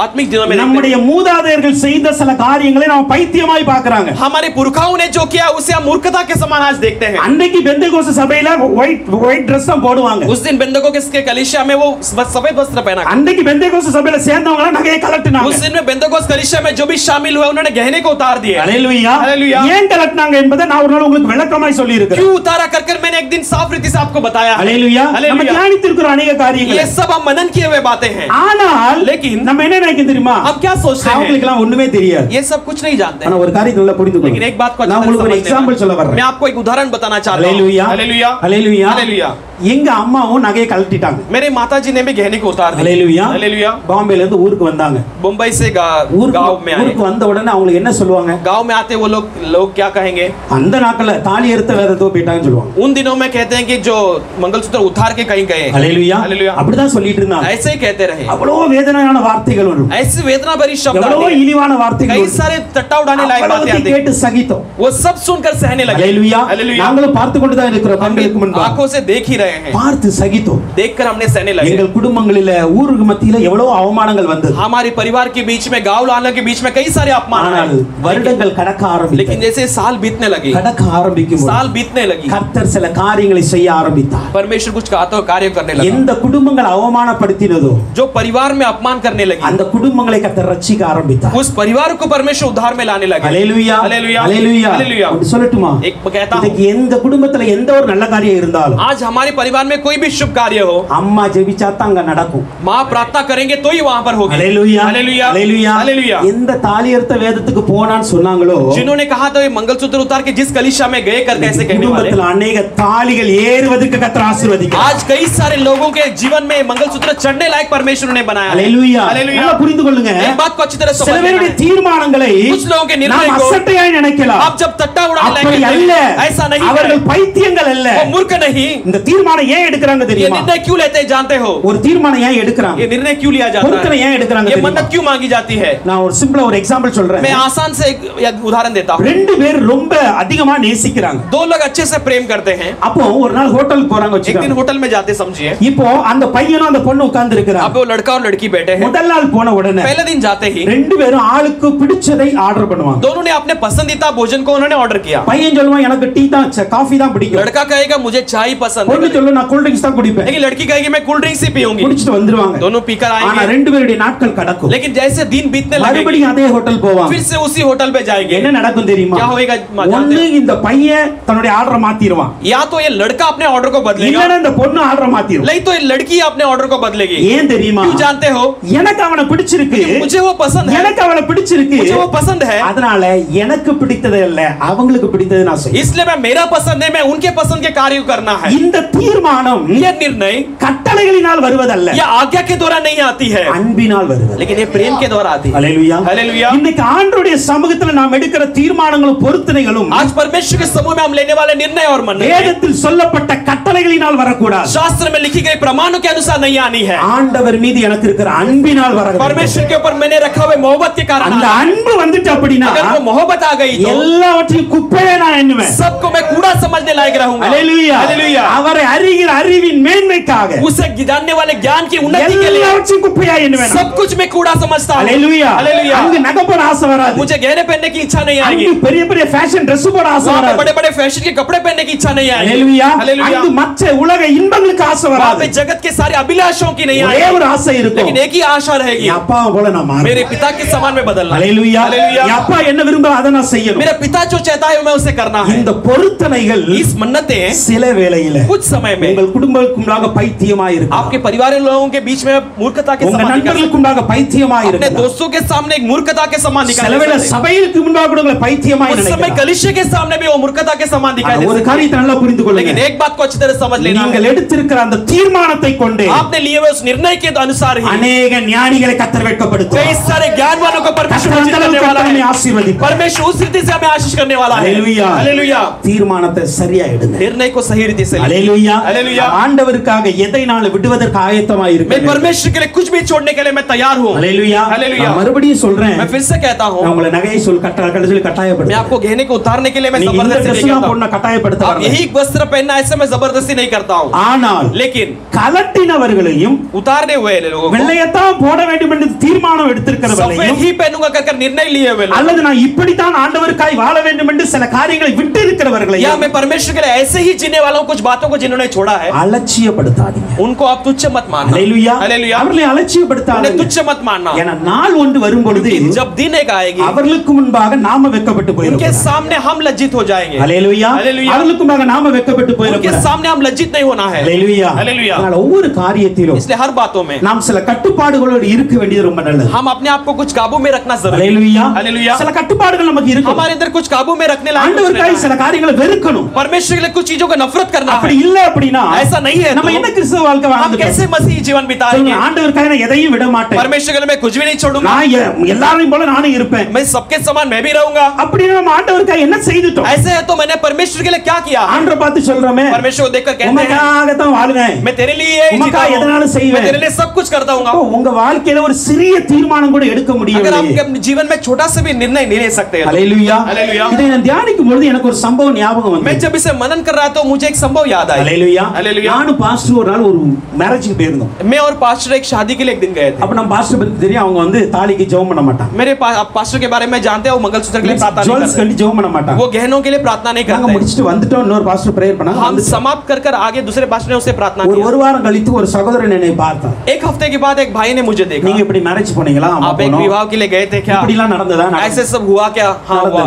आत्मिक दिनों में देखते நம்முடைய மூதாதையர்கள் செய்த சில காரியங்களை நாம பைத்தியமாய் பார்க்கறாங்க. हैं. हमारे पुरखाओं ने जो किया उसे हम मूर्खता के समान आज देखते हैं. அன்னைக்கு பெந்தேகோஸ்து சபையில ஒயிட் Dress தான் போடுவாங்க. उस दिन बेंदको के कलीसिया में वो सफेद वस्त्र पहना. அன்னைக்கு பெந்தேகோஸ்து சபையில சேர்ந்தவங்க நகையை கலட்டினாங்க. उस दिन में बेंदको कलीसिया में जो भी शामिल हुए उन्होंने गहने को उतार दिए. ஹalleluya. हालेलुया. ஏன் கலட்டினாங்க என்பதை நான் ஒரு நாள் உங்களுக்கு விளக்கமாய் சொல்லி இருக்கிறேன். क्यों उतारा कर मैंने एक दिन साफ रीति से आपको बताया. ஹalleluya. हालेलुया. நம்ம தியானித்திருக்கிற अनेक காரியங்கள். ये सब हम मनन किए हुए बातें हैं. ஆனால் लेकिन நம்ம என்ன நினைக்கிறோம் தெரியுமா? हम क्या सोचते हैं? அவங்களுக்கு எல்லாம் ஒண்ணுமே தெரியாது. ये सब कुछ नहीं जानते ஆனா हैं. ஒரு காரியத்தை நல்லா புரிந்துக்கணும். लेकिन एक बात को நான் உங்களுக்கு ஒரு எக்ஸாம்பிள் சொல்ல मैं வரேன். आपको एक उदाहरण बताना चाहता हूं. ஹalleluya. हालेलुया. ஹalleluya. हालेलुया. எங்க அம்மாவும் நகையை கழட்டிட்டாங்க. मेरे माताजी ने भी गहने को उतार दिया. ஹalleluya. हालेलुया. பாம்பேல இருந்து ஊருக்கு வந்தாங்க. मुंबई से गांव में आए. ஊருக்கு வந்த உடனே அவங்களுக்கு என்ன சொல்லுவாங்க? गांव में आते वो लोग क्या कहेंगे? அந்த நாட்கள தாலி எடுத்த வேதத்தோ போயிட்டாங்கன்னு சொல்லுவாங்க. उन दिनों में कहते हैं कि जो मंगलसूत्र उतार के कहीं गए. ஹalleluya. हालेलुया. அப்படிதான் சொல்லிட்டு இருந்தாங்க. ऐसे ही कहते रहे. அவ்வளவு வேதனையான வார்த்தைகள் வரும். ऐसे वेदना भरी शब्द எவ்வளவு आते. இழிவான வார்த்தைகள் कई வரும். सारे टट्टा उड़ाने लायक बातें அவ்வளவு आती. கேட்டு சகித்தோம். वो सब सुनकर सहने लगे. ஹalleluya. हालेलुया. நாங்களும் பார்த்து கொண்டு தான் இருக்கிறோம். हम கண்களுக்கு முன்பாக आंखों से देख ही रहे हैं. பார்த்து சகித்தோம். देखकर हमने सहने लगे. எங்கள் குடும்பங்களில ஊருக்கு மத்தியில எவ்வளவு அவமானங்கள் வந்தது. हमारे परिवार के बीच में गांव वालों के बीच में कई सारे अपमान ஆனால் आए. வருடங்கள் கடக்க ஆரம்பித்தது. लेकिन जैसे साल बीतने लगे, கடக்க ஆரம்பிக்கும் साल बीतने लगी, கர்த்தர் சில காரியங்களை செய்ய ஆரம்பித்தார். परमेश्वर कुछ कार्य करने लगा. எந்த குடும்பங்கள் அவமானப்படுத்தினதோ जो परिवार में अपमान करने लगी, அந்த குடும்பங்களை கர்த்தர் ரட்சிக்க ஆரம்பித்தார். उस परिवार को परमेश्वर उद्धार में लाने लगे. ஹalleluya हालेलुया ஹalleluya हालेलुया. அப்படி சொல்லட்டுமா? एक कहता हूं, இன்னைக்கு எந்த குடும்பத்துல எந்த ஒரு நல்ல காரியம் இருந்தாலும் आज हमारे परिवार में कोई भी शुभ कार्य हो, அம்மா ஜெபிச்சா தான் அங்க நடக்கும். मां प्रार्थना करेंगे तो ही वहां पर होगी. ஹalleluya हालेलुया ஹalleluya हालेलुया. எந்த தாலியர்த்த வேதத்துக்கு போனான்னு சொன்னாங்களோ, जिन्होंने कहा था ये मंगलसूत्र उतार के जिस कलीसिया में गए कर कैसे कहने वाले. குடும்பத்துல अनेक தாலிகள் ஏறுவதற்கு கர்த்தர் ஆசீர்வதிக்கிறார். आज कई सारे लोगों के जीवन में मंगलसूत्र चढ़ने लायक परमेश्वर ने बनाया. ஹalleluya हालेलुया. நல்லா புரிந்து கொள்ளுங்க. एक बात को अच्छी तरह சில समझ பேருடைய लेना. தீர்மானங்களை कुछ लोगों के निर्णय நாம் को அசட்டையாய் நினைக்கலாம். आप जब तट्टा उड़ाने அப்படி அல்ல. लगेंगे, ऐसा नहीं है. அவர்கள் பைத்தியங்கள் அல்ல. वो मूर्ख नहीं. இந்த தீர்மானம் ஏன் எடுக்கறாங்க ये தெரியுமா? निर्णय क्यों लेते हैं जानते हो? ஒரு தீர்மானம் ஏன் எடுக்கறாங்க? ये निर्णय क्यों लिया जाता பொறுத்தனை ஏன் है? எடுக்கறாங்க ये தெரியுமா? मन्नत क्यों मांगी जाती है? நான் ஒரு சிம்பிளா ஒரு எக்ஸாம்பிள் சொல்றேன். मैं आसान से एक उदाहरण देता हूँ. ரெண்டு பேர் ரொம்ப அதிகமா நேசிக்கிறாங்க. दो लोग अच्छे से प्रेम करते हैं. அப்போ ஒரு நாள் ஹோட்டலுக்கு போறாங்க एक दिन வச்சுக்கோங்க. होटल में जाते समझिए. இப்போ அந்த பையனும் அந்த பொண்ணு உட்கார்ந்து अब இருக்கிறாங்க. वो लड़का और लड़की बैठे हैं. முதல் நாள் போன உடனே पहले दिन जाते ही ரெண்டு பேரும் ஆளுக்கு பிடிச்சதை ஆர்டர் பண்ணுவாங்க. दोनों ने अपने पसंदीदा भोजन को उन्होंने ऑर्डर किया. பையன் சொல்லுவான் எனக்கு டீ தான் காஃபி தான் பிடிக்கும். लड़का कहेगा मुझे चाय पसंद பொண்ணு है. சொல்லுவா நான் கூல் ட்ரிங்க்ஸ் தான் குடிப்பேன். लेकिन लड़की कहेगी मैं कोल्ड ड्रिंक्स ही पीऊंगी. குடிச்சிட்டு வந்துருவாங்க. दोनों पीकर ஆனா आएंगे. ரெண்டு பேருடைய நாட்கள் கடக்கும். लेकिन जैसे दिन बीतने लगेंगे மறுபடியும் அதே ஹோட்டல் போவாங்க. फिर से उसी होटल पे जाएंगे. என்ன நடக்கும் தெரியுமா? क्या होएगा जानते ஒண்ணு हो? இந்த பையன் தன்னுடைய ஆர்டரை மாத்திடுவான். या तो ये लड़का अपने ऑर्डर को बदलेगा, இல்லனா இந்த பொண்ணு ஆர்டரை மாத்திடும். नहीं तो ये लड़की अपने ऑर्डर को बदलेगी. ஏன் தெரியுமா? क्यों जानते हो? எனக்கு அவனை பிடிச்சிருக்கு. मुझे वो पसंद है. எனக்கு அவனை பிடிச்சிருக்கு. मुझे वो पसंद है. அதனால எனக்கு பிடித்தது இல்ல அவங்களுக்கு பிடித்தது நான் செய்வேன். इसलिए मैं मेरा पसंद है, मैं उनके पसंद के कार्य करना है. இந்த தீர்மானம் ये निर्णय கட்டளைகளினால் வருவதல்ல, ये आज्ञा के द्वारा नहीं आती है, அன்பினால் வருவது. लेकिन ये प्रेम के द्वारा आती है. ஹalleluya हालेलुया. இன்னைக்கு ஆண்டவருடைய சமூகத்துல நாம் எடுக்கிற தீர்மானங்களும் பொருத்தனைகளும் आज परमेश्वर के समूह में हम लेने वाले निर्णय और मन வேதத்தில் சொல்லப்பட்ட கட்டளைகளினால் வரக்கூடாது. शास्त्र में लिखी गई प्रमाणों के अनुसार नहीं आनी है. ஆண்டவர் மீது எனக்கு இருக்கிற அன்பினால் வர வேண்டும். परमेश्वर के ऊपर मैंने रखा हुआ मोहब्बत के कारण அந்த அன்பு வந்துட்டு அப்படினா अगर वो मोहब्बत आ गई तो எல்லாவற்றையும் குப்பையே நான் எண்ணுவேன். सबको मैं कूड़ा समझने लायक रहूंगा. ஹalleluya हालेलुया. அவரை அறிகிற அறிவின் மேன்மைக்காக उसे जानने वाले ज्ञान की उन्नति के लिए எல்லாவற்றையும் குப்பையா எண்ணுவேன். सब कुछ मैं कूड़ा समझता हूं. ஹalleluya हालेलुया. அங்க நகை போட ஆசை வராது. मुझे गहने पहनने की इच्छा नहीं आएगी. அங்க பெரிய பெரிய ஃபேஷன் Dress போட ஆசை वहां पे வராது. बड़े बड़े फैशन के कपड़े पहनने की इच्छा नहीं आएगी. ஹalleluya हालेलुया. அங்க மற்ற உலக இன்பங்களுக்கு ஆசை वहां வராது. पे जगत के सारे अभिलाषाओं की नहीं ஒரே आएगी, ஒரு ஆசை இருக்கும். लेकिन एक ही आशा रहेगी, என் அப்பாவை போல நான் மாறணும். मेरे पिता के समान में बदलना. ஹalleluya हालेलुया. என் அப்பா என்ன விரும்புறா அதை நான் செய்யணும். मेरा पिता जो चाहता है मैं उसे करना है. இந்த பொருத்தனைகள் इस मन्नतें சில வேளையில कुछ समय में உங்கள் குடும்பங்களுக்குள்ளாக பைத்தியமாய் இருக்கும். आपके परिवार लोगों के बीच में मूर्खता के உங்க समान दिखा सकते நண்பர்களுக்குள்ளாக பைத்தியமாய் हैं. अपने இருக்கும். दोस्तों के सामने एक मूर्खता के समान दिखाई சில दे வேளை सकते हैं. சபைக்கு முன்பாக கூட உங்களை பைத்தியமாய் उस समय நினைக்கலாம். कलीसिया के सामने भी वो मूर्खता के समान दिखाई दे ஒரு सकते हैं. காரியத்தை நல்லா புரிந்து लेकिन கொள்ளுங்க. एक बात को अच्छी तरह समझ लेना है, நீங்கள் எடுத்திருக்கிற அந்த தீர்மானத்தை கொண்டு आपने लिए हुए उस निर्णय के अनुसार ही अनेक ஞானிகளை கர்த்தர் कई வெட்கப்படுத்துவார். सारे ज्ञानवानों को परमेश्वर கர்த்தர் आशीष அந்த करने அளவுக்கு वाला நம்மை है. ஆசீர்வதிப்பார். परमेश्वर उस रीति से हमें आशीष करने वाला है. ஹalleluya हालेलुया. தீர்மானத்தை சரியா எடுங்க. निर्णय को सही रीति से लें. ஹalleluya हालेलुया. ஆண்டவருக்காக எதை நான் விடுவதற்கு ஆயத்தமாய் मैं இருக்கிறேன். परमेश्वर के लिए कुछ भी छोड़ने के लिए मैं तैयार हूं. ஹalleluya हालेलुया. நான் மறுபடியும் சொல்றேன். मैं फिर से कहता हूं, நான் உங்களை நகையை சொல்லி मैं கட்டாயப்படுத்த आपको गहने को उतारने के लिए मैं நீங்க இந்த जबरदस्ती ட்ரெஸ் नहीं தான் करता हूं. போடணும் கட்டாயப்படுத்த आप வரல. यही वस्त्र पहनना ऐसे मैं जबरदस्ती नहीं करता हूं. ஆனால் लेकिन கலட்டினவர்களையும் उतारने हुए लोगों को வெள்ளையத்தான் போட வேண்டும் என்று தீர்மானம் सफेद எடுத்திருக்கிறவர்களையும் ही पहनूंगा कर निर्णय लिए हुए लोग, அல்லது நான் இப்படித்தான் ஆண்டவருக்காய் வாழ வேண்டும் என்று சில காரியங்களை விட்டு या இருக்கிறவர்களையும் मैं परमेश्वर के लिए ऐसे ही जीने वालों कुछ बातों को जिन्होंने छोड़ा है அலட்சியப்படுத்தாதீங்க. उनको आप तुच्छ मत मानना. ஹalleluya हालेलुया. அவர்களை उन्हें அலட்சியப்படுத்தாதீங்க. तुच्छ मत मानना. ஏன்னா நாள் ஒன்று வரும் பொழுது जब दिन एक आएगी அவர்களுக்கு முன்பாக நாம வெட்கப்பட்டு उनके போயிடும். सामने हम लज्जित हो जाएंगे. ஹalleluya हालेलुया. அவர்களுக்கு முன்பாக நாம வெட்கப்பட்டு उनके போயிடும். सामने हम लज्जित नहीं होना है. ஹalleluya हालेलुया. அதனால ஒவ்வொரு காரியத்திலும் इसलिए हर बातों में நாம் சில கட்டுப்பாடுகளோடு இருக்க வேண்டியது ரொம்ப நல்லது. हम अपने आप को कुछ काबू में रखना जरूरी है. ஹalleluya हालेलुया. சில கட்டுப்பாடுகள் நமக்கு இருக்கும். हमारे अंदर कुछ काबू में रखने लायक कुछ ஆண்டவருக்காய் लेना சில है. காரியங்களை வெறுக்கணும். परमेश्वर के लिए कुछ चीजों को नफरत करना அப்படி है. இல்ல அப்படினா ऐसा नहीं है நம்ம तो என்ன கிறிஸ்தவ வாழ்க்கை हम வாழ்ந்துட்டு कैसे मसीही जीवन बिताएंगे? ஆண்டவருக்காக நான் எதையும் விட மாட்டேன். परमेश्वर के लिए मैं कुछ भी नहीं छोड़ूंगा. நான் எல்லாரையும் போல நானும் இருப்பேன். मैं सबके समान मैं भी रहूंगा. அப்படினா நம்ம ஆண்டவருக்காக என்ன செய்துட்டோம்? ऐसे है तो मैंने परमेश्वर के लिए क्या किया? ஆண்டவரை பார்த்து சொல்றோமே परमेश्वर को देखकर कहते हैं உமக்காக தான் வாழ்வேன். मैं तेरे लिए ही जीता உமக்காக हूं. எதனாலும் செய்வேன். मैं तेरे लिए सब कुछ करता हूं. அப்போ உங்க வாழ்க்கையில ஒரு சிறிய தீர்மானம் கூட எடுக்க अगर முடியவில்லை. आप अपने जीवन में छोटा सा भी निर्णय नहीं ले सकते हैं. ஹalleluya हालेलुया. இதை நான் தியானிக்கும் பொழுது எனக்கு ஒரு சம்பவம் ஞாபகம் मैं வந்தது. जब इसे मनन कर रहा था तो मुझे एक संभव याद आया. ஹalleluya हालेलुया. நானும் பாஸ்டர் ஒரு நாள் ஒரு மேரேஜ்க்கு போயிருந்தோம். मैं और पास्टर एक शादी के लिए एक दिन गए थे. அப்ப நம்ம பாஸ்டர் பத்தி தெரியும் அவங்க வந்து தாலிக்கு ஜெபம் பண்ண மாட்டாங்க. मेरे पास्टर के बारे में जानते हैं वो मंगलसूत्र के लिए प्रार्थना नहीं ஜுவல்ஸ் करते. கண்டி ஜெபம் பண்ண மாட்டாங்க. वो गहनों के लिए प्रार्थना नहीं நாங்க करते. முடிச்சிட்டு வந்துட்டோம். இன்னொரு பாஸ்டர் பிரேயர் பண்ணாங்க. हम समाप्त कर आगे दूसरे पास्टर ने उसे प्रार्थना ஒரு किया. ஒரு வாரம் கழித்து ஒரு சகோதரன் என்னை பார்த்தான். एक हफ्ते के बाद एक भाई ने मुझे देखा. நீங்க இப்படி மேரேஜ் போனீங்களா? आप एक विवाह के लिए गए थे क्या? இப்படி எல்லாம் நடந்ததா? ऐसे सब हुआ क्या? हाँ हुआ।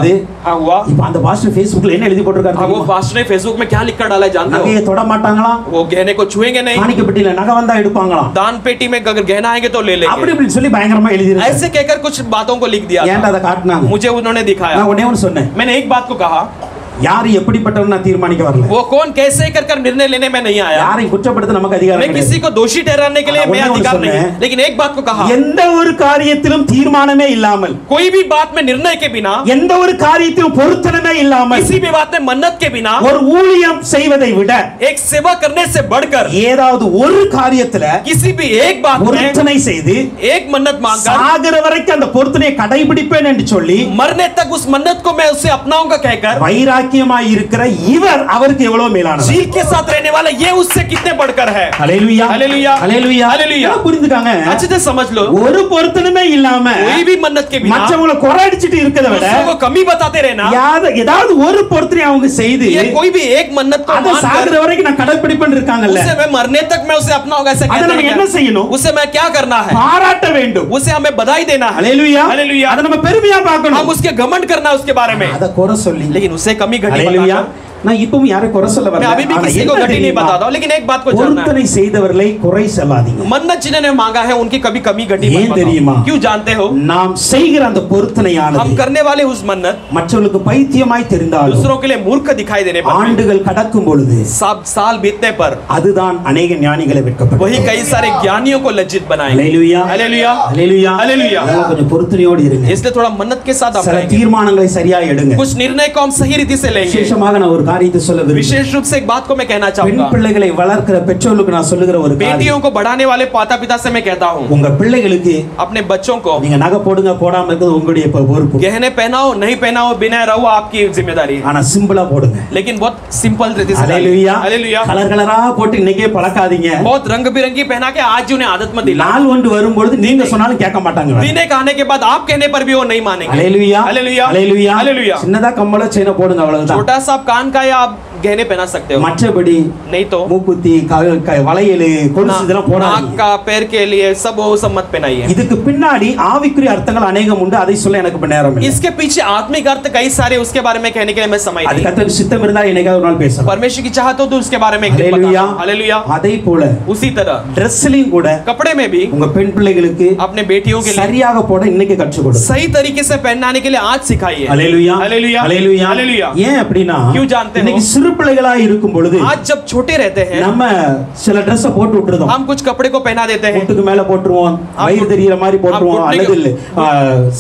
हाँ हुआ। இப்போ அந்த பாஸ்டர் Facebookல என்ன எழுதி போட்டுருக்காரு? वो पास्टर ने फेसबुक में क्या लिखकर डाला है जानते हो? நகையை தொட மாட்டாங்களா? वो गहने को छुएंगे नहीं। காணிக்கை பெட்டியில நகை வந்தா எடுப்பாங்களா? दान पेटी में अगर गहना आएंगे तो ले लेंगे। அப்படி இப்படி சொல்லி பயங்கரமா எழுதி இருக்காரு. ऐसे कहकर कुछ बातों को लिख दिया। ஏன்டா அதை காட்டுனாங்க? मुझे उन्होंने दिखाया। நான் ஒண்ணே ஒன்னு சொன்னேன். मैंने एक बात को कहा, யார் எப்படிப்பட்டவன்னு நான் தீர்மானிக்க வரல. वो कौन कैसे कर निर्णय लेने में नहीं आया। யாரையும் குற்றப்படுத்த நமக்கு அதிகாரம் मैं கிடையாது. किसी को दोषी ठहराने के लिए मैं अधिकार नहीं, लेकिन एक बात को कहा, எந்த ஒரு காரியத்திலும் தீர்மானமே இல்லாமல், कोई भी बात में निर्णय के बिना, எந்த ஒரு காரியத்திலும் பொருத்தனமே இல்லாமல், किसी भी बात में मन्नत के बिना, ஒரு ஊழியம் செய்வதை விட एक सेवा करने से बढ़कर ஏதாவது ஒரு காரியத்துல किसी भी एक बात में பொருத்தனை செய்து एक मन्नत मांगकर சாகிற வரைக்கும் அந்த பொருத்தனையை கடைபிடிப்பேன் என்று சொல்லி मरने तक उस मन्नत को मैं उससे अपनाऊंगा कहकर வைராக்கியமாய் இருக்கிற இவர் அவருக்கு எவ்வளவு மேலானவர். झील के साथ रहने वाला ये उससे कितने बढ़कर है। ஹalleluya हालेलुया ஹalleluya हालेलुया। புரிஞ்சுக்காங்க. अच्छे से समझ लो, ஒரு பொருத்தனமே இல்லாம कोई भी मन्नत के बिना மற்றவங்கள குறை அடிச்சிட்டு இருக்கதை விட दूसरों को कमी बताते रहना, ஏதாவது ஒரு பொருத்தனை அவங்க செய்து ये कोई भी एक मन्नत को அத சாகிற मानकर வரைக்கும் நான் கடைபிடிப்பேன் இருக்காங்கல்ல, उसे मैं मरने तक मैं उसे अपनाऊंगा ऐसा அத कहते நம்ம हैं என்ன क्या? செய்யணும்? उसे मैं क्या करना है? பாராட்ட வேண்டும். उसे हमें बधाई देना है। ஹalleluya हालेलुया। அத நம்ம பெருமையா பார்க்கணும். हम उसके घमंड करना उसके बारे में, அத குறை சொல்லி, लेकिन उसे कमी घटी ஹalleluya बताकर நான் இப்பவும் யாரையும் குறை சொல்ல मैं வரல. अभी भी ஆனா किसी को என்ன घटी नहीं தெரியுமா? बताता हूं, लेकिन एक बात को जानना है, பொருத்தனை செய்தவர்களை குறை சொல்லாதீங்க. मन्नत जिन्होंने मांगा है उनकी कभी कमी घटी ஏன் मत தெரியுமா? बताओ। क्यों जानते हो? நாம் செய்கிற அந்த பொருத்தனையானது हम करने वाले उस मन्नत மற்றவர்களுக்கு பைத்தியமாய் தெரிந்தாலும் दूसरों के लिए मूर्ख दिखाई देने पर, ஆண்டுகள் கடக்கும் பொழுது सब साल बीतने पर அதுதான் अनेक ஞானிகளை வெட்கப்படுத்தும். वही कई सारे ज्ञानियों को लज्जित बनाएंगे। ஹalleluya हालेलुया ஹalleluya हालेलुया। அதனால கொஞ்சம் பொருத்தனையோடு இருங்க. इसलिए थोड़ा मन्नत के साथ சில अपनाएंगे, தீர்மானங்களை சரியா எடுங்க. कुछ निर्णय को हम सही रीति से लेंगे। விசேஷமாக நான் ஒரு காரியத்தை சொல்ல விரும்புகிறேன். विशेष रूप से एक बात को मैं कहना பெண் चाहूंगा, பிள்ளைகளை வளர்க்கிற பெற்றோர்களுக்கு நான் சொல்லுகிற ஒரு காரியம், बेटियों को बढ़ाने वाले माता पिता से मैं कहता हूँ, உங்க பிள்ளைகளுக்கு अपने बच्चों को நீங்க நகை போடுங்க போடாம இருக்கிறது உங்களுடைய பொறுப்பு. गहने पहनाओ नहीं पहनाओ बिना रहो आपकी जिम्मेदारी है, ஆனா சிம்பிளா போடுங்க. लेकिन बहुत सिंपल रीति से डालिए। ஹalleluya हालेलुया। கலர் கலரா போட்டு இன்னைக்கே பழக்காதீங்க. बहुत रंग बिरंगी पहना के आज उन्हें आदत मत दिलाओ। நாள் ஒன்று வரும்பொழுது நீங்க சொன்னாலும் கேட்க மாட்டாங்க. दिन एक आने के बाद आप कहने पर भी वो नहीं मानेंगे। ஹalleluya हालेलुया ஹalleluya हालेलुया। சின்னதா கம்மல செயின போடுங்க அவ்வளவுதான். छोटा सा आप कान का या आप गहने पहना सकते हो, மற்றபடி नहीं तो மூக்குத்தி வளையல் கொலுசு இதெல்லாம் नाक போடாதீங்க. का पैर के लिए सब वो सब मत पहनाइए। இதுக்கு பின்னாடி ஆவிக்குரிய அர்த்தங்கள் அநேகம் உண்டு, அதை சொல்ல எனக்கு நேரம் இல்லை. इसके पीछे आत्मिक अर्थ कई सारे, उसके बारे में कहने के लिए मैं समय அது नहीं। கர்த்தருக்கு சித்தம் இருந்தா என்னைக்காவது ஒரு நாள் பேசலாம். परमेश्वर की चाहत हो तो उसके बारे में एक दिन ஹalleluya बताऊं। हालेलुया। அதே போல उसी तरह ட்ரெஸ்லயும் கூட कपड़े में भी உங்க பெண் பிள்ளைகளுக்கு अपने बेटियों के लिए சரியாக போட இன்னைக்கு கற்றுக் கொடுங்க. सही तरीके से पहनाने के लिए आज सिखाइए। ஹalleluya हालेलुया ஹalleluya हालेलुया। ஏன் அப்படினா क्यों जानते हो? இன்னைக்கு சிறு பிள்ளைகளா இருக்கும் பொழுது आज जब छोटे रहते हैं நம்ம சில Dress போட்டு விட்டுறோம். हम कुछ कपड़े को पहना देते हैं, முட்டுக்கு மேல போட்டுருவோம், வயிறு தெரியற மாதிரி போட்டுருவோம், அல்லது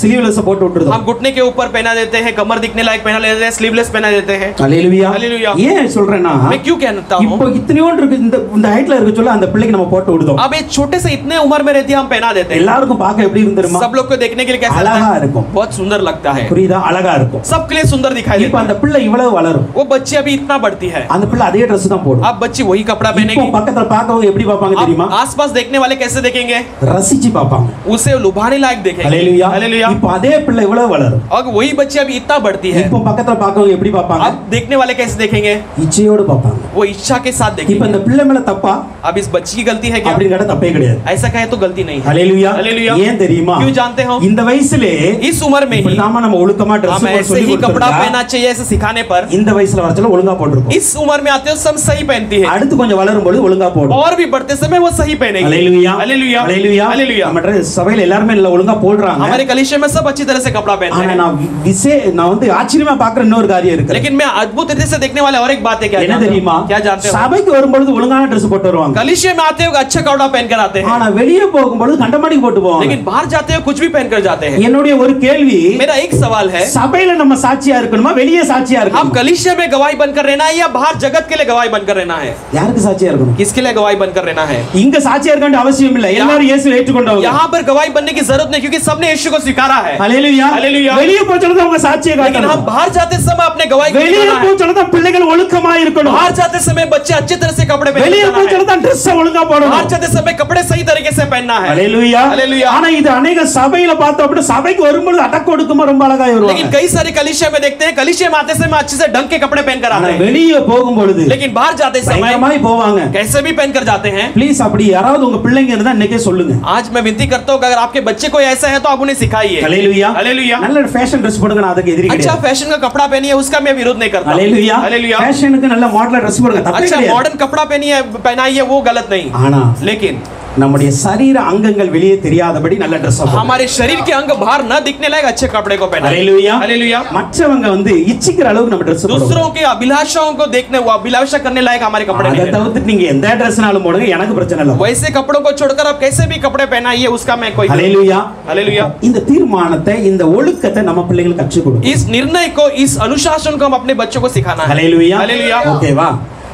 ஸ்லீவ்லெஸ் போட்டு விட்டுறோம். हम घुटने के ऊपर पहना देते हैं, कमर दिखने लायक पहना लेते हैं, स्लीवलेस पहना देते हैं। ஹalleluya हालेलुया। ஏன் சொல்றேன்னா मैं क्यों कहता हूं, இப்போ இத்தனையோண்டு இருக்கு, இந்த ஹைட்ல இருக்க சொல்ல அந்த பிள்ளைக்கு நம்ம போட்டு விடுதோம். अब एक छोटे से इतने उम्र में रहती है हम पहना देते हैं। எல்லாருக்கும் பார்க்க எப்படி இருந்துருமா? सब लोग को देखने के लिए कैसा लगता அழகா है? இருக்கும். बहुत सुंदर लगता है, புரியுதா? அழகா இருக்கும். सबके लिए सुंदर दिखाई இப்போ देता அந்த है। பிள்ளை இவ்வளவு வளரும், वो बच्ची अभी इतना बढ़ती है, அந்த பிள்ளை அதே Dress தான் போடும். अब बच्ची वही कपड़ा இப்போ पहनेगी। பக்கத்துல பார்க்கவங்க எப்படி பார்ப்பாங்க தெரியுமா? अब आसपास देखने वाले कैसे देखेंगे? ரசிச்சு பார்ப்பாங்க. उसे लुभाने लायक देखेंगे। ஹalleluya हालेलुया। இப்போ அதே பிள்ளை இவ்வளவு வளரும், और वही बच्ची अभी इतना बढ़ती है, இப்போ பக்கத்துல பார்க்கவங்க எப்படி பார்ப்பாங்க? अब देखने वाले कैसे देखेंगे? இச்சையோடு பார்ப்பாங்க. वो इच्छा के साथ இப்போ देखेंगे। இந்த பிள்ளை மேல தப்பா अब इस बच्ची की गलती है क्या? அப்படின்னு கேட்டா தப்பே கிடையாது. ऐसा कहे तो गलती नहीं है। ஹalleluya हालेलुया। ஏன் தெரியுமா? क्यों जानते हो? இந்த வயசுலே इस उम्र में ही நாம நம்ம ஒழுக்கமா Dress हम போட ऐसे சொல்லி ही कपड़ा கொடுத்தா पहनना चाहिए, ऐसे सिखाने पर இந்த வயசுல வரச்சல ஒழுங்கா போட்டுருப்போம். इस उम्र में आते हो सब सही पहनती है, அடுத்து கொஞ்சம் வளரும் பொழுது ஒழுங்கா போடும். और भी बढ़ते समय वो सही पहनेगी। ஹalleluya हालेलुया ஹalleluya हालेलुया। நம்ம சபையில எல்லாரும் இல்ல ஒழுங்கா போடுறாங்க. हमारे कलीसिया में सब अच्छी तरह से कपड़ा पहनते ஆனா हैं, நான் வந்து ஆச்சரியமா பார்க்குற இன்னொரு காரியம் இருக்கு. लेकिन मैं अद्भुत रीति से देखने वाले और एक बात है, क्या என்ன जानते தெரியுமா? हो? क्या जानते हो? சபைக்கு வரும்பொழுது ஒழுங்கான Dress போட்டு வருவாங்க. कलीसिया में आते हो अच्छा कपड़ा पहनकर आते हैं, ஆனா வெளியே போகும்பொழுது கண்டமாடி போட்டு போவாங்க. लेकिन बाहर जाते हो कुछ भी पहनकर जाते हैं। என்னுடைய ஒரு கேள்வி, मेरा एक सवाल है, சபையில நம்ம சாட்சியா இருக்கணுமா வெளியே சாட்சியா हम இருக்கணுமா? कलीसिया में गवाही बनकर रहना है या बाहर जगत के लिए गवाही बनकर रहना है? யாருக்கு சாட்சியா இருக்கணும்? किसके लिए गवाही बनकर रहना है? இங்க சாட்சியா இருக்க வேண்டிய அவசியம் இல்ல, எல்லாரும் இயேசுவை ஏற்றுக்கொண்டவங்க. यहाँ पर गवाही बनने की जरूरत नहीं, क्योंकि सबने यीशु को स्वीकारा है। ஹalleluya हालेलुया। வெளியே போய் சொல்றது அவங்க சாட்சியை लेकिन காட்டணும். हम बाहर जाते समय अपने गवाही को வெளியே दिखाना है। போய் சொல்றது பிள்ளைகள் ஒழுக்கமா இருக்கணும். बाहर जाते समय बच्चे अच्छे तरह से कपड़े வெளியே पहनना போய் है। சொல்றது Dress ஒழுங்கா போடணும். बाहर जाते समय कपड़े सही तरीके से पहनना है। ஹalleluya हालेलुया। ஆனா இது अनेक சபையில பார்த்தோம் அப்படி சபைக்கு வரும்போது அடக்க ஒடுக்கமா ரொம்ப அழகா लेकिन வருவாங்க. कई सारे कलीसिया में देखते हैं, कलीसिया में आते समय अच्छे से ढंग के कपड़े पहनकर आते हैं, வெளியே போகும் பொழுது लेकिन बाहर जाते समय பயங்கரமாய் போவாங்க. कैसे भी पहनकर जाते हैं। ப்ளீஸ் அப்படி யாராவது உங்க பிள்ளைங்க இருந்தா இன்னைக்கே சொல்லுங்க. आज मैं विनती करता हूं कि अगर आपके बच्चे कोई ऐसा है तो आप उन्हें सिखाइए। ஹalleluya. हालेलुया। நல்ல ஃபேஷன் Dress போடுங்க, நான் அதுக்கு எதிரி अच्छा கிடையாது. फैशन का कपड़ा पहनिए, उसका मैं विरोध नहीं करता। ஹalleluya. हालेलुया। ஃபேஷனுக்கு நல்ல மாடலர் Dress போடுங்க, தப்பே अच्छा கிடையாது. मॉडर्न कपड़ा पहनाइए, वो गलत नहीं। ஆனா लेकिन நம்முடைய சரீர அங்கங்கள் வெளியே தெரியாதபடி நல்ல Dress போடுங்க. हमारे शरीर के अंग बाहर न दिखने लायक अच्छे कपड़े को पहनाइए। ஹalleluya. हालेलुया। மற்றவங்க வந்து இச்சிக்கிற அளவுக்கு நம்ம Dress போடுங்க. दूसरों के अभिलाषाओं को देखने, वो अभिलाषा करने लायक हमारे कपड़े नहीं அதை हैं। தவிர்த்து நீங்க எந்த Dressனாலும் போடுங்க, எனக்கு பிரச்சனை இல்ல. वैसे कपड़ों को छोड़कर आप कैसे भी कपड़े पहनाइए, उसका मैं कोई ஹalleluya. हालेलुया। இந்த தீர்மானத்தை, இந்த ஒழுக்கத்தை நம்ம பிள்ளைகளுக்கு கற்றுக் கொடுங்க. इस निर्णय को, इस अनुशासन को हम अपने बच्चों को सिखाना है। ஹalleluya. हालेलुया। ஓகேவா?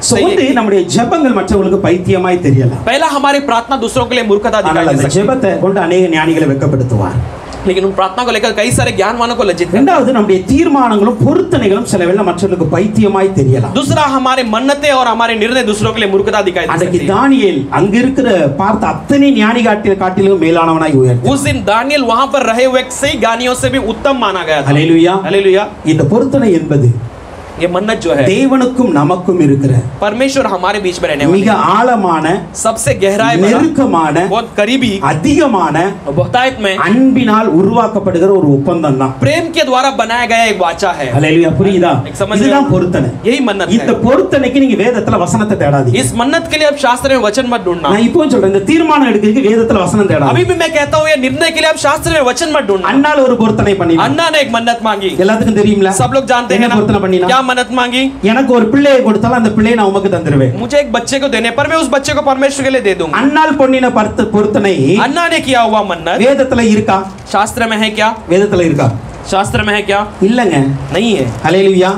சோ வந்து நம்முடைய ஜெபங்கள் மற்றவங்களுக்கு பைத்தியமாய் தெரியலாம். पहला हमारी प्रार्थना दूसरों के लिए मूर्खता ஆனால் दिखाई அந்த दे सकती है, ஜெபத்தை கொண்டு अनेक ஞானிகளை வெட்கப்படுத்துவார். लेकिन उन प्रार्थना को लेकर कई सारे ज्ञानवानों को लज्जित करता இரண்டாவது நம்முடைய தீர்மானங்களும் பொருத்தனைகளும் சில வேளை மற்றவங்களுக்கு பைத்தியமாய் தெரியலாம். है। दूसरा हमारे मन्नतें और हमारे निर्णय दूसरों के लिए मूर्खता दिखाई दे அன்றைக்கு सकती है। தானியேல் அங்க இருக்கிற பார்த்த அத்தனை ஞானி காட்டிலும் மேலானவனாய் உயர்ந்தார். उस दिन दानियल वहां पर रहे हुए सही ज्ञानियों से भी उत्तम माना गया था। ஹalleluya. हालेलुया। இந்த பொருத்தனை என்பது ये मन्नत जो है தேவனுக்கும் நமக்கும் இருக்கிற परमेश्वर हमारे बीच में रहने वाले மிக ஆழமான, सबसे गहराई भरा, நெருக்கமான, बहुत करीबी, அதிகமான बहुतायत में அன்பினால் உருவாக்கப்படுகிற ஒரு ஒப்பந்தம் தான். प्रेम के द्वारा बनाया गया एक वाचा है। ஹalleluya. புரியுதா? एक समझ இதுதான் பொருத்தனை. यही मन्नत இந்த है। பொருத்தனைக்கு நீங்க வேதத்துல வசனத்தை தேடாதீங்க. इस मन्नत के लिए आप शास्त्र में वचन मत ढूंढना। நான் இப்போ சொல்றேன், இந்த தீர்மானம் எடுக்கிறதுக்கு வேதத்துல வசனம் தேடாதீங்க. अभी भी मैं कहता हूँ ये निर्णय के लिए आप शास्त्र में वचन मत ढूंढना। அண்ணால ஒரு பொருத்தனை பண்ணினா, अन्ना ने एक मन्नत मांगी, எல்லாத்துக்கும் தெரியும்ல? सब लोग जानते हैं என்ன ना பொருத்தனை பண்ணினா? क्या मन्नत मांगी। எனக்கு ஒரு பிள்ளையை கொடுத்தாலும் அந்த பிள்ளையை நான் உமக்கு தந்துருவேன். मुझे एक बच्चे को देने पर मैं उस बच्चे को परमेश्वर के लिए दे दूंगा। அண்ணால் பொன்னின பொருத்தனை अन्ना ने किया हुआ मन्नत வேதத்துல இருக்கா? शास्त्र में है क्या? வேதத்துல இருக்கா? शास्त्र में है क्या? இல்லங்க. नहीं है। ஹalleluya.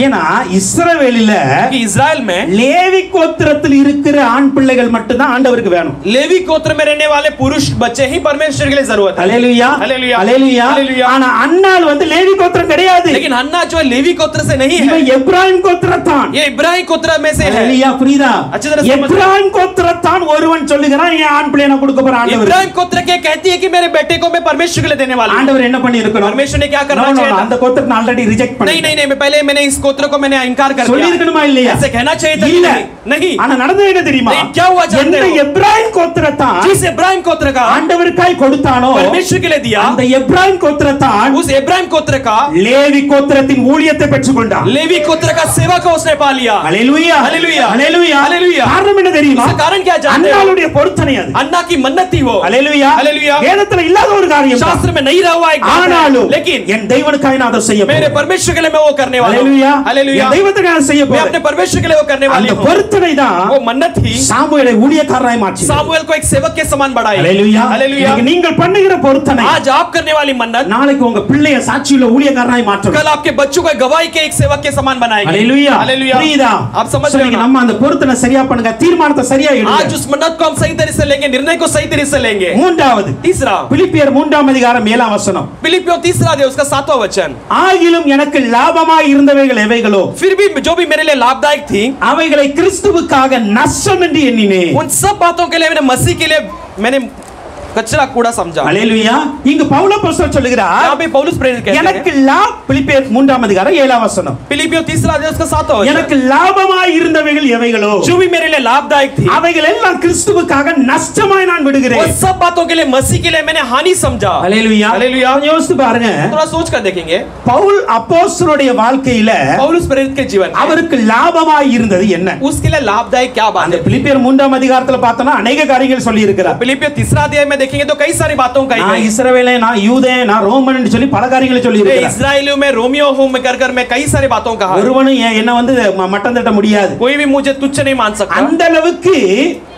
ஏனா இஸ்ரவேலில कि इजराइल में லேவி கோத்திரத்தில் இருக்கிற ஆண் பிள்ளைகள் மட்டும் தான் ஆண்டவருக்கு வேணும். लेवी गोत्र में रहने वाले पुरुष बच्चे ही परमेश्वर के लिए जरूरत है। ஹalleluya. हालेलुया। ஹalleluya. हालेलुया। ஆனா அண்ணால் வந்து லேவி கோத்திரம் கிடையாது. लेकिन अन्ना जो है लेवी गोत्र से नहीं है, இவன் எப்ராயிம் கோத்திரத்தான். ये इब्राहिम गोत्र में से है। ஹalleluya. புரியுதா? अच्छी तरह समझ। எப்ராயிம் கோத்திரத்தான் ஒருவன் சொல்லுகிறான், என் ஆண் பிள்ளையை நான் கொடுக்க போறேன் ஆண்டவர். इब्राहिम गोत्र के कहती है कि मेरे बेटे को मैं परमेश्वर के लिए देने वाला हूं। ஆண்டவர் என்ன பண்ணி இருக்கணும்? परमेश्वर ने क्या करना No, no, चाहिए no, था? அந்த கோத்திரத்தை ஆல்ரெடி ரிஜெக்ட் பண்ணி. नहीं नहीं नहीं, मैंने इस गोत्र को मैंने इनकार कर சொல்லி दिया। இருக்கணுமா இல்லையா? ऐसे कहना चाहिए था कि இல்ல. नहीं। ஆனா நடந்தது என்ன தெரியுமா? लेकिन क्या हुआ जानते எந்த हो? எப்ராயிம் கோத்திரத்தான் जिस इब्राहिम गोत्र का ஆண்டவருக்காய் கொடுத்தானோ, परमेश्वर के लिए दिया, அந்த எப்ராயிம் கோத்திரத்தான் उस इब्राहिम गोत्र का லேவி கோத்திரத்தின் ஊழியத்தை பெற்றுக்கொண்டான். लेवी गोत्र का सेवा को उसने पा लिया। ஹalleluya. हालेलुया। ஹalleluya. हालेलुया। காரணம் என்ன தெரியுமா? इसका कारण क्या जानते हो? அண்ணாளுடைய பொருத்தனை அது. अन्ना की मन्नत थी वो। ஹalleluya. हालेलुया। வேதத்துல இல்லாத ஒரு காரியம் தான். शास्त्र में नहीं रहा हुआ एक बात है। ஆனாலும் लेकिन என் தேவனுக்காய் நான் அதை செய்ய मेरे போறேன். परमेश्वर के लिए मैं वो करने वाला हूं। ஹalleluya. हालेलुया। என் தெய்வத்துக்காக நான் செய்ய मैं போறேன். अपने परमेश्वर के लिए वो करने वाली அந்த हूं। பொருத்தனை தான் वो मन्नत थी சாமுவேலை ஊழியக்காரனாய் மாற்றியது. सामुएल को एक सेवक के समान बढ़ाई। ஹalleluya. हालेलुया। இன்னைக்கு நீங்கள் பண்ணுகிற பொருத்தனை आज आप करने वाली मन्नत நாளைக்கு உங்க பிள்ளைய சாட்சியுள்ள ஊழியக்காரனாய் மாற்றும். कल आपके बच्चों को गवाही के एक सेवक के समान बनाएगी। ஹalleluya. हालेलुया। புரியுதா? आप समझ So, रहे हो இன்னைக்கு ना? நம்ம அந்த பொருத்தனை சரியா பண்ணுங்க, தீர்மானத்தை சரியா எடுங்க. आज उस मन्नत को हम सही तरीके से लेंगे, निर्णय को सही तरीके से लेंगे। மூன்றாவது तीसरा பிலிப்பியர் 3ஆம் அதிகாரம் 7ஆம் வசனம். फिलिपियों तीसरा अध्याय उसका 7वां वचन। ஆகிலும் எனக்கு லாபமாய் இருந்தவைகள் எவைகளோ फिर भी जो भी मेरे लिए लाभदायक थी, அவைகளை கிறிஸ்துவுக்காக நஷ்டம் என்று எண்ணினேன். उन सब बातों के लिए मैंने मसीह के लिए मैंने कचरा कूड़ा समझा। ஹalleluya. இங்கு பவுல் அப்போஸ்தலன் சொல்லுகிறார், यहाँ पे पौलुस प्रेरित कहते எனக்கு हैं, பிலிப்பியர் 3ஆம் அதிகாரம் 7ஆம் வசனம். फिलिपियों तीसरा अध्याय उसका 7वां எனக்கு वचन। லாபமாய் இருந்தவைகள் எவைகளோ जो भी मेरे लिए लाभदायक थी, அவைகள் எல்லாம் கிறிஸ்துவுக்காக நஷ்டமாய் நான் वो விடுகிறேன். सब बातों के लिए मसीह के लिए मैंने हानि समझा। ஹalleluya. हालेलुया। யோசித்து பாருங்க, थोड़ा सोच कर देखेंगे பவுல் அப்போஸ்தலனுடைய வாழ்க்கையில पौलुस प्रेरित के जीवन में அவருக்கு லாபமாய் இருந்தது என்ன? उसके लिए लाभदायक क्या बात அந்த है? பிலிப்பியர் 3ஆம் அதிகாரத்துல பார்த்தோம்னா अनेक காரியங்கள் சொல்லி இருக்கிறார். फिलिपियों तीसरा अध्याय में देखेंगे तो कई सारी बातों कही நான் गई। இஸ்ரவேலே, நான் யூதே, நான் ரோமன் என்று சொல்லி பல காரியங்களை சொல்லி मैं இருக்கிறார். इस्राएलियों में रोमियो हूं मैं कर मैं कई सारी बातों कहा। ஒருவனும் என்ன வந்து மட்டம் தட்ட முடியாது. कोई भी मुझे तुच्छ नहीं मान सकता। அந்த அளவுக்கு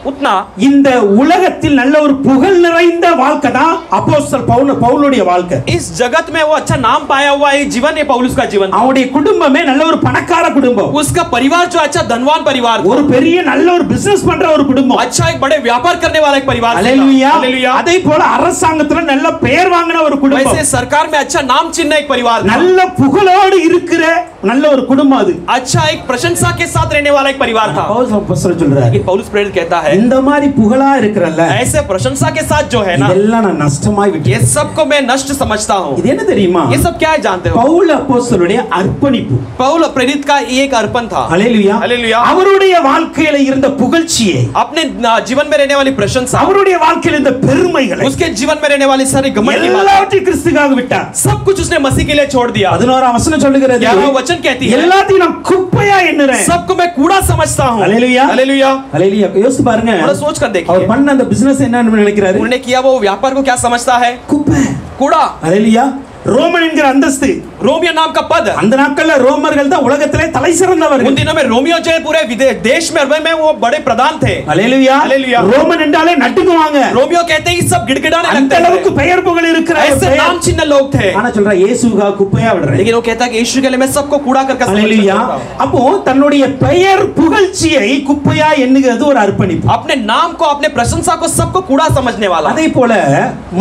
उतना இந்த உலகத்தில் நல்ல ஒரு புகழ் நிறைந்த வாழ்க்கை தான் அப்போஸ்தலன் பவுலுடைய வாழ்க்கை. इस जगत में वो अच्छा नाम पाया हुआ है जीवन है पौलुस का जीवन। அவருடைய குடும்பமே நல்ல ஒரு பணக்கார குடும்பம். उसका परिवार जो अच्छा धनवान परिवार था। ஒரு பெரிய நல்ல ஒரு பிசினஸ் பண்ற ஒரு குடும்பம். अच्छा एक बड़े व्यापार करने वाला एक परिवार था। ஹalleluya. हालेलुया। அதே போல அரசாங்கத்துல நல்ல பெயர் வாங்கின ஒரு குடும்பம். वैसे सरकार में अच्छा नाम चिन्ह एक परिवार था। நல்ல புகழோடு இருக்கிற நல்ல ஒரு குடும்பம் அது. अच्छा एक प्रशंसा के साथ रहने वाला एक परिवार था। பவுல் அப்போஸ்தலன் சொல்றார், लेकिन पौलुस प्रेरित कहता है இந்த மாதிரி புகழா இருக்கறல்ல, ऐसे प्रशंसा के साथ जो है ना, இதெல்லாம் நான் நஷ்டமாய் விட்டேன். ये सब को मैं नष्ट समझता हूँ. இது என்ன தெரியுமா? ये सब क्या है जानते हो? பவுல் அப்போஸ்தலனுடைய அர்ப்பணிப்பு. पौल प्रेरित का एक अर्पण था. ஹalleluya. हालेलुया. அவருடைய வாழ்க்கையில இருந்த புகழ்ச்சியை, अपने जीवन में रहने वाली प्रशंसा, அவருடைய வாழ்க்கையில இருந்த பெருமைகளை, उसके जीवन में रहने वाली सारी घमंड की बातें, எல்லாத்தையும் கிறிஸ்துக்காக விட்டார். सब कुछ उसने मसीह के लिए छोड़ दिया. 11ஆம் வசனம் சொல்லுகிறது, 11वां वचन कहती है, எல்லாத்தையும் நான் குப்பையா எண்ணுறேன். सबको मैं कूड़ा समझता हूँ. हालेलुया. हालेलुया. ஹalleluya. யோசிச்சு பாருங்க, थोड़ा सोच कर देखिए, அவர் பண்ண அந்த பிசினஸ் என்னன்னு நினைக்கிறாரு? उन्होंने किया वो व्यापार को क्या समझता है? குப்பை. कूड़ा. ஹalleluya. ரோமன் என்கிற அந்தஸ்து, रोमियो नाम का पद, அந்த நாட்கள்ல ரோமர்கள் தான் உலகத்திலே தலை சிறந்தவர்கள். उन दिनों में रोमियो जो है पूरे देश में वो बड़े प्रधान थे. ஹalleluya. हालेलुया. ரோமன் என்றாலே நடுங்குவாங்க. रोमियो कहते हैं सब गिड़गिड़ाने அந்த लगते அளவுக்கு थे. பெயர் புகழ் இருக்கிற ऐसे नाम चिन्ह लोग थे. ஆனா சொல்றா இயேசுவுக்காக குப்பையா விடுறேன். लेकिन वो कहता है कि यीशु के लिए मैं सबको कूड़ा करके ஹalleluya. அப்போ தன்னுடைய பெயர் புகழ்ச்சியை குப்பையா எண்ணுகிறது ஒரு அர்ப்பணிப்பு. अपने नाम को, अपने प्रशंसा को सबको कूड़ा समझने वाला. அதே போல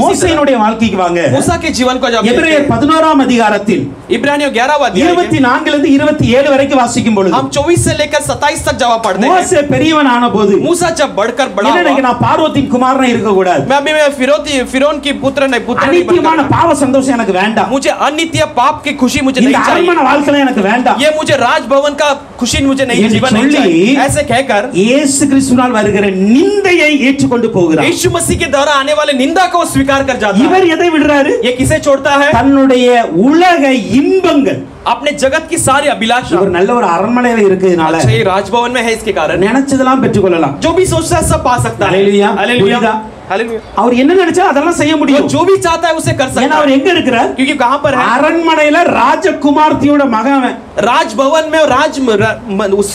மோசேயினுடைய வாழ்க்கைக்கு வாங்க. मूसा के जीवन को जब எபிரேயர் 11ஆம் அதிகாரத்தில் इब्रानियों 11वां अध्याय 24 லிருந்து 27 வரைக்கும் வாசிக்கும் பொழுது, हम 24 से लेकर 27 तक जब पढ़ते हैं, மோசே பெரியவன் ஆனபோது मूसा जब बढ़कर बड़ा என்ன हुआ, நினைக்க, நான் பார்வோத்தின் குமாரனா இருக்க கூடாது. मैं फिरौन की पुत्र नहीं அநித்தியமான बनकर, பாவ சந்தோஷம் எனக்கு வேண்டாம். मुझे अनित्य पाप की खुशी मुझे இந்த नहीं चाहिए, அரண்மனை வாழ்க்கை எனக்கு வேண்டாம். ये मुझे राजभवन का खुशी मुझे नहीं, என்று जीवन नहीं சொல்லி, चाहिए. ऐसे कहकर இயேசு கிறிஸ்துவினால் வருகிற நிந்தையை ஏற்றுக்கொண்டு போகிறார். यीशु मसीह के द्वारा आने वाले निंदा को स्वीकार कर जाता है. இவர் எதை விடுறாரு? ये किसे छोड़ता है? தன்னுடைய உலக இன்பங்கள். अपने जगत की सारी अभिलाषा. ஒரு நல்ல ஒரு அரண்மனையில இருக்கிறதுனால अच्छा, ये राजभवन में है, इसके कारण நினைச்சதெல்லாம் பெற்றுக்கொள்ளலாம். जो भी सोचता है सब पा सकता है. हालेलुया. हालेलुया. புரியுதா? हालेलुया. அவர் என்ன நினைச்சா அதெல்லாம் செய்ய वो முடியும். जो भी चाहता है उसे कर ஏன்னா सकता அவர் है. எங்க இருக்கிறார்? क्योंकि कहां पर है? அரண்மனையில ராஜகுமார்த்தியோட மகன். राजभवन में उस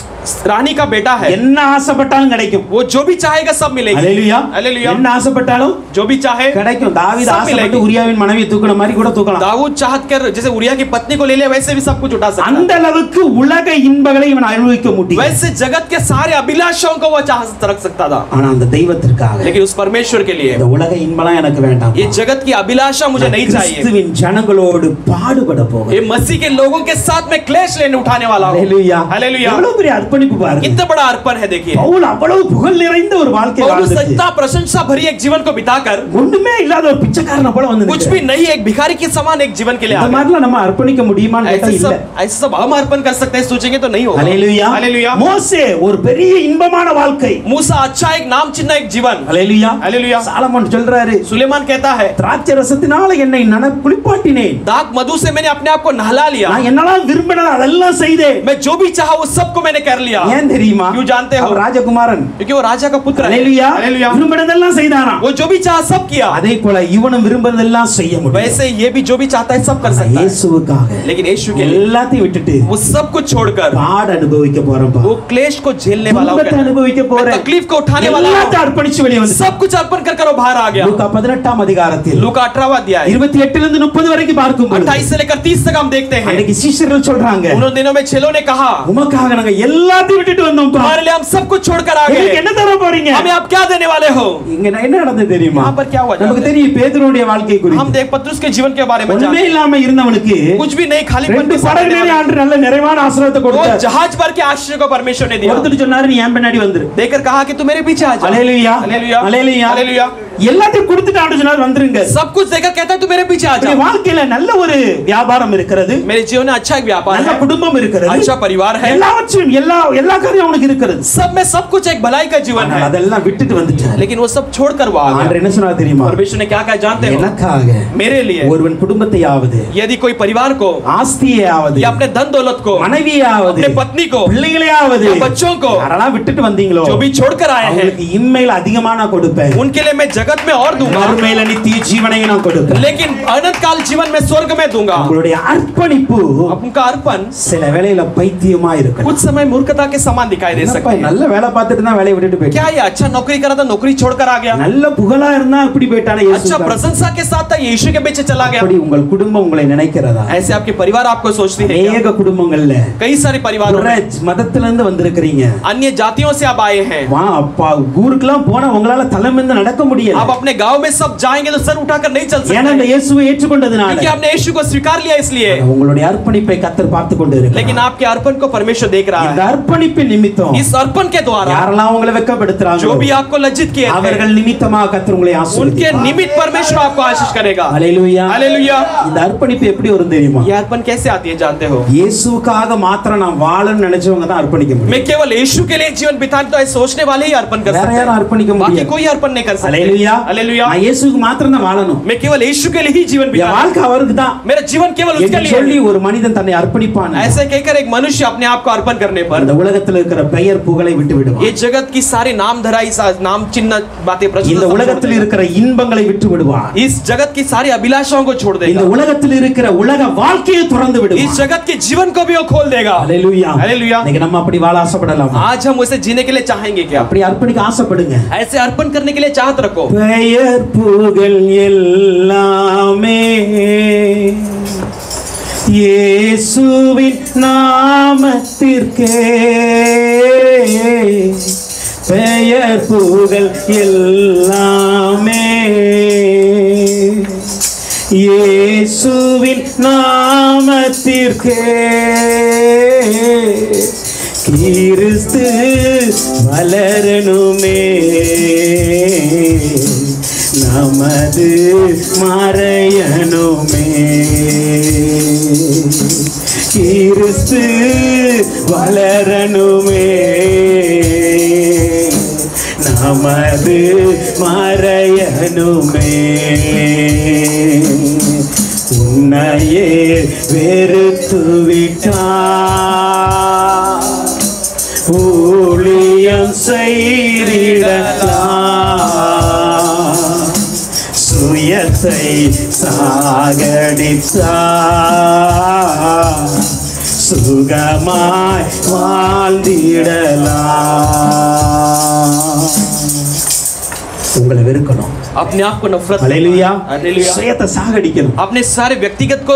रानी का बेटा है. என்ன ஆசைப்பட்டாலும் கிடைக்கும். वो जो भी चाहेगा सब मिलेगा. ஹalleluya. हालेलुया. என்ன ஆசைப்பட்டாலும் जो भी चाहे கிடைக்கும். தாவீது सब ஆசைப்பட்டு मिलेगा. உரியாவின் மனைவியை தூக்குன மாதிரி கூட தூக்கலாம். दाऊद चाहत कर जैसे उरिया की पत्नी को ले लिया, वैसे भी सब कुछ उठा सकता அந்த है. அளவுக்கு உலக இன்பங்களை இவன் அனுபவிக்க முடியும். वैसे जगत के सारे अभिलाषाओं को वो चाह रख सकता था. ஆனா அந்த தெய்வத்திற்காக लेकिन उस परमेश्वर के लिए இந்த உலக இன்பலாம் எனக்கு வேண்டாம். ये जगत की अभिलाषा मुझे नहीं चाहिए. கிறிஸ்துவின் ஜனங்களோடு பாடுபட போகிறேன். ये मसीह के लोगों के साथ में क्लेश लेने उठाने वाला हूं. ஹalleluya. हालेलुया. எவ்வளவு பெரிய அர்ப்பணிப்பு பாருங்க. कितना बड़ा अर्पण है देखिए. பவுல் அவ்வளவு புகழ் நிறைந்த ஒரு வாழ்க்கை और வாழ்ந்துச்சு. सच्चा प्रशंसा भरी एक जीवन को बिताकर ஒண்ணுமே இல்லாத ஒரு பிச்சைக்காரனை போல வந்து कुछ भी नहीं, एक भिखारी के समान एक जीवन के लिए आ இந்த गया. மாதிரிலாம் நம்ம அர்ப்பணிக்க முடியுமான்னு கேட்டா இல்ல. ऐसे सब हम अर्पण कर सकते हैं, सोचेंगे तो नहीं होगा. ஹalleluya. हालेलुया. மோசே ஒரு பெரிய இன்பமான வாழ்க்கை. मूसा अच्छा एक नाम चिन्ह एक जीवन. ஹalleluya. हालेलुया. சாலமோன் சொல்றாரு, सुलेमान कहता है, திராட்சை ரசத்தினால என்னை குளிப்பாட்டினேன். दाग मधु से मैंने अपने आप को नहला लिया. நான் என்னலாம் விரும்பினேன் அதெல்லாம் செய்தேன். मैं जो भी चाहा वो सब को मैंने कर लिया. ஏன் தெரியுமா? क्यों जानते हो? அவர் ராஜகுமாரன். क्योंकि वो राजा का पुत्र है. ஹalleluya. हालेलुया. விரும்பினதெல்லாம் செய்தானாம். वो जो भी चाहा सब किया. அதே போல இவனும் விரும்பினதெல்லாம் செய்ய முடியும். वैसे ये भी जो भी चाहता है सब कर सकता है. இயேசுவுக்காக लेकिन यीशु के लिए எல்லாத்தையும் விட்டுட்டு वो सब कुछ छोड़कर பாட அனுபவிக்க போறப்பா. वो क्लेश को झेलने वाला துன்பத்தை होगा. அனுபவிக்க போறேன். तकलीफ को उठाने वाला எல்லாத்தையும் होगा. அர்ப்பணிச்சு வெளியே வந்து सब कुछ अर्पण कर वो बाहर आ गया. லூக்கா 18ஆம் அதிகாரத்தில் लूका 18वां अध्याय 28 லிருந்து 30 வரைக்கும் பார்க்கும் பொழுது 28 से लेकर 30 तक हम देखते हैं. அன்னைக்கு சீஷர்கள் சொல்றாங்க, उन दिनों में चेलों ने कहा, உமக்காக நாங்க எல்லாத்தையும் விட்டுட்டு வந்தோம்ப்பா. हमारे लिए हम सब कुछ छोड़कर आ உங்களுக்கு गए. என்ன தர போறீங்க? हमें आप क्या देने वाले हो? இங்க என்ன நடந்தது தெரியுமா? यहाँ पर क्या हुआ? நமக்கு தெரியும் பேதுருடைய வாழ்க்கை हम குறித்து. देख पतरस के जीवन के बारे में ஒண்ணுமே जानते இல்லாம இருந்தவனுக்கு हैं. कुछ भी नहीं, खाली ரெண்டு படகுகளே ஆண்டு நல்ல நிறைவான ஆசீர்வாதத்தை वो கொடுத்தார். जहाज भर के आशीष को परमेश्वर ने दिया. ஒருத்தர் சொன்னாரு, நீ என் பின்னாடி வந்துரு. देकर कहा कि तू मेरे पीछे आ जा. ஹalleluya. हालेलुया. ஹalleluya. हालेलुया. எல்லாத்தையும் கொடுத்துட்டு ஆண்டு சொன்னார், வந்துருங்க. सब कुछ देकर कहता है तू मेरे पीछे आ जा. என் வாழ்க்கையில நல்ல ஒரு வியாபாரம் இருக்கிறது. मेरे जीवन में अच्छा एक व्यापार நல்ல है, குடும்பம் இருக்கிறது. अच्छा परिवार है, எல்லாவற்றையும் எல்லா காரியம் அவனுக்கு இருக்கிறது. सब में सब कुछ एक भलाई का जीवन ஆனால் है. அதெல்லாம் விட்டுட்டு வந்துட்டார். लेकिन वो सब छोड़कर वो आ ஆண்டவர் गया. என்ன சொன்னார் தெரியுமா? परमेश्वर ने क्या कहा जानते हो? எனக்காக मेरे लिए ஒருவன் குடும்பத்தையாவது, यदि कोई परिवार को ஆஸ்தியையாவது, या अपने धन दौलत को, மனைவியாவது, अपने पत्नी को, பிள்ளைகளையாவது, या बच्चों को யாரெல்லாம் விட்டுட்டு வந்தீங்களோ जो भी छोड़कर आए हैं, அவங்களுக்கு இம்மையில அதிகமா நான் கொடுப்பேன். उनके लिए मैं जगत में और दूंगा, மறுமையில நித்திய ஜீவனையும் நான் கொடுப்பேன். लेकिन अनंत काल जीवन में स्वर्ग में दूंगा. உங்களுடைய அர்ப்பணிப்பு उनका अर्पण சில வேளையில பைத்தியமா இருக்கும். कुछ समय मूर्खता के समान दिखाई दे सकता है. நல்ல வேலை பார்த்துட்டு தான் வேலையை விட்டுட்டு போயிட்டான். क्या ये अच्छा नौकरी करा था, नौकरी छोड़कर आ गया? நல்ல புகழா இருந்தா இப்படி போயிட்டானே இயேசு. अच्छा प्रशंसा के साथ था, यीशु के पीछे चला गया. அப்படி உங்கள் குடும்பம் உங்களை நினைக்கிறதா? ऐसे आपके परिवार आपको सोचती है क्या? அநேக குடும்பங்கள்ல कई सारे परिवारों में மதத்துல இருந்து வந்திருக்கிறீங்க. अन्य जातियों से आप आए हैं. வா அப்பா, ஊருக்குலாம் போனா உங்களால தலைமிந்து நடக்க முடியல. आप अपने गांव में सब जाएंगे तो सर उठाकर नहीं चल ஏன்னா सकते, இந்த இயேசுவை ஏற்றுக்கொண்டதுனால. क्योंकि आपने यीशु को स्वीकार लिया. इसलिए உங்களுடைய அர்ப்பணிப்பை கர்த்தர் பார்த்து கொண்டு இருக்கிறார். लेकिन आपके अर्पण को परमेश्वर देख रहा இந்த है. அர்ப்பணிப்பின் நிமித்தம் इस अर्पण के द्वारा யாரெல்லாம் உங்களை வெட்கப்படுத்துறாங்க, जो भी आपको लज्जित किए थे, அவர்கள் நிமித்தமாக கர்த்தர் உங்களை उनके ஆசீர்வதிப்பார். निमित्त परमेश्वर आपको आशीष करेगा. ஹல்லேலூயா. हालेलुया. இந்த அர்ப்பணிப்பு எப்படி வரும் தெரியுமா? ये अर्पण कैसे आती है जानते हो? இயேசுவுக்காக மாத்திரம் நான் வாழணும்னு நினைச்சவங்க தான் அர்ப்பணிக்க முடியும். मैं केवल यीशु के लिए जीवन बिताने तो सोचने वाले ही अर्पण कर வேற सकते யாரும் हैं. அர்ப்பணிக்க बाकी முடியாது. कोई अर्पण नहीं कर सकते. ஹல்லேலூயா. हालेलुया. நான் இயேசுவுக்கு மாத்திரம் தான் வாழணும். मैं केवल यीशु के लिए ही जीवन என் बिताना. வாழ்க்கை அவருக்கு தான் मेरा जीवन केवल उसके என்று लिए சொல்லி है. ஒரு மனிதன் தன்னை அர்ப்பணிப்பான். ऐसे कहकर एक मनुष्य अपने आप को अर्पण करने पर இந்த உலகத்தில் இருக்கிற பெயர் புகழை விட்டு விடுவான். ये जगत की सारी नाम धराई नाम चिन्ह बातें இந்த प्रचलित உலகத்தில் இருக்கிற இன்பங்களை விட்டு விடுவான். इस जगत की सारी अभिलाषाओं को छोड़ இந்த देगा. உலகத்தில் இருக்கிற உலக வாழ்க்கையை துறந்து इस விடுவான். जगत के जीवन को भी वो खोल देगा. ஹல்லேலூயா. हालेलुया. இன்னைக்கு நம்ம அப்படி வாழ ஆசைப்படலாம். आज हम उसे जीने के लिए चाहेंगे क्या? அப்படி அர்ப்பணிக்க ஆசைப்படுங்க. ऐसे अर्पण करने के लिए चाहत रखो. பெயர் புகழ் எல்லாமே இயேசுவின் நாமத்திற்கே, பெயர் புகழ் எல்லாமே இயேசுவின் நாமத்திற்கே, கிறிஸ்து வளரணுமே நமது மறையணுமே, கிறிஸ்து வளரணுமே நமது மறையணுமே, உன்னையே வெறுத்து விட்டார் ஊழியம் செய்திடலாம், சுயத்தை சாகடித்தார் சுகமாய் வாழ்ந்திடலாம். உங்களை வெறுக்கணும். अपने आप को नफरत. ஹல்லேலூயா. हालेलुया. சுயத்தை சாகடிக்கணும். अपने सारे व्यक्तिगत को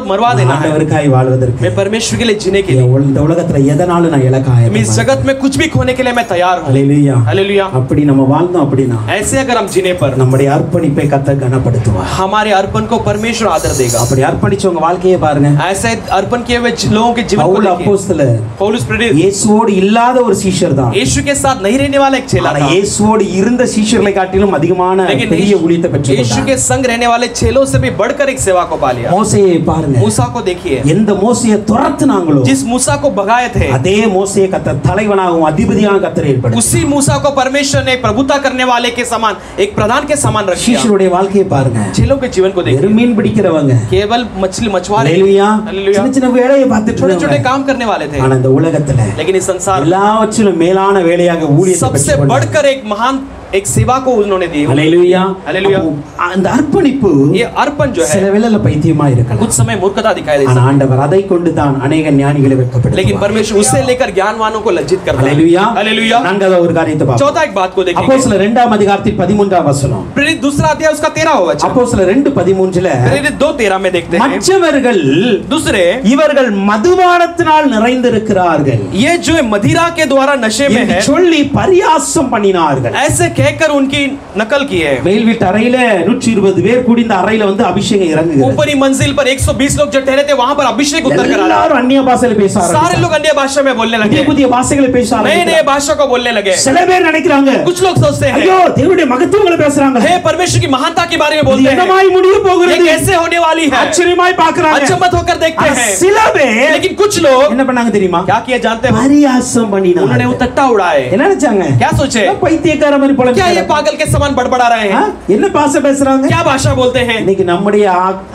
मरवा देना है. ஆண்டவருக்காய் வாழ்வதற்கு मैं परमेश्वर के लिए जीने के लिए, இந்த உலகத்துல எதனாலும் நான் இலக்காய मैं इस जगत में कुछ भी खोने के लिए मैं तैयार हूँ. ஹல்லேலூயா. हालेलुया. அப்படி நம்ம வாழ்ந்தோம் அப்படின்னா ऐसे अगर हम जीने पर நம்முடைய அர்ப்பணிப்பை கர்த்தர் கனப்படுத்துவார். हमारे अर्पण को परमेश्वर आदर देगा. அப்படி அர்ப்பணிச்சவங்க வாழ்க்கையை பாருங்க. ऐसे अर्पण किए हुए लोगों के जीवन को பவுல் देखिए. அப்போஸ்தலர் पौलुस प्रेरित இயேசுவோடு இல்லாத ஒரு சீஷர் தான். यीशु के साथ नहीं रहने वाला एक चेला ஆனா था. இயேசுவோடு இருந்த சீஷர்களை காட்டிலும் அதிகமான लेकिन பெரிய ஊழியத்தை यीशु பெற்றுக்கொண்டார். के संग रहने वाले चेलों से भी बढ़कर एक सेवा को पा लिया. மோசேயை பாருங்க. मूसा को देखिए. எந்த மோசேயை துரத்துனாங்களோ जिस मूसा को भगाए थे, அதே மோசேயை கர்த்தர் தலைவனாகவும் அதிபதியாக கர்த்தர் ஏற்படுத்தினார். उसी मूसा को परमेश्वर ने प्रभुता करने वाले के समान, एक प्रधान के समान रख दिया. சீஷருடைய வாழ்க்கையை பாருங்க. चेलों के जीवन को देखिए. வெறும் மீன் பிடிக்கிறவங்க, केवल मछली मछुआरे, ஹல்லேலூயா, हालेलुया, சின்ன சின்ன வேலையை பார்த்துட்டு छोटे छोटे இருக்காங்க. काम करने वाले थे. ஆனா இந்த உலகத்துல लेकिन इस संसार எல்லாவற்றிலும் மேலான வேலையாக ஊழியத்தை सबसे பெற்றுக்கொண்டார். बढ़कर एक महान एक सेवा को उन्होंने दी. ஹல்லேலூயா. ஹல்லேலூயா. அப்போ அந்த அர்ப்பணிப்பு ये अर्पण जो है சில வேளையில பைத்தியமா இருக்கலாம். कुछ समय मूर्खता दिखाई दे ஆனா सकती ஆண்டவர் அதை கொண்டு தான் अनेक ஞானிகளை है, लेकिन வெட்கப்படுத்துவார். परमेश्वर उससे लेकर ज्ञानवानों को लज्जित करता है. ஹல்லேலூயா. हालेलुया. நான்காவது ஒரு காரியத்தை பார்ப்போம். चौथा एक बात को देखेंगे. அப்போஸ்தலர் 2ஆம் அதிகாரத்தின் 13ஆம் வசனம். प्रेरित दूसरा अध्याय उसका 13वां वचन. அப்போஸ்தலர் 2:13ல प्रेरित 2:13 में देखते हैं. மற்றவர்கள் दूसरे இவர்கள் மதுபானத்தினால் நிறைந்திருக்கிறார்கள் ये जो मदिरा के द्वारा नशे में என்று है, சொல்லி பரியாசம் பண்ணினார்கள். ऐसे कहकर उनकी नकल की है. மேல் வீட்டு அறையில 120 பேர் கூடி இந்த அறையில வந்து அபிஷேகம் இறங்குகிறது. ऊपरी मंजिल पर 120 लोग जो ठहरे थे वहां पर अभिषेक उतर कर आ रहा எல்லாரும் அந்நிய பாஷையில பேச है. सारे ஆரம்பிச்சாங்க. लोग अन्य भाषा में बोलने लगे. புதிய புதிய பாஷைகளை பேச नए नए ஆரம்பிச்சாங்க. भाषा को बोलने लगे. சில பேர் நினைக்கிறாங்க, कुछ लोग सोचते हैं, ஐயோ தேவனுடைய மகத்துவங்களை பேசுறாங்க, हे परमेश्वर की महानता के बारे में இது बोलते हैं. என்னமாய் முடிய ये போகிறது, कैसे होने वाली है? ஆச்சரியமாய் பார்க்கறாங்க. अचंभत होकर देखते ஆனா हैं. சில பேர் लेकिन कुछ लोग என்ன பண்ணாங்க தெரியுமா? क्या किए जानते हो? பரியாசம் उन्होंने பண்ணினாங்க. वो तट्टा उड़ाए. என்ன நினைச்சாங்க? क्या सोचे? பைத்தியக்கார மாதிரி போல क्या ये पागल के समान बड़बड़ा रहे हैं? என்ன பாஷை பேசுறாங்க? क्या भाषा बोलते हैं? இன்னைக்கு நம்முடைய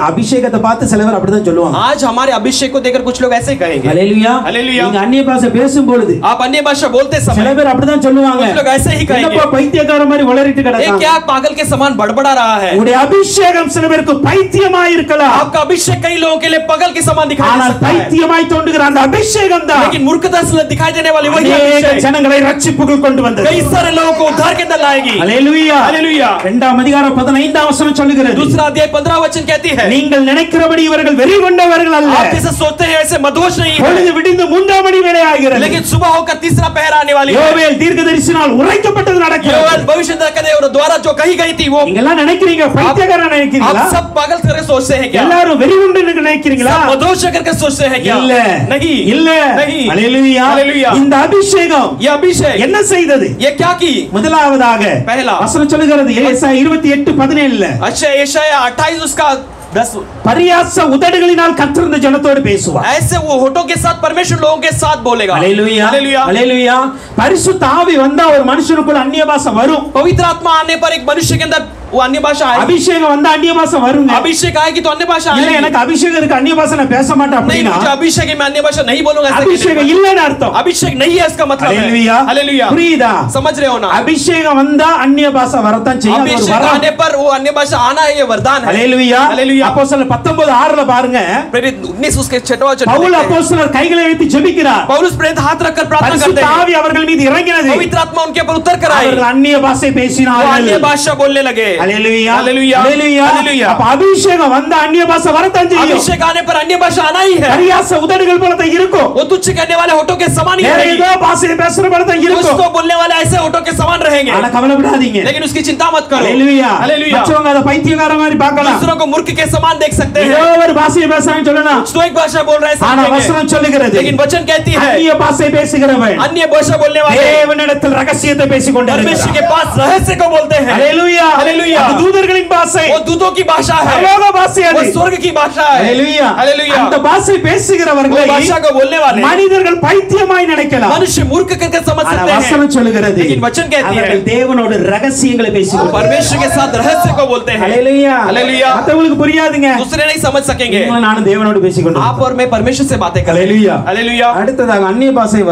அபிஷேகத்தை பார்த்து சில பேர் அப்படிதான் சொல்லுவாங்க. आज हमारे अभिषेक को देखकर कुछ लोग ऐसे ही कहेंगे. ஹல்லேலூயா. ஹல்லேலூயா. நீங்க அந்நிய பாஷை பேசும் பொழுது आप अन्य भाषा बोलते சில समय பேர் அப்படிதான் சொல்லுவாங்க. कुछ लोग ऐसे ही कहेंगे, என்னப்பா பைத்தியக்கார மாதிரி வளரிட்டு ये கிடக்காங்க. क्या पागल के समान बड़बड़ा रहा है? உங்களுடைய அபிஷேகம் சில பேருக்கு பைத்தியமாய் இருக்கலாம். आपका अभिषेक कई लोगों के लिए पागल के समान दिखाई दे ஆனால் सकता है, பைத்தியமாய் தோன்றுகிற அந்த அபிஷேகம் தான் लेकिन मूर्खता से दिखाई देने वाली वही அநேக अभिषेक ஜனங்களை ரட்சிப்புக்குள் கொண்டு வந்தது. कई सारे लोगों को उद्धार के अंदर लाएगी. ஹல்லேலூயா. हालेलुया. 2ஆம் அதிகாரம் 15ஆம் வசனம் சொல்லுகிறது, दूसरा अध्याय 15 वचन कहती है, நீங்கள் நினைக்கிறபடி இவர்கள் வெறி கொண்டவர்கள் அல்ல. आप जैसे सोचते हैं ऐसे मदहोश नहीं பொழுது है, விடிந்து 3ஆம் மணி வேளை ஆகிறது. लेकिन सुबह होकर तीसरा पहर आने वाली है. யோவேல் தீர்க்கதரிசினால் உரைக்கப்பட்டது நடக்கிறது. योएल भविष्यद्वक्ता के द्वारा जो कही गई थी वो நீங்க எல்லாம் நினைக்கிறீங்க பைத்தியக்காரன் நினைக்கிறீங்களா? आप सब पागल करके सोचते हैं क्या? எல்லாரும் வெறிகுண்டு நினைக்கிறீங்களா? सब मदहोश करके सोचते हैं क्या? இல்ல नहीं இல்ல. नहीं। ஹalleluya. हालेलुया। இந்த அபிஷேகம் ये अभिषेक என்ன செய்தது? ये क्या की? முதலாவதாக पहला வசனம் சொல்லுகிறது ஏசாயா 28:17 अच्छा यशाया 28 उसका 10 பரியாச உதடுகளினால் கர்த்தர் இந்த ஜனத்தோடு பேசுவார். ऐसे वो होठों के साथ परमेश्वर लोगों के साथ बोलेगा। ஹalleluya हालेलुया ஹalleluya. பரிசுத்த ஆவி வந்தா ஒரு மனுஷனுக்குள்ள அந்நிய பாஷை வரும். पवित्र आत्मा आने पर एक मनुष्य के अंदर वो अन्य भाषा आएगी। அபிஷேகம் வந்தா அந்நிய பாஷை வருங்க. अभिषेक आएगी तो अन्य भाषा இல்ல आएगी। எனக்கு அபிஷேகம் இருக்கு அந்நிய பாஷை நான் பேச மாட்டேன் नहीं அப்படினா मुझे अभिषेक है मैं अन्य भाषा नहीं बोलूंगा ऐसा அபிஷேகம் இல்லன்னு அர்த்தம். अभिषेक नहीं है इसका मतलब है। ஹalleluya हालेलुया புரியுதா? समझ रहे हो ना? அபிஷேகம் வந்தா அந்நிய பாஷை வரத்தான் செய்யும். அது ஒரு अभिषेक வரம். आने पर वो अन्य भाषा आना है ये वरदान है। ஹalleluya हालेलुया அப்போஸ்தலர் 19:6 பாருங்க. प्रेरित 19 उसके 6वां वचन பவுல் அப்போஸ்தலர் கைகளை வைத்து ஜெபிக்கிறார். पौलुस प्रेरित हाथ रखकर प्रार्थना करते பரிசுத்த हैं। ஆவி அவர்கள் மீது இறங்கினது. पवित्र आत्मा उनके ऊपर उतर कर आई। அவர்கள் அந்நிய பாஷை वो பேசினார்கள். अन्य भाषा बोलने लगे। ஹalleluya हालेलुया ஹalleluya. हालेलुया அப்ப அபிஷேகம் வந்தா அந்நிய பாஷை வரத்தான் செய்யும். अभिषेक आने पर अन्य भाषा आना ही है। பரியாச உதடுகள் போல தான் இருக்கும். वो तुच्छ करने वाले होठों के समान ही வேற रहेगी। ஏதோ பாஷையை பேசுற போல தான் कुछ இருக்கும். तो बोलने वाले ऐसे होठों के समान रहेंगे। ஆனா கவலைப்படாதீங்க. लेकिन उसकी चिंता मत करो। ஹalleluya हालेलुया மற்றவங்க அத பைத்தியக்கார மாதிரி பார்க்கலாம். दूसरों को मूर्ख के समान देख सकते ஏதோ हैं। ஒரு பாஷையை பேசுறான்னு சொல்லலாம். कुछ तो एक भाषा बोल रहे हैं ஆனா समझेंगे। வசனம் சொல்லுகிறது लेकिन वचन कहती है அந்நிய பாஷை பேசுகிறவன் अन्य भाषा बोलने वाले தேவனிடத்தில் ரகசியத்தை பேசிக் परमेश्वर கொண்டிருக்கிறான். के पास रहस्य को बोलते हैं। ஹalleluya हालेलुया அது தூதர்களின் பாஷை. वो दूतों की भाषा है। பரலோக பாஷை वो அது. स्वर्ग की भाषा है। ஹalleluya हालेलुया அந்த பாஷை वो பேசுகிறவர்களை भाषा को बोलने वाले மனிதர்கள் பைத்தியமாய் நினைக்கலாம். मनुष्य मूर्ख करके समझ ஆனா सकते हैं। வசனம் சொல்லுகிறது लेकिन वचन कहती है அவர்கள் தேவனோடு ரகசியங்களை பேசிக் परमेश्वर के साथ रहस्य को बोलते हैं। ஹalleluya हालेलुया மத்தவங்களுக்கு புரியாதுங்க. दूसरे नहीं समझ सकेंगे। நீங்களும் நானும் தேவனோடு பேசிக் आप கொண்டிருக்கிறோம். और मैं परमेश्वर से बातें कर रहे ஹalleluya हैं। हालेलुया அடுத்ததாக அந்நிய பாஷை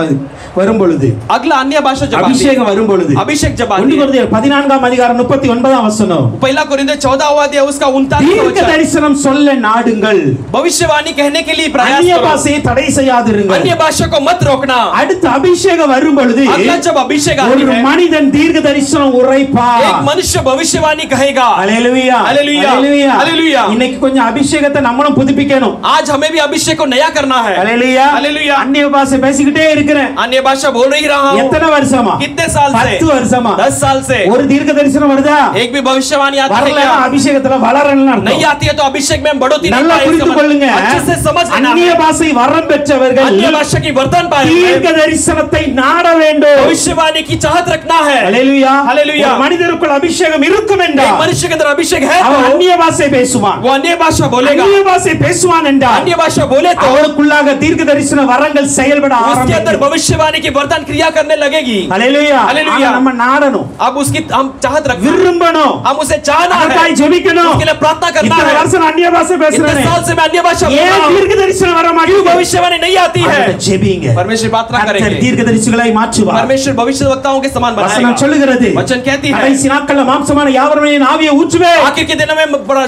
வரும் பொழுது अगला अन्य भाषा जब आती है அபிஷேகம் வரும் பொழுது अभिषेक जब 1 आती है கொரிந்தியர் 14:39 வசனம் पहला कोरिन्थियों 14वां अध्याय उसका 39वां தீர்க்க वचन தரிசனம் சொல்ல நாடுங்கள். भविष्यवाणी कहने के लिए प्रयास அந்நிய करो। பாஷையை தடை செய்யாதிருங்கள். अन्य भाषा को मत रोकना। அடுத்து அபிஷேகம் வரும் பொழுது अगला जब अभिषेक आती ஒரு है மனிதன் தீர்க்க தரிசனம் உரைப்பார். एक मनुष्य भविष्यवाणी कहेगा। ஹalleluya हालेलुया ஹalleluya हालेलुया இன்னைக்கு கொஞ்சம் அபிஷேகத்தை நம்மளும் புதுப்பிக்கணும். आज हमें भी अभिषेक को नया करना है। ஹalleluya हालेलुया அந்நிய பாஷை பேசிக்கிட்டே இருக்கிறேன். अन्य भाषा बोल रही रहा हूं। எத்தனை வருஷமா? कितने साल से? 10 வருஷமா? 10 साल से ஒரு தீர்க்க தரிசனம் வருதா? एक भी भविष्यवाणी आती है வரல क्या? அபிஷேகத்துல வளரலன்னு नहीं அர்த்தம். आती है तो अभिषेक में बढ़ोतरी नहीं நல்லா पाएगी। புரிந்து கொள்ளுங்க. अच्छे से समझ लेना அந்நிய है। பாஷை வரம் பெற்றவர்கள் अन्य भाषा की वरदान पाएंगे। தீர்க்க தரிசனத்தை நாட வேண்டும். भविष्यवाणी की चाहत रखना है। ஹalleluya हालेलुया ஒரு மனிதருக்குள் அபிஷேகம் இருக்கும் एक என்றால் मनुष्य के अंदर अभिषेक है அவன் तो அந்நிய பாஷை பேசுவான். वो अन्य भाषा बोलेगा। அந்நிய பாஷை பேசுவான் என்றால் अन्य भाषा बोले तो அவருக்குள்ளாக தீர்க்க தரிசன வரங்கள் செயல்பட उसके अंदर ஆரம்பிக்கும். भविष्यवाणी की वरदान क्रिया करने लगेगी। ஹalleluya हालेलुया நம்ம நாடணும், अब उसकी हम चाहत रखना है। விரும்பணும், हम उसे चाहना है। அதற்காக ஜெபிக்கணும். उसके लिए प्रार्थना करना இத்தனை है। வருஷம் அந்நிய பாஷை इतने பேசுறேன், साल से मैं अन्य भाषा बोल रहा ஏன் हूं। தீர்க்க தரிசனம் வர क्यों மாட்டேங்குது? भविष्यवाणी नहीं आती है? அதை ஜெபிங்க. परमेश्वर प्रार्थना கர்த்தர் करेंगे। தீர்க்க தரிசிகளை மாற்றுவார். परमेश्वर भविष्य वक्ताओं के समान வசனம் बनाएगा। சொல்லுகிறது वचन कहती है கடைசி நாட்கள்ல மாம்சமான யாவருடைய ஆவியை ஊற்றுவேன். आखिर के दिनों में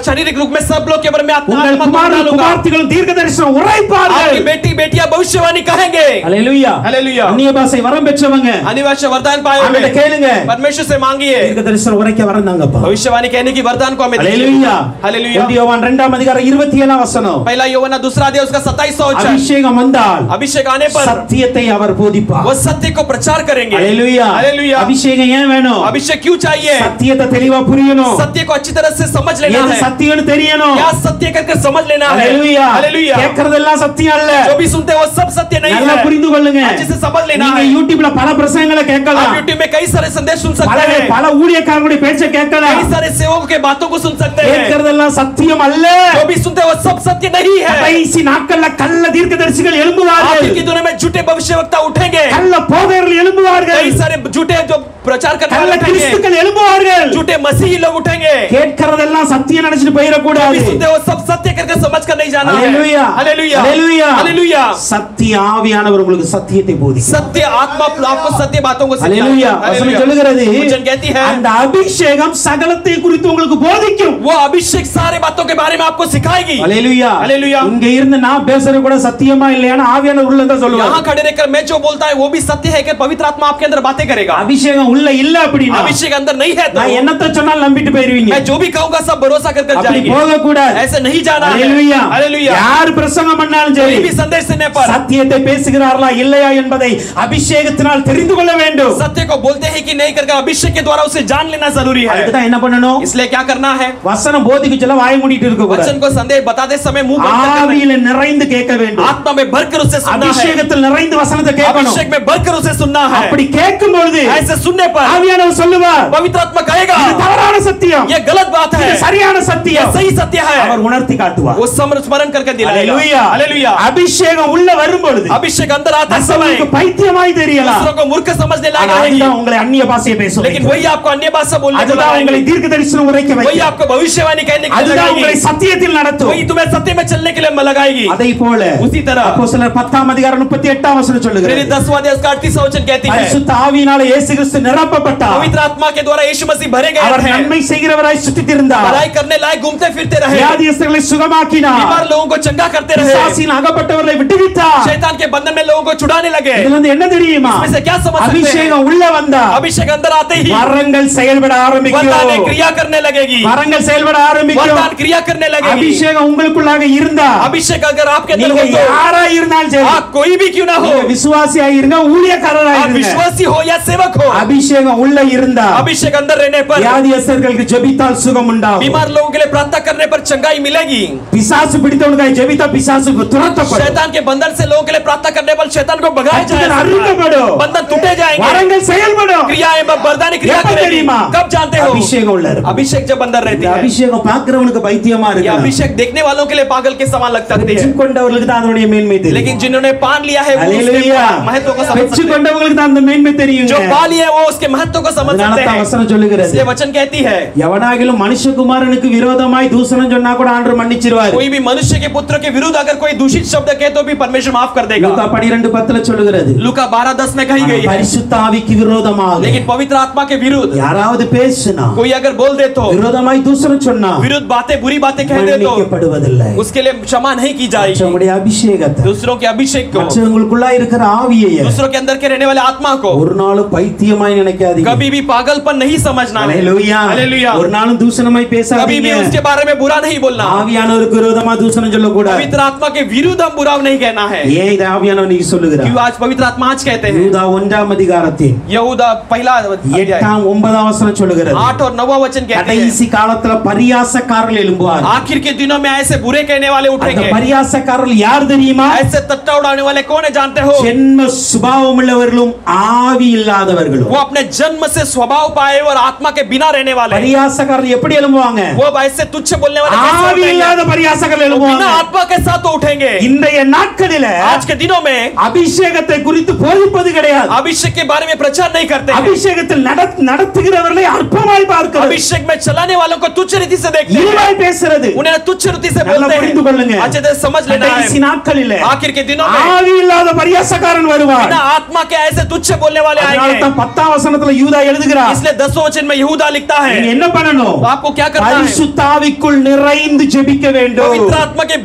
शारीरिक रूप में सब लोग के बारे में आत्मा உங்கள் को குமாரரும் डालूंगा। குமார்த்திகளும் தீர்க்க தரிசனம் உரைப்பார்கள். आपकी बेटी बेटियां भविष्यवाणी कहेंगे। ஹalleluya हालेलुया அந்நிய பாஷை வரம் பெற்றவங்க अन्य भाषा वरदान पाए அவங்கள்ட்ட हुए கேளுங்க, परमेश्वर से मांगिए। தீர்க்க தரிசனம் உரைக்க வரம் தாங்கப்பா. भविष्यवाणी कहने की वरदान को हमें दीजिए। ஹalleluya हालेलुया 1 யோவான் 2:27 வசனம் पहला यूहन्ना 2 अध्याय उसका 27वां वचन அபிஷேகம் வந்தால் अभिषेक आने पर சத்தியத்தை அவர் போதிப்பார். वो सत्य को प्रचार करेंगे। ஹalleluya हालेलुया அபிஷேகம் ஏன் வேணும்? अभिषेक क्यों चाहिए? சத்தியத்தை தெளிவா புரியணும், सत्य को अच्छी तरह से समझ लेना எது है। சத்தியம்னு தெரியணும். क्या सत्य करके समझ लेना है। ஹalleluya हालेलुया கேக்குறதெல்லாம் சத்தியம் அல்ல. जो भी सुनते हैं वो सब सत्य नहीं நல்லா है। புரிந்து கொள்ளுங்க. अच्छे से समझ लेना நீங்க है। யூடியூப்ல பல பிரசங்கங்களை आप கேட்கலாம், YouTube में कई सारे संदेश सुन सकते பல हैं। பல ஊழியக்காரங்களுடைய பேச்சை கேட்கலாம். कई सारे सेवकों के बातों को सुन सकते हैं। கேட்கறதெல்லாம் சத்தியம் அல்ல. जो भी सुनते हैं वो सब सत्य नहीं है। கடைசி நாட்கள்ல கள்ள தீர்க்கதரிசிகள் எழும்புவார்கள், आखिर के दिनों में झूठे भविष्यवक्ता उठेंगे। கள்ள போதகர்கள் எழும்புவார்கள், कई सारे झूठे जो प्रचार करने கள்ள वाले उठेंगे। கிறிஸ்துக்கள் எழும்புவார்கள். झूठे मसीही लोग उठेंगे। கேட்கறதெல்லாம் சத்தியம் நினைச்சிட்டு போயிட जो भी கூடாது. सुनते हैं वो सब सत्य करके समझ कर नहीं जाना है। ஹalleluya हालेलुया ஹalleluya हालेलुया சத்திய ஆவியானவர் உங்களுக்கு சத்தியத்தை போதிக்கிறார். सत्य आत्मा आपको सत्य बातों को ஹalleluya வசனம் சொல்லுகிறது, वचन कहती है அந்த அபிஷேகம் சகலத்தை குறித்து உங்களுக்கு போதிக்கும். वो अभिषेक सारे बातों के बारे में आपको सिखाएगी। ஹalleluya हालेलुया இங்க இருந்து நான் பேசுறது கூட சத்தியமா இல்லையானா ஆவியானவர் உள்ள தான் சொல்லுவார். यहाँ खड़े रहकर मैं जो बोलता है वो भी सत्य है कि पवित्र आत्मा आपके अंदर बातें करेगा। அபிஷேகம் உள்ள இல்ல அப்படினா अभिषेक अंदर नहीं है तो நான் என்னத்த சொன்னாலும் நம்பிட்டு போயிருவீங்க. मैं जो भी कहूंगा सब सब भरोसा कर அப்படி जाएंगे, போக கூடாது. ऐसे नहीं जाना है। ஹalleluya. हालेलुया। யார் பிரசங்கம் பண்ணாலும் कोई சரி भी संदेश देने पर சத்தியத்தை பேசுகிறார்களா இல்லையா என்பதை அபிஷேகத்தினால் தெரிந்து கொள்ள வேண்டும். सत्य को बोलते हैं कि नहीं करके अभिषेक के द्वारा उसे जान लेना जरूरी है। அதுக்கு தான் என்ன பண்ணணும்? इसलिए क्या करना है? வசனம் போதிக்க சொல்ல வாய் மூடிட்டு இருக்க கூடாது. वचन को संदेश बताते समय मुंह बंद कर ஆவியில நிறைந்து கேட்க வேண்டும். आत्मा में भरकर उसे सुनना है, அபிஷேகத்தில் நிறைந்து வசனத்தை கேட்கணும். अभिषेक में भरकर उसे सुनना है। அப்படி கேட்கும் பொழுது ऐसे सुनने पर ஆவியானவர் சொல்லுவார், पवित्र आत्मा कहेगा இது தவறான சத்தியம், ये गलत बात है, இது சரியான ये சத்தியம். सही सत्य है। அவர் உணர்த்தி காட்டுவார். वो स्मरण करके दिलाएगा। ஹalleluya. हालेलुया। அபிஷேகம் உள்ள வரும் பொழுது अभिषेक अंदर आते समय மற்றவங்களுக்கு பைத்தியமாய் தெரியலாம். दूसरों को मूर्ख समझने ஆனா लगे, அதுதான் உங்களை அந்நிய பாஷையை பேச लेकिन வைக்கும். वही आपको अन्य भाषा बोलने को அதுதான் உங்களை लगाएंगे, தீர்க்க தரிசனம் உரைக்க वही வைக்கும். आपको भविष्यवाणी कहने के लिए அதுதான் உங்களை लगाएगी, சத்தியத்தில் நடத்தும். वही तुम्हें सत्य में चलने के लिए लगाएगी। அதை போல उसी तरह அப்போஸ்தலர் 10 அதிகாரம் 38 வசனம் சொல்லுகிறது, मेरी 10वां अध्याय उसका 38वां वचन कहती है, பரிசுத்த ஆவியினாலே இயேசு கிறிஸ்து நிரப்பப்பட்டார். पवित्र आत्मा के द्वारा यीशु मसीह भरे गए அவர் थे, நன்மை செய்கிறவராய் சுற்றித்திருந்தார். भलाई करने लायक घूमते फिरते रहे, வியாதியஸ்தர்களை சுகமாக்கினார். बीमार लोगों को चंगा करते रहे, பிசாசின் அகப்பட்டவர்களை விடுவித்தார். शैतान के बंधन में लोगों को छुड़ाने लगे। இதுல இருந்து என்ன தெரியுமா? इसमें से क्या समझ सकते हैं? அபிஷேகம் உள்ள வந்தா अभिषेक अंदर आते ही வரங்கள் செயல்பட ஆரம்பிக்கும். वरदान क्रिया करने लगेगी, வரங்கள் செயல்பட ஆரம்பிக்கும். वरदान क्रिया करने लगेगी। அபிஷேகம் உங்களுக்குள்ளாக இருந்தா अभिषेक अगर आपके अंदर நீங்க हो तो யாரா இருந்தாலும் சரி, आप कोई भी क्यों ना हो, நீங்க விசுவாசியா இருங்க, ஊழியக்காரரா आप இருங்க, विश्वासी हो या सेवक हो, அபிஷேகம் உள்ள இருந்தா अभिषेक अंदर रहने पर வியாதியஸ்தர்களுக்கு ஜெபித்தால் சுகம் உண்டாகும். बीमार लोगों के लिए प्रार्थना करने पर चंगाई मिलेगी, பிசாசு பிடித்தவனுக்காக ஜெபித்தா பிசாசு துரத்தப்படும். शैतान के बंधन से लोगों के लिए प्रार्थना करने पर शैतान को भगाया கர்த்தர் जाएगा, அருளப்படும். बंधन टूटे जाएंगे, வரங்கள் செயல்படும். क्रियाएं वरदानी क्रिया எப்ப करेगी। தெரியுமா? कब जानते हो? அபிஷேகம் உள்ள இருக்கும். अभिषेक जब अंदर रहती இந்த है, அபிஷேகம் பார்க்கிறவனுக்கு பைத்தியமா ये இருக்கு. अभिषेक देखने वालों के लिए पागल के समान लग सकती है, பெற்றுக்கொண்டவர்களுக்கு தான் அதனுடைய மேன்மை தெரியும். लेकिन जिन्होंने पान लिया है वो उसके ஹalleluya. महत्व को समझ सकते हैं, பெற்றுக்கொண்டவர்களுக்கு தான் அந்த மேன்மை தெரியும். जो पा लिए वो उसके महत्व को समझ அதனால सकते தான் हैं। வசனம் சொல்லுகிறது, इसलिए वचन कहती है, எவனாகிலும் மனுஷகுமாரனுக்கு விரோதமாய் தூஷணம் சொன்னா கூட ஆண்டவர் மன்னிச்சிருவார். कोई भी मनुष्य के पुत्र के विरुद्ध अगर कोई दूषित शब्द कहे तो भी परमेश्वर माफ कर देगा। லூக்கா 12:10 சொல்லுகிறது, लूका 12:10 में कही गई है, பரிசுத்த ஆவிக்கு விரோதமாக लेकिन पवित्र आत्मा के विरुद्ध யாராவது பேசினா, कोई अगर बोल दे तो, விரோதமாய் தூஷணம் சொன்னா विरुद्ध बातें बुरी बातें कह दे तो மன்னிக்கப்படுவதில்லை. उसके लिए क्षमा नहीं की जाएगी। மற்றவங்களுடைய அபிஷேகத்தை, दूसरों के अभिषेक को, மற்றவங்களுக்குள்ள இருக்கிற ஆவியை दूसरों के अंदर के रहने वाले आत्मा को ஒரு நாளும் பைத்தியமாய் நினைக்காதீங்க. कभी भी पागलपन नहीं समझना है। ஹalleluya. हालेलुया। ஒரு நாளும் தூஷணமாய் कभी भी பேசாதீங்க. उसके बारे में बुरा नहीं बोलना, ஆவியானவருக்கு விரோதமா தூஷணம் சொல்லக்கூடாது. पवित्र आत्मा के विरुद्ध हम बुरा नहीं कहना है। ஏன் இதை ஆவியானவர் நீங்க சொல்லுகிறார்? क्यों आज पवित्र आत्मा आज कहते हैं? யூதா 1 அதிகாரத்தின் यहूदा पहला अध्याय 8 9 वचனம் சொல்லுகிறது, 8 और 9 वचन कहते हैं, கடைசி காலத்துல பரியாசக்காரர்கள் எழும்புவார். आखिर के दिनों में ऐसे बुरे कहने वाले அந்த उठेंगे। பரியாசக்காரர்கள் யார் தெரியுமா? ऐसे तट्टा उड़ाने वाले कौन है जानते हो? ஜென்ம சுபாவமுள்ளவர்களும் ஆவி இல்லாதவர்களும். वो अपने जन्म से स्वभाव पाए और आत्मा के बिना रहने वाले। பரியாசக்காரர்கள் எப்படி எழும்புவாங்க? वो ऐसे तुच्छ बोलने वाले कैसे ஆவி उठेंगे? இல்லாத பரியாசக்காரர்கள் वो எழும்புவாங்க. बिना आत्मा के साथ तो उठेंगे। இன்றைய நாட்களில आज के दिनों में அபிஷேகத்தை குறித்து போதிப்பது கிடையாது. अभिषेक के बारे में प्रचार नहीं करते हैं। அபிஷேகத்தில் நடத்துகிறவர்களை அற்பமாய் பார்க்கிறது, अभिषेक में चलाने वालों को तुच्छ रीति से देखते हैं, இழிவாய் பேசுறது. उन्हें तुच्छ रीति से நல்லா बोलते புரிந்து கொள்ளுங்க. हैं। अच्छे से समझ लेना கடைசி है, நாட்களில आखिर के दिनों में ஆவி இல்லாத பரியாசக்காரன் வருவார். बिना आत्मा के ऐसे तुच्छ बोलने वाले அதனால आएंगे। தான் 10 வசனத்துல யூதா எழுதுகிறார், इसलिए 10वें वचन में यहूदा लिखता நீங்க है, என்ன பண்ணணும்? तो आपको क्या करना है? பரிசுத்த ஆவிக்குள் நிறைந்து ஜெபிக்க வேண்டும். पवित्र आत्मा के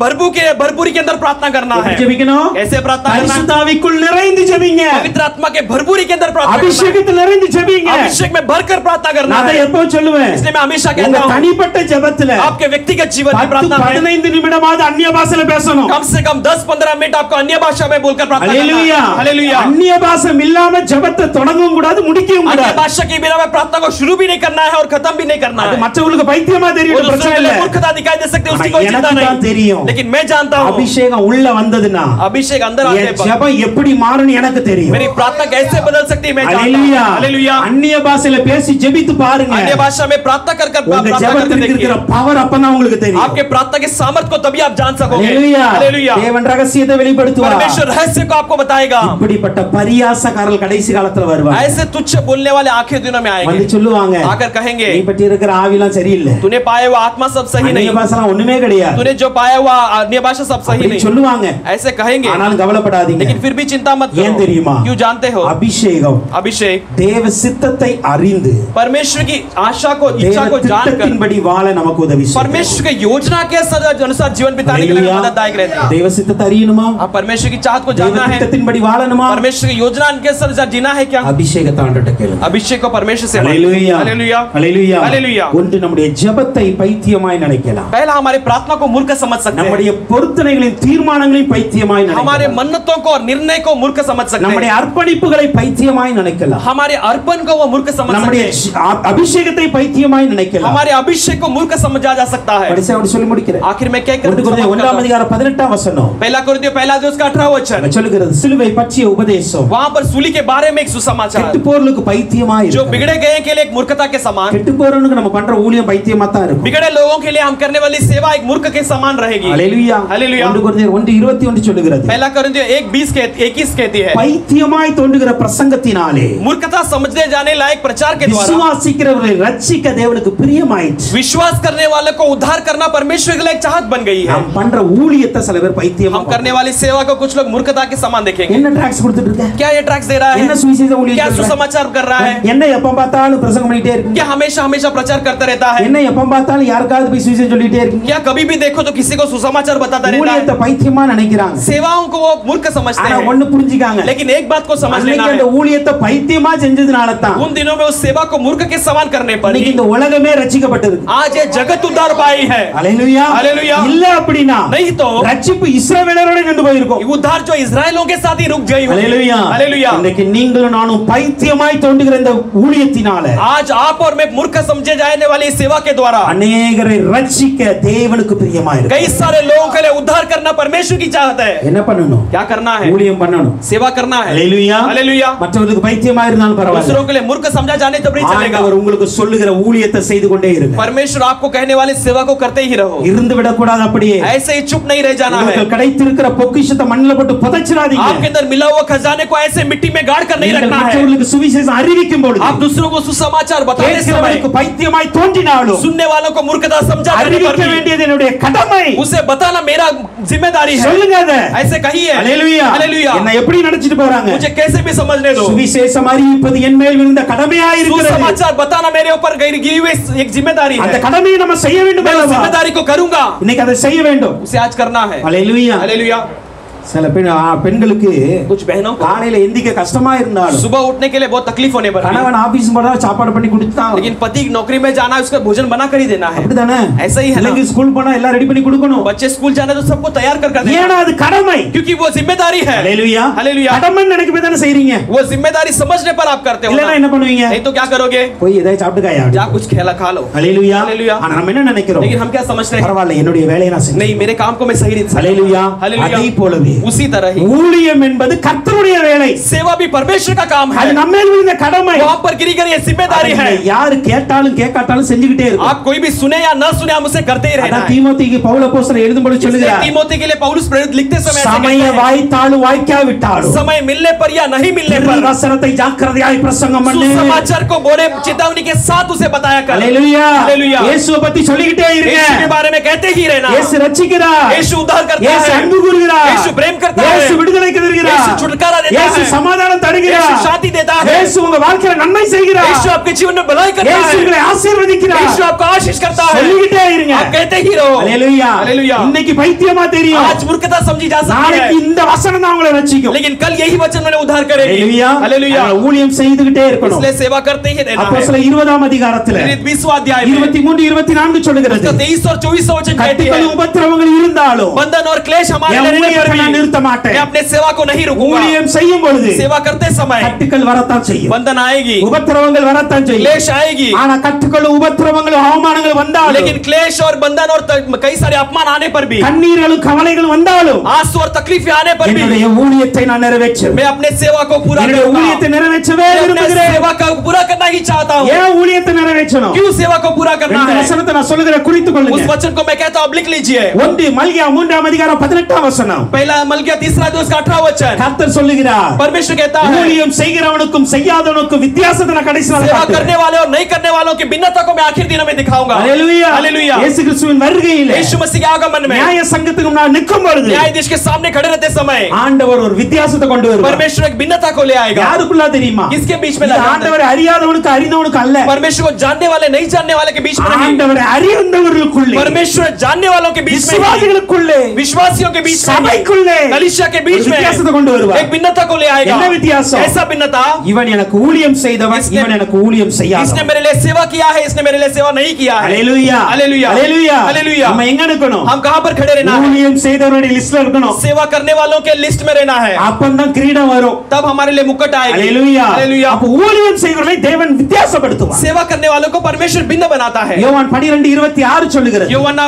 भरपूरी के अंदर प्रार्थना करना है। எப்படி ஜெபிக்கணும்? कैसे प्रार्थना करना பரிசுத்த है? ஆவிக்குள் நிறைந்து ஜெபிங்க. पवित्र आत्मा के भरपूरी के अंदर प्रार्थना करना அபிஷேகத்தில் நிறைந்து ஜெபிங்க. है। अभिषेक में भरकर प्रार्थना करना நான் அதை है। எப்போ சொல்லுவேன்? इसलिए मैं हमेशा உங்க कहता हूँ, தனிப்பட்ட ஜெபத்துல आपके व्यक्तिगत जीवन की 10 प्रार्थना में 15 நிமிடமாவது அந்நிய பாஷையில பேசணும். कम से कम 10-15 मिनट आपको अन्य भाषा में बोलकर प्रार्थना ஹalleluya. करना है। हालेलुया। அந்நிய பாஷை இல்லாம ஜெபத்தை தொடங்கவும் கூடாது, முடிக்கவும் अन्य கூடாது. भाषा के बिना में प्रार्थना को शुरू भी नहीं करना है और खत्म भी नहीं करना அது है। மற்றவங்களுக்கு பைத்தியமா वो தெரியும், दूसरों பிரச்சனை के இல்ல. लिए मूर्खता दिखाई दे सकती है, उसकी कोई चिंता எனக்கு தான் नहीं, தெரியும். लेकिन मैं जानता हूँ அபிஷேகம் உள்ள வந்ததுன்னா अभिषेक अंदर आने என் पर ஜெபம் எப்படி மாறும்னு எனக்கு தெரியும். मेरी प्रार्थना कैसे बदल सकती है मैं जानता हूँ। ஹalleluya. हालेलुया। அந்நிய பாஷையில பேசி ஜெபித்து பாருங்க. अन्य भाषा में प्रार्थना कर உங்க प्रार्थना करके ஜெபத்துக்கு देखिए, இருக்கிற பவர் அப்பதான் உங்களுக்கு தெரியும். आपके प्रार्थना के सामर्थ्य को तभी आप जान सकोगे। ஹalleluya. हालेलुया। தேவன் ரகசியத்தை வெளிப்படுத்துவார். परमेश्वर रहस्य को आपको बताएगा। இப்படிப்பட்ட பரியாசக்காரர்கள் கடைசி காலத்துல வருவாங்க. ऐसे तुच्छ बोलने वाले आखिर दिनों में வந்து आएंगे, சொல்லுவாங்க, आकर कहेंगे, நீ பற்றி இருக்கிற ஆவிலாம் சரியில்லை, तूने पाया हुआ आत्मा सब सही அந்நிய नहीं, பாஷைலாம் ஒண்ணுமே கிடையாது, तूने जो पाया हुआ अन्य भाषा सब सही அப்படி नहीं, சொல்லுவாங்க. ऐसे कहेंगे। ஆனாலும் கவலைப்படாதீங்க. लेकिन फिर भी चिंता मत ஏன் தெரியுமா? करो। क्यों जानते हो? அபிஷேகம் अभिषेक தேவ சித்தத்தை அறிந்து परमेश्वर की आशा को, தேவ इच्छा को जानकर திட்டத்தின்படி வாழ நமக்கு உதவி செய்யும். परमेश्वर की योजना के अनुसार जीवन बिताने के लिए ஹalleluya. मदददायक रहते हैं। தேவ சித்தத்தை அறியணுமா? आप परमेश्वर की चाहत को தேவ जानना है, திட்டத்தின்படி வாழணுமா? परमेश्वर की योजना के अनुसार जीना है क्या? அபிஷேகத்தை ஆண்டவர்ட்ட கேளுங்க. अभिषेक को परमेश्वर से ஹalleluya. हालेलुया ஹalleluya. हालेलुया। ஒன்று நம்முடைய ஜெபத்தை பைத்தியமாய் நினைக்கலாம். पहला हमारे प्रार्थना को मूर्ख समझ सकते हैं, நம்முடைய பொருத்தனைகளின் தீர்மானங்களை பைத்தியமாய் நினைக்கலாம். हमारे मन्नतों को और निर्णय को मूर्ख समझ सकते நம்முடைய हैं, அர்ப்பணிப்புகளை பைத்தியமாய் நினைக்கலாம். हमारे अर्पण को वो मूर्ख समझ सकते நம்முடைய हैं, அபிஷேகத்தை பைத்தியமாய் நினைக்கலாம். हमारे अभिषेक को मूर्ख समझा जा सकता है. கடைசியா அப்படி சொல்லி முடிக்கிறேன். आखिर में क्या ஒன்று கொரிந்தியர் 1 அதிகாரம் 18 வசனம் पहला कोरिन्थियों पहला अध्याय उसका 18 वचन சொல்லுகிறது, சிலுவை பற்றிய உபதேசம் वहां पर सूली के बारे में एक सुसमाचार கெட்டு போறலுக்கு பைத்தியமாய் जो இருக்கு. बिगड़े गए के लिए एक मूर्खता के समान, கெட்டு போறவனுக்கு நம்ம பண்ற ஊழியம் பைத்தியமா தான் இருக்கும். बिगड़े लोगों के लिए हम करने वाली सेवा एक मूर्ख के समान रहेगी. ஹalleluya. हालेलुया. ஒன்று கொரிந்தியர் 1:21 சொல்லுகிறது, पहला कोरिन्थियों 1:21 कहती है, பைத்தியமாய் தோன்றுகிற பிரசங்கத்தினாலே मूर्खता समझने जाने लायक प्रचार के द्वारा விசுவாசிக்கிறவர்களை ரட்சிக்க தேவனுக்கு பிரியமாயிற்று. विश्वास करने वाले को उद्धार करना परमेश्वर के लिए एक चाहत बन गई है. நாம் பண்ற ஊழியத்தை சில பேர் பைத்தியமா हम करने वाली सेवा को कुछ लोग मूर्खता के समान देखेंगे. என்ன ட்ராக்ஸ் கொடுத்துட்டு இருக்க, क्या ये ट्रैक्स दे रहा है, என்ன சுவிசேஷ क्या ஊழியம் பண்ற, सुसमाचार कर रहा है, என்ன எப்ப பார்த்தாலும் பிரசங்கம் பண்ணிட்டே இருக்கீங்க, क्या हमेशा हमेशा प्रचार करता रहता है, என்ன எப்ப பார்த்தாலும் யாருக்காவது போய் சுவிசேஷம் சொல்லிட்டே இருக்கீங்க. क्या कभी भी देखो तो किसी को सुसमाचार बताता रहता है. ஊழியத்தை பைத்தியமா நினைக்கிறாங்க. सेवाओं को वो मूर्ख समझते ஆனா हैं, ஒண்ணு புரிஞ்சுக்காங்க, लेकिन एक बात को समझ लेना அன்னைக்கு அந்த है, ஊழியத்தை பைத்தியமா செஞ்சதுனால தான் उन दिनों में उस सेवा को मूर्ख के समान करने पर இன்னைக்கு ही இந்த உலகமே ரட்சிக்கப்பட்டிருக்கு. आज ये जगत उद्धार पाई है. ஹalleluya. हालेलुया. இல்ல அப்படினா नहीं तो ரட்சிப்பு இஸ்ரவேலரோட நின்று போயிருக்கும். उद्धार जो इस्राएलियों के साथ ही रुक गई होगी. ஹalleluya. हालेलुया. இன்னைக்கு நீங்களும் நானும் பைத்தியமாய் தோன்றுகிற இந்த ஊழியத்தினால आज आप और मैं मूर्ख समझे जाने वाली इस सेवा के द्वारा அநேகரை ரட்சிக்க தேவனுக்கு பிரியமாய் இருக்கு. कई सारे लोगों के लिए उद्धार करना परमेश्वर की चाहत है. என்ன பண்ணணும்? क्या करना है? ஊழியம் பண்ணணும். सेवा करना है. ஹalleluya. हालेलुया. மற்றவர்களுக்கு பைத்தியமாய் இருந்தாலும் பரவாயில்லை, दूसरों के लिए मूर्ख समझा जाने तो नहीं चलेगा. ஆண்டவர் உங்களுக்கு சொல்லுகிற ஊழியத்தை செய்து கொண்டே இருங்க. परमेश्वर आपको कहने वाली सेवा को करते ही रहो. இருந்து விட கூடாது அப்படியே. ऐसे ही चुप नहीं रह जाना है. உங்களுக்கு கிடைத்திருக்கிற பொக்கிஷத்தை மண்ணில போட்டு புதைச்சிராதீங்க. आपके अंदर मिला हुआ खजाने को ऐसे मिट्टी में गाड़ कर नहीं நீங்கள் रखना है. மற்றவர்களுக்கு சுவிசேஷம் அறிவிக்கும் பொழுது आप दूसरों को सुसमाचार बताने समय கேட்கிறவர்களுக்கு பைத்தியமாய் தோன்றினாலும் सुनने वालों को मूर्खता समझा करने पर அறிவிக்க भी வேண்டியது என்னுடைய கடமை. उसे बताना मेरा जिम्मेदारी है. சொல்லுங்க அத. ऐसे कहिए. ஹalleluya. हालेलुया. என்ன எப்படி நினைச்சிட்டு போறாங்க? मुझे कैसे भी समझने दो. சுவிசேஷம் அறிவிப்பது என் மேல் விழுந்த கடமையா இருக்கிறது. सुसमाचार बताना मेरे ऊपर गिरी हुई एक जिम्मेदारी அந்த है. கடமையை நம்ம செய்ய வேண்டும் मैं उस அல்லவா? जिम्मेदारी को करूंगा. இன்னைக்கு அதை செய்ய வேண்டும். उसे आज करना है. ஹalleluya. हालेलुया. சில பெண்களுக்கு कुछ बहनों को காலையில எந்திக்க கஷ்டமா இருந்தாலும் सुबह उठने के लिए बहुत तकलीफ होने पर भी, கணவன் ஆபீஸ் போனா சாப்பாடு பண்ணி கொடுத்தான். लेकिन पति नौकरी में जाना है, उसका भोजन बना कर ही देना है. அப்படிதானே? ऐसा ही है ना. இல்லைங்க ஸ்கூல் போனா எல்லாம் ரெடி பண்ணி கொடுக்கணும். बच्चे स्कूल जाना तो सबको तैयार कर देना, ஏன்னா அது கடமை. क्योंकि वो जिम्मेदारी है. ஹalleluya. हालेलुया. கடமை நினைக்கவே தானே செய்றீங்க. वो जिम्मेदारी समझने पर आप करते हो இல்லனா ना. என்ன பண்ணுவீங்க? नहीं तो क्या करोगे? போய் ஏதாவது சாப்பிட்டுக்காயா? जा कुछ खेला खा लो. ஹalleluya. हालेलुया. ஆனா நம்ம என்ன நினைக்கிறோம்? लेकिन हम क्या समझते हैं? பரவாயில்லை, என்னுடைய வேலையை நான் செய்றேன். नहीं, मेरे काम को मैं सही रीति से ஹalleluya. हालेलुया. அதே போலவே उसी तरह ही ஊழியம் என்பது கர்த்தருடைய வேலை. सेवा भी परमेश्वर का काम है. அது நம்ம மேல் விழுந்த கடமை. वो आप पर गिरी गई ये जिम्मेदारी है. யாரு கேட்டாலும் கேட்காட்டாலும் செஞ்சுக்கிட்டே இருக்கும். आप कोई भी सुने या न सुने हम उसे करते ही रहना அதான் है. தீமோத்தேயுக்கு பவுல் அப்போஸ்தலன் எழுதும்போது சொல்லுகிறார், तीमोथी के लिए पौलुस प्रेरित लिखते समय ऐसे சமய कहते हैं, வாய்த்தாலும் வாய்க்காவிட்டாலும் समय मिलने पर या नहीं मिलने पर வசனத்தை ஜாக்கிரதையாய் பிரசங்கம் பண்ணு. सुसमाचार को बोले चेतावनी के साथ उसे बताया कर. ஹalleluya. हालेलुया. இயேசுவை பத்தி சொல்லிக்கிட்டே இருங்க. यीशु के बारे में कहते ही रहना. இயேசு ரட்சிக்கிறார். यीशु उद्धार करता இயேசு है. அன்பு கூறுகிறார். यीशु प्रेम करता है. இயேசு விடுதலை தருகிறார். यीशु छुटकारा देता இயேசு है. சமாதானம் தருகிறார். यीशु शांति देता है. இயேசு உங்க வாழ்க்கையில நன்மை செய்கிறார். यीशु आपके जीवन में भलाई करता இயேசு है. உங்களை ஆசீர்வதிக்கிறார். यीशु आपको आशीष करता है. சொல்லிக்கிட்டே இருங்க. आप कहते ही रहो. ஹalleluya. हालेलुया. இன்னைக்கு பைத்தியமா தெரியும். आज मूर्खता समझी जा सकती நாளைக்கு है, இந்த வசனம் தான் உங்களை ரட்சிக்கும். लेकिन कल यही वचन मैंने उद्धार करेगी. ஹalleluya. हालेलुया. நம்ம ஊழியம் செய்துகிட்டே இருக்கணும். इसलिए सेवा करते ही रहना है. அப்போஸ்தலர் 20ஆம் அதிகாரத்துல 20वां अध्याय में 23 24 சொல்லுகிறது, 23 और 24 वचन कहती है, கட்டுகள் உபத்திரவங்கள் இருந்தாலும் बंधन और क्लेश हमारे என் रहने पर ஊழியத்தை நான் भी நிறுத்த மாட்டேன். मैं अपने सेवा को नहीं रुकूंगा. ஊழியம் செய்யும் பொழுது सेवा करते समय கட்டுகள் வரத்தான் செய்யும், बंधन आएगी, உபத்திரவங்கள் வரத்தான் செய்யும். क्लेश आएगी, ஆனா கட்டுகள் உபத்திரவங்கள் அவமானங்கள் வந்தாலும், लेकिन क्लेश और बंधन और कई सारे अपमान आने पर भी, கண்ணீர்களும் கவலைகளும் வந்தாலும் आंसू और तकलीफें आने पर भी என்னுடைய ஊழியத்தை நான் நிறைவேற்றுவேன். मैं अपने सेवा को पूरा என்னுடைய करूंगा. ஊழியத்தை நிறைவேற்றவே मैं अपने விரும்புகிறேன். सेवा को पूरा करना ही चाहता हूं. ஏன் ஊழியத்தை நிறைவேற்றணும்? क्यों सेवा को पूरा करना இந்த है? வசனத்தை நான் சொல்லுகிற குறித்துக் उस கொள்ளுங்க. वचन को मैं कहता हूं, अब लिख लीजिए. 1 மல்கியா 3ஆம் அதிகாரம் 18ஆம் வசனம். पहला मलकिया 3 अध्याय उसका 18 वचन. கர்த்தர் சொல்லுகிறார், परमेश्वर कहता है, ஊழியம் செய்கிறவனுக்கும் செய்யாதவனுக்கும் வித்தியாசத்தை நான் கடைசி நாள் सेवा காட்டுவேன். करने वाले और नहीं करने वालों की भिन्नता को मैं आखिर दिनों में दिखाऊंगा. ஹalleluya. हालेलुया. இயேசு கிறிஸ்துவின் வருகையிலே यीशु मसीह के आगमन में நியாய சங்கத்துக்கு நான் நிற்கும் பொழுது न्यायाधीश के सामने खड़े रहते समय ஆண்டவர் ஒரு வித்தியாசத்தை கொண்டு வருவார். परमेश्वर एक भिन्नता को ले आएगा. யாருக்குள்ள தெரியுமா? किसके बीच में இது लाएगा? ஆண்டவரை அறியாதவனுக்கு அறிந்தவனுக்கு அல்ல, परमेश्वर को जानने वाले नहीं जानने वाले के बीच में नहीं, ஆண்டவரை அறிந்தவர்களுக்குள்ளே, परमेश्वर जानने वालों के बीच में नहीं, விசுவாசிகளுக்குள்ளே, विश्वासियों के बीच में नहीं, சபைக்குள்ளே நடுவிலே कलीसिया के बीच ஒரு में வித்தியாசத்தை கொண்டு வருவார். एक भिन्नता को ले आएगा। என்ன வித்தியாசம்? ऐसा भिन्नता, இவன் எனக்கு ஊழியம் செய்தவன், इसने- இவன் எனக்கு ஊழியம் इसने செய்யாதவன். मेरे लिए सेवा किया है, इसने मेरे लिए सेवा नहीं किया है। ஹalleluya हालेलुया, ஹalleluya हालेलुया। நம்ம எங்க இருக்கணும்? हम कहां पर खड़े रहना है? ஊழியம் செய்தவருடைய லிஸ்ட்ல இருக்கணும். सेवा करने वालों के लिस्ट में रहना है, அப்பந்தான் கிரீடம் வரும். तब हमारे लिए मुकुट आएगी। ஹalleluya हालेलुया। அப்ப ஊழியம் செய்தவர்களை தேவன் வித்தியாசப்படுத்துவார். सेवा करने वालों को परमेश्वर भिन्न बनाता है। யோவான் 12:26 சொல்லுகிறது. यूहन्ना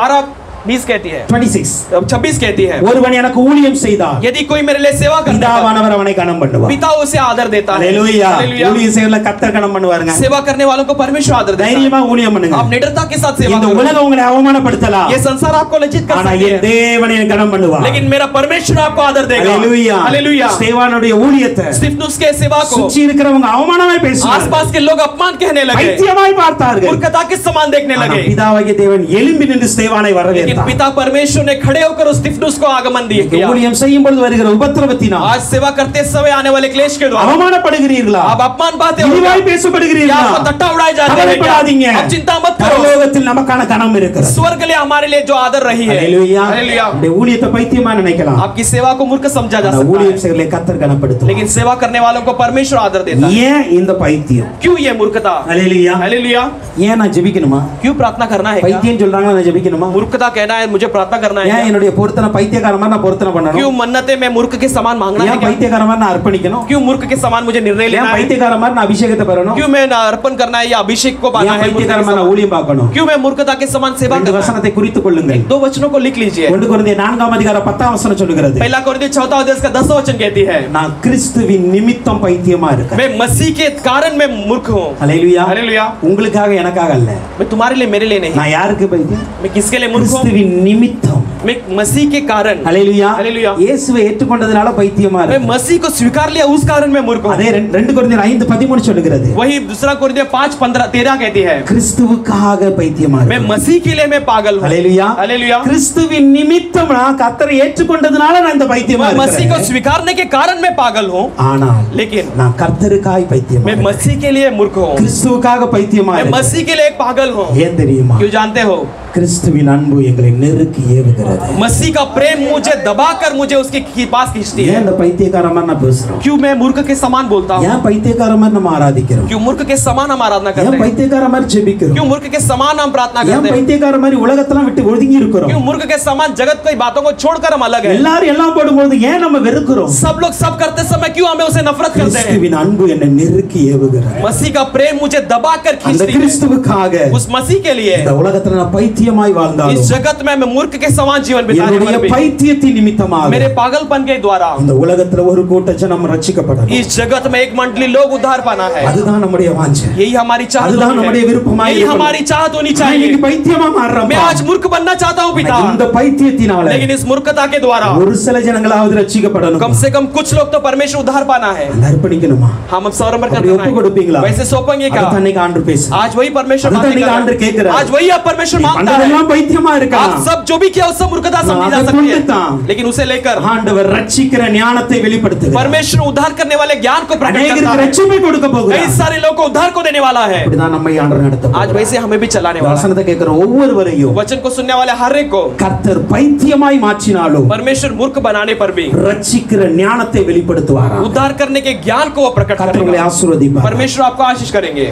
12:20 कहती है, 26 26 कहती है, ஒருவன் எனக்கு ஊழியம் செய்தார், यदि कोई मेरे लिए सेवा करता है, பிதாவானவர் அவனை கனம் பண்ணுவார். पिता उसे आदर देता है। ஹalleluya हालेलुया। ஊழியம் செய்யல கர்த்தர் கனம் பண்ணுவாருங்க. सेवा करने वालों को परमेश्वर आदर देता है। தைரியமா ஊழியம் பண்ணுங்க. आप निडरता के साथ सेवा இந்த करो। உலகம் உங்களை அவமானப்படுத்தலாம், ये संसार आपको लज्जित कर ஆனா सकती என் है, தேவன் எனக்கு கனம் பண்ணுவார். लेकिन मेरा परमेश्वर आपको आदर देगा। ஹalleluya हालेलुया। ஸ்தேவானுடைய ஊழியத்தை स्तिफनुस के सेवा को சுற்றி இருக்கிறவங்க அவமானமாய் பேசுவாங்க, आसपास के लोग अपमान कहने लगे, பைத்தியமாய் பார்த்தார்கள். मूर्खता के समान देखने ஆனா लगे, பிதாவாகிய தேவன் எழும்பி நின்று ஸ்தேவானை लेकिन வரவேற்றார். पिता परमेश्वर ने खड़े होकर उस स्तिफनुस को आगमन दिया। ஊழியம் செய்யும் பொழுது வருகிற உபத்திரவத்தினால் आज सेवा करते समय आने वाले क्लेश के द्वारा அவமானப்படுகிறீர்களா? आप अपमान पाते हो, இழிவாய் या பேசப்படுகிறீர்களா? आपको टट्टा उड़ाए जाते हैं क्या? கவலைப்படாதீங்க. आप चिंता मत करो, பரலோகத்தில் நமக்கான கனம் இருக்கிறது. स्वर्ग लिए हमारे लिए जो आदर रही है। ஹalleluya हालेलुया। இந்த ஊழியத்தை பைத்தியமா நினைக்கலாம், आपकी सेवा को मूर्ख समझा जा அந்த सकता ஊழியம் है, செய்யல கர்த்தர் கனப்படுத்துவார். लेकिन सेवा करने वालों को परमेश्वर आदर देता है। ஏன் இந்த பைத்தியம்? क्यों ये मूर्खता? ஹalleluya हालेलुया। ஏன் நான் ஜெபிக்கணுமா? क्यों प्रार्थना करना है? क्या பைத்தியம் சொல்றாங்க நான் ஜெபிக்கணுமா? मूर्खता कहना है मुझे प्रार्थना करना है? ஏன் क्या? என்னுடைய பொருத்தனை பைத்தியக்கார மாதிரி நான் பொருத்தனை பண்ணணும்? क्यों मन्नते में मूर्ख के समान मांगना है? ஏன் क्या? பைத்தியக்கார மாதிரி நான் அர்ப்பணிக்கணும்? क्यों मूर्ख के समान मुझे निर्णय ஏன் लेना है? பைத்தியக்கார மாதிரி நான் அபிஷேகத்தை பெறணும்? क्यों मैं अर्पण करना है या अभिषेक को पाना ஏன் है? मूर्ख பைத்தியக்கார के மாதிரி நான் समान? ஊழியம் பார்க்கணும்? क्यों मैं मूर्खता के समान सेवा ரெண்டு करना है? வசனத்தை குறித்துக் கொள்ளுங்கள். 2 वचनों को लिख लीजिए। 1 கொரிந்தியர் 4:10 சொல்லுகிறது, पहला कोरिन्थियों 4 का 10 वचन कहती है, நான் கிறிஸ்துவின் நிமித்தம் பைத்தியமா இருக்கேன். मैं मसीह के कारण मैं मूर्ख हूँ। ஹalleluya हालेलुया। உங்களுக்காக எனக்காக அல்ல, मैं तुम्हारे लिए मेरे लिए नहीं, நான் யாருக்கு பைத்தியம்? मैं किसके लिए मूर्ख हूँ? கிறிஸ்துவின் நிமித்தம். मैं मसीह के कारण, ஹalleluya हालेलुया। இயேசுவை ஏற்றுக்கொண்டதனால பைத்தியமா मैं இருக்கேன். मसीह को स्वीकार लिया उस कारण मैं मूर्ख हूँ। அதே 2 கொரிந்தியர் 5:13 சொல்லுகிறது, वही 2 कोरिन्थियों 5:13 कहती है, கிறிஸ்துவுக்காக பைத்தியமா मैं இருக்கேன். मसीह के लिए मैं पागल हूँ। ஹalleluya हालेलुया। கிறிஸ்துவின் நிமித்தம் நான் கர்த்தரை ஏற்றுக்கொண்டதனால நான் இந்த பைத்தியமா मैं मसीह को இருக்கேன். स्वीकारने के कारण मैं पागल हूँ, ஆனால் लेकिन நான் கர்த்தருக்காய் பைத்தியமா मैं இருக்கேன். मसीह के लिए मूर्ख हूँ। கிறிஸ்துவுக்காக பைத்தியமா मैं இருக்கேன். मसीह के लिए एक पागल हूँ। ஏன் தெரியுமா? क्यों जानते हो? கிறிஸ்துவின் அன்பு எங்களை நெருக்கி ஏவுகிறது. मसीह का प्रेम मुझे दबाकर मुझे उसके पास खींचती ஏன் है। இந்த பைத்தியக்கார மாதிரி நான் பேசுறோம்? क्यों मैं मूर्ख के समान बोलता हूँ? ஏன் பைத்தியக்கார மாதிரி நம்ம ஆராதிக்கிறோம்? क्यों मूर्ख के समान हम आराधना ஏன் करते हैं? பைத்தியக்கார மாதிரி ஜெபிக்கிறோம்? क्यों मूर्ख के समान हम प्रार्थना ஏன் करते हैं? பைத்தியக்கார மாதிரி உலகத்தெல்லாம் விட்டு ஒதுங்கி இருக்கிறோம்? क्यों मूर्ख के समान जगत की बातों को छोड़कर हम अलग हैं? எல்லாரும் எல்லாம் போடும்போது ஏன் நம்ம வெறுக்கிறோம்? सब लोग सब करते समय क्यों हमें उसे नफरत करते हैं? கிறிஸ்துவின் அன்பு என்னை நெருக்கி ஏவுகிறது. मसीह का प्रेम मुझे दबाकर அந்த खींचती है। கிறிஸ்துவுக்காக उस मसीह के लिए இந்த உலகத்துல நான் பைத்தியமாய் इस வாழ்ந்தாலும் जगत में मैं मूर्ख के समान जीवन बिताने என்னுடைய पर भी பைத்தியத்தின் நிமித்தமாக मेरे पागलपन के द्वारा இந்த உலகத்துல ஒரு கூட்ட ஜனம் ரட்சிக்கப்படணும். इस जगत में एक मंडली लोग उद्धार पाना है। அதுதான் நம்முடைய வாஞ்சை. यही हमारी चाहत அதுதான் होनी நம்முடைய है। விருப்பமாய் यही இருக்கணும். हमारी चाहत होनी நான் चाहिए। இன்னைக்கு பைத்தியமா மாறுறேன். मैं आज मूर्ख बनना चाहता हूँ पिता, இந்த பைத்தியத்தினால लेकिन इस मूर्खता के द्वारा ஒரு சில ஜனங்களாவது ரட்சிக்கப்படணும். कम से कम कुछ लोग तो परमेश्वर उद्धार पाना है। அந்த அர்ப்பணிக்கணுமா? हम अब समर्पण அப்படி ஒப்பு करना கொடுப்பீங்களா? है। वैसे सौंपेंगे क्या? அதுதான் இன்னைக்கு ஆண்டவர் பேசு. आज वही परमेश्वर அதுதான் बातें இன்னைக்கு कर ஆண்டவர் रहा है। கேட்கிறார். आज वही अब परमेश्वर मांगता है। பண்டதெல்லாம் பைத்தியமா இருக்கலாம். आप सब जो भी किया उस सब मूर्खता समझी जा அதை सकती கொண்டு தான் है, लेकिन उसे लेकर ஆண்டவர் ரட்சிக்கிற ஞானத்தை வெளிப்படுத்துகிறார். परमेश्वर उद्धार करने वाले ज्ञान को प्रकट அநேகருக்கு करता है। ரட்சிப்பை கொடுக்க कई போகிறார். सारे लोगों को उद्धार को देने वाला है। அப்படிதான் நம்மை ஆண்டவர் நடத்த आज போகிறார். वैसे हमें भी चलाने वाला है। வசனத்தை கேட்கிற ஒவ்வொருவரையும் वचन को सुनने वाले हर एक को கர்த்தர் பைத்தியமாய் மாற்றினாலும் परमेश्वर मूर्ख बनाने पर भी ரட்சிக்கிற ஞானத்தை வெளிப்படுத்துவாரா? उद्धार करने के ज्ञान को वो प्रकट கர்த்தர் உங்களை करेगा। ஆசீர்வதிப்பார். परमेश्वर आपको आशीष करेंगे।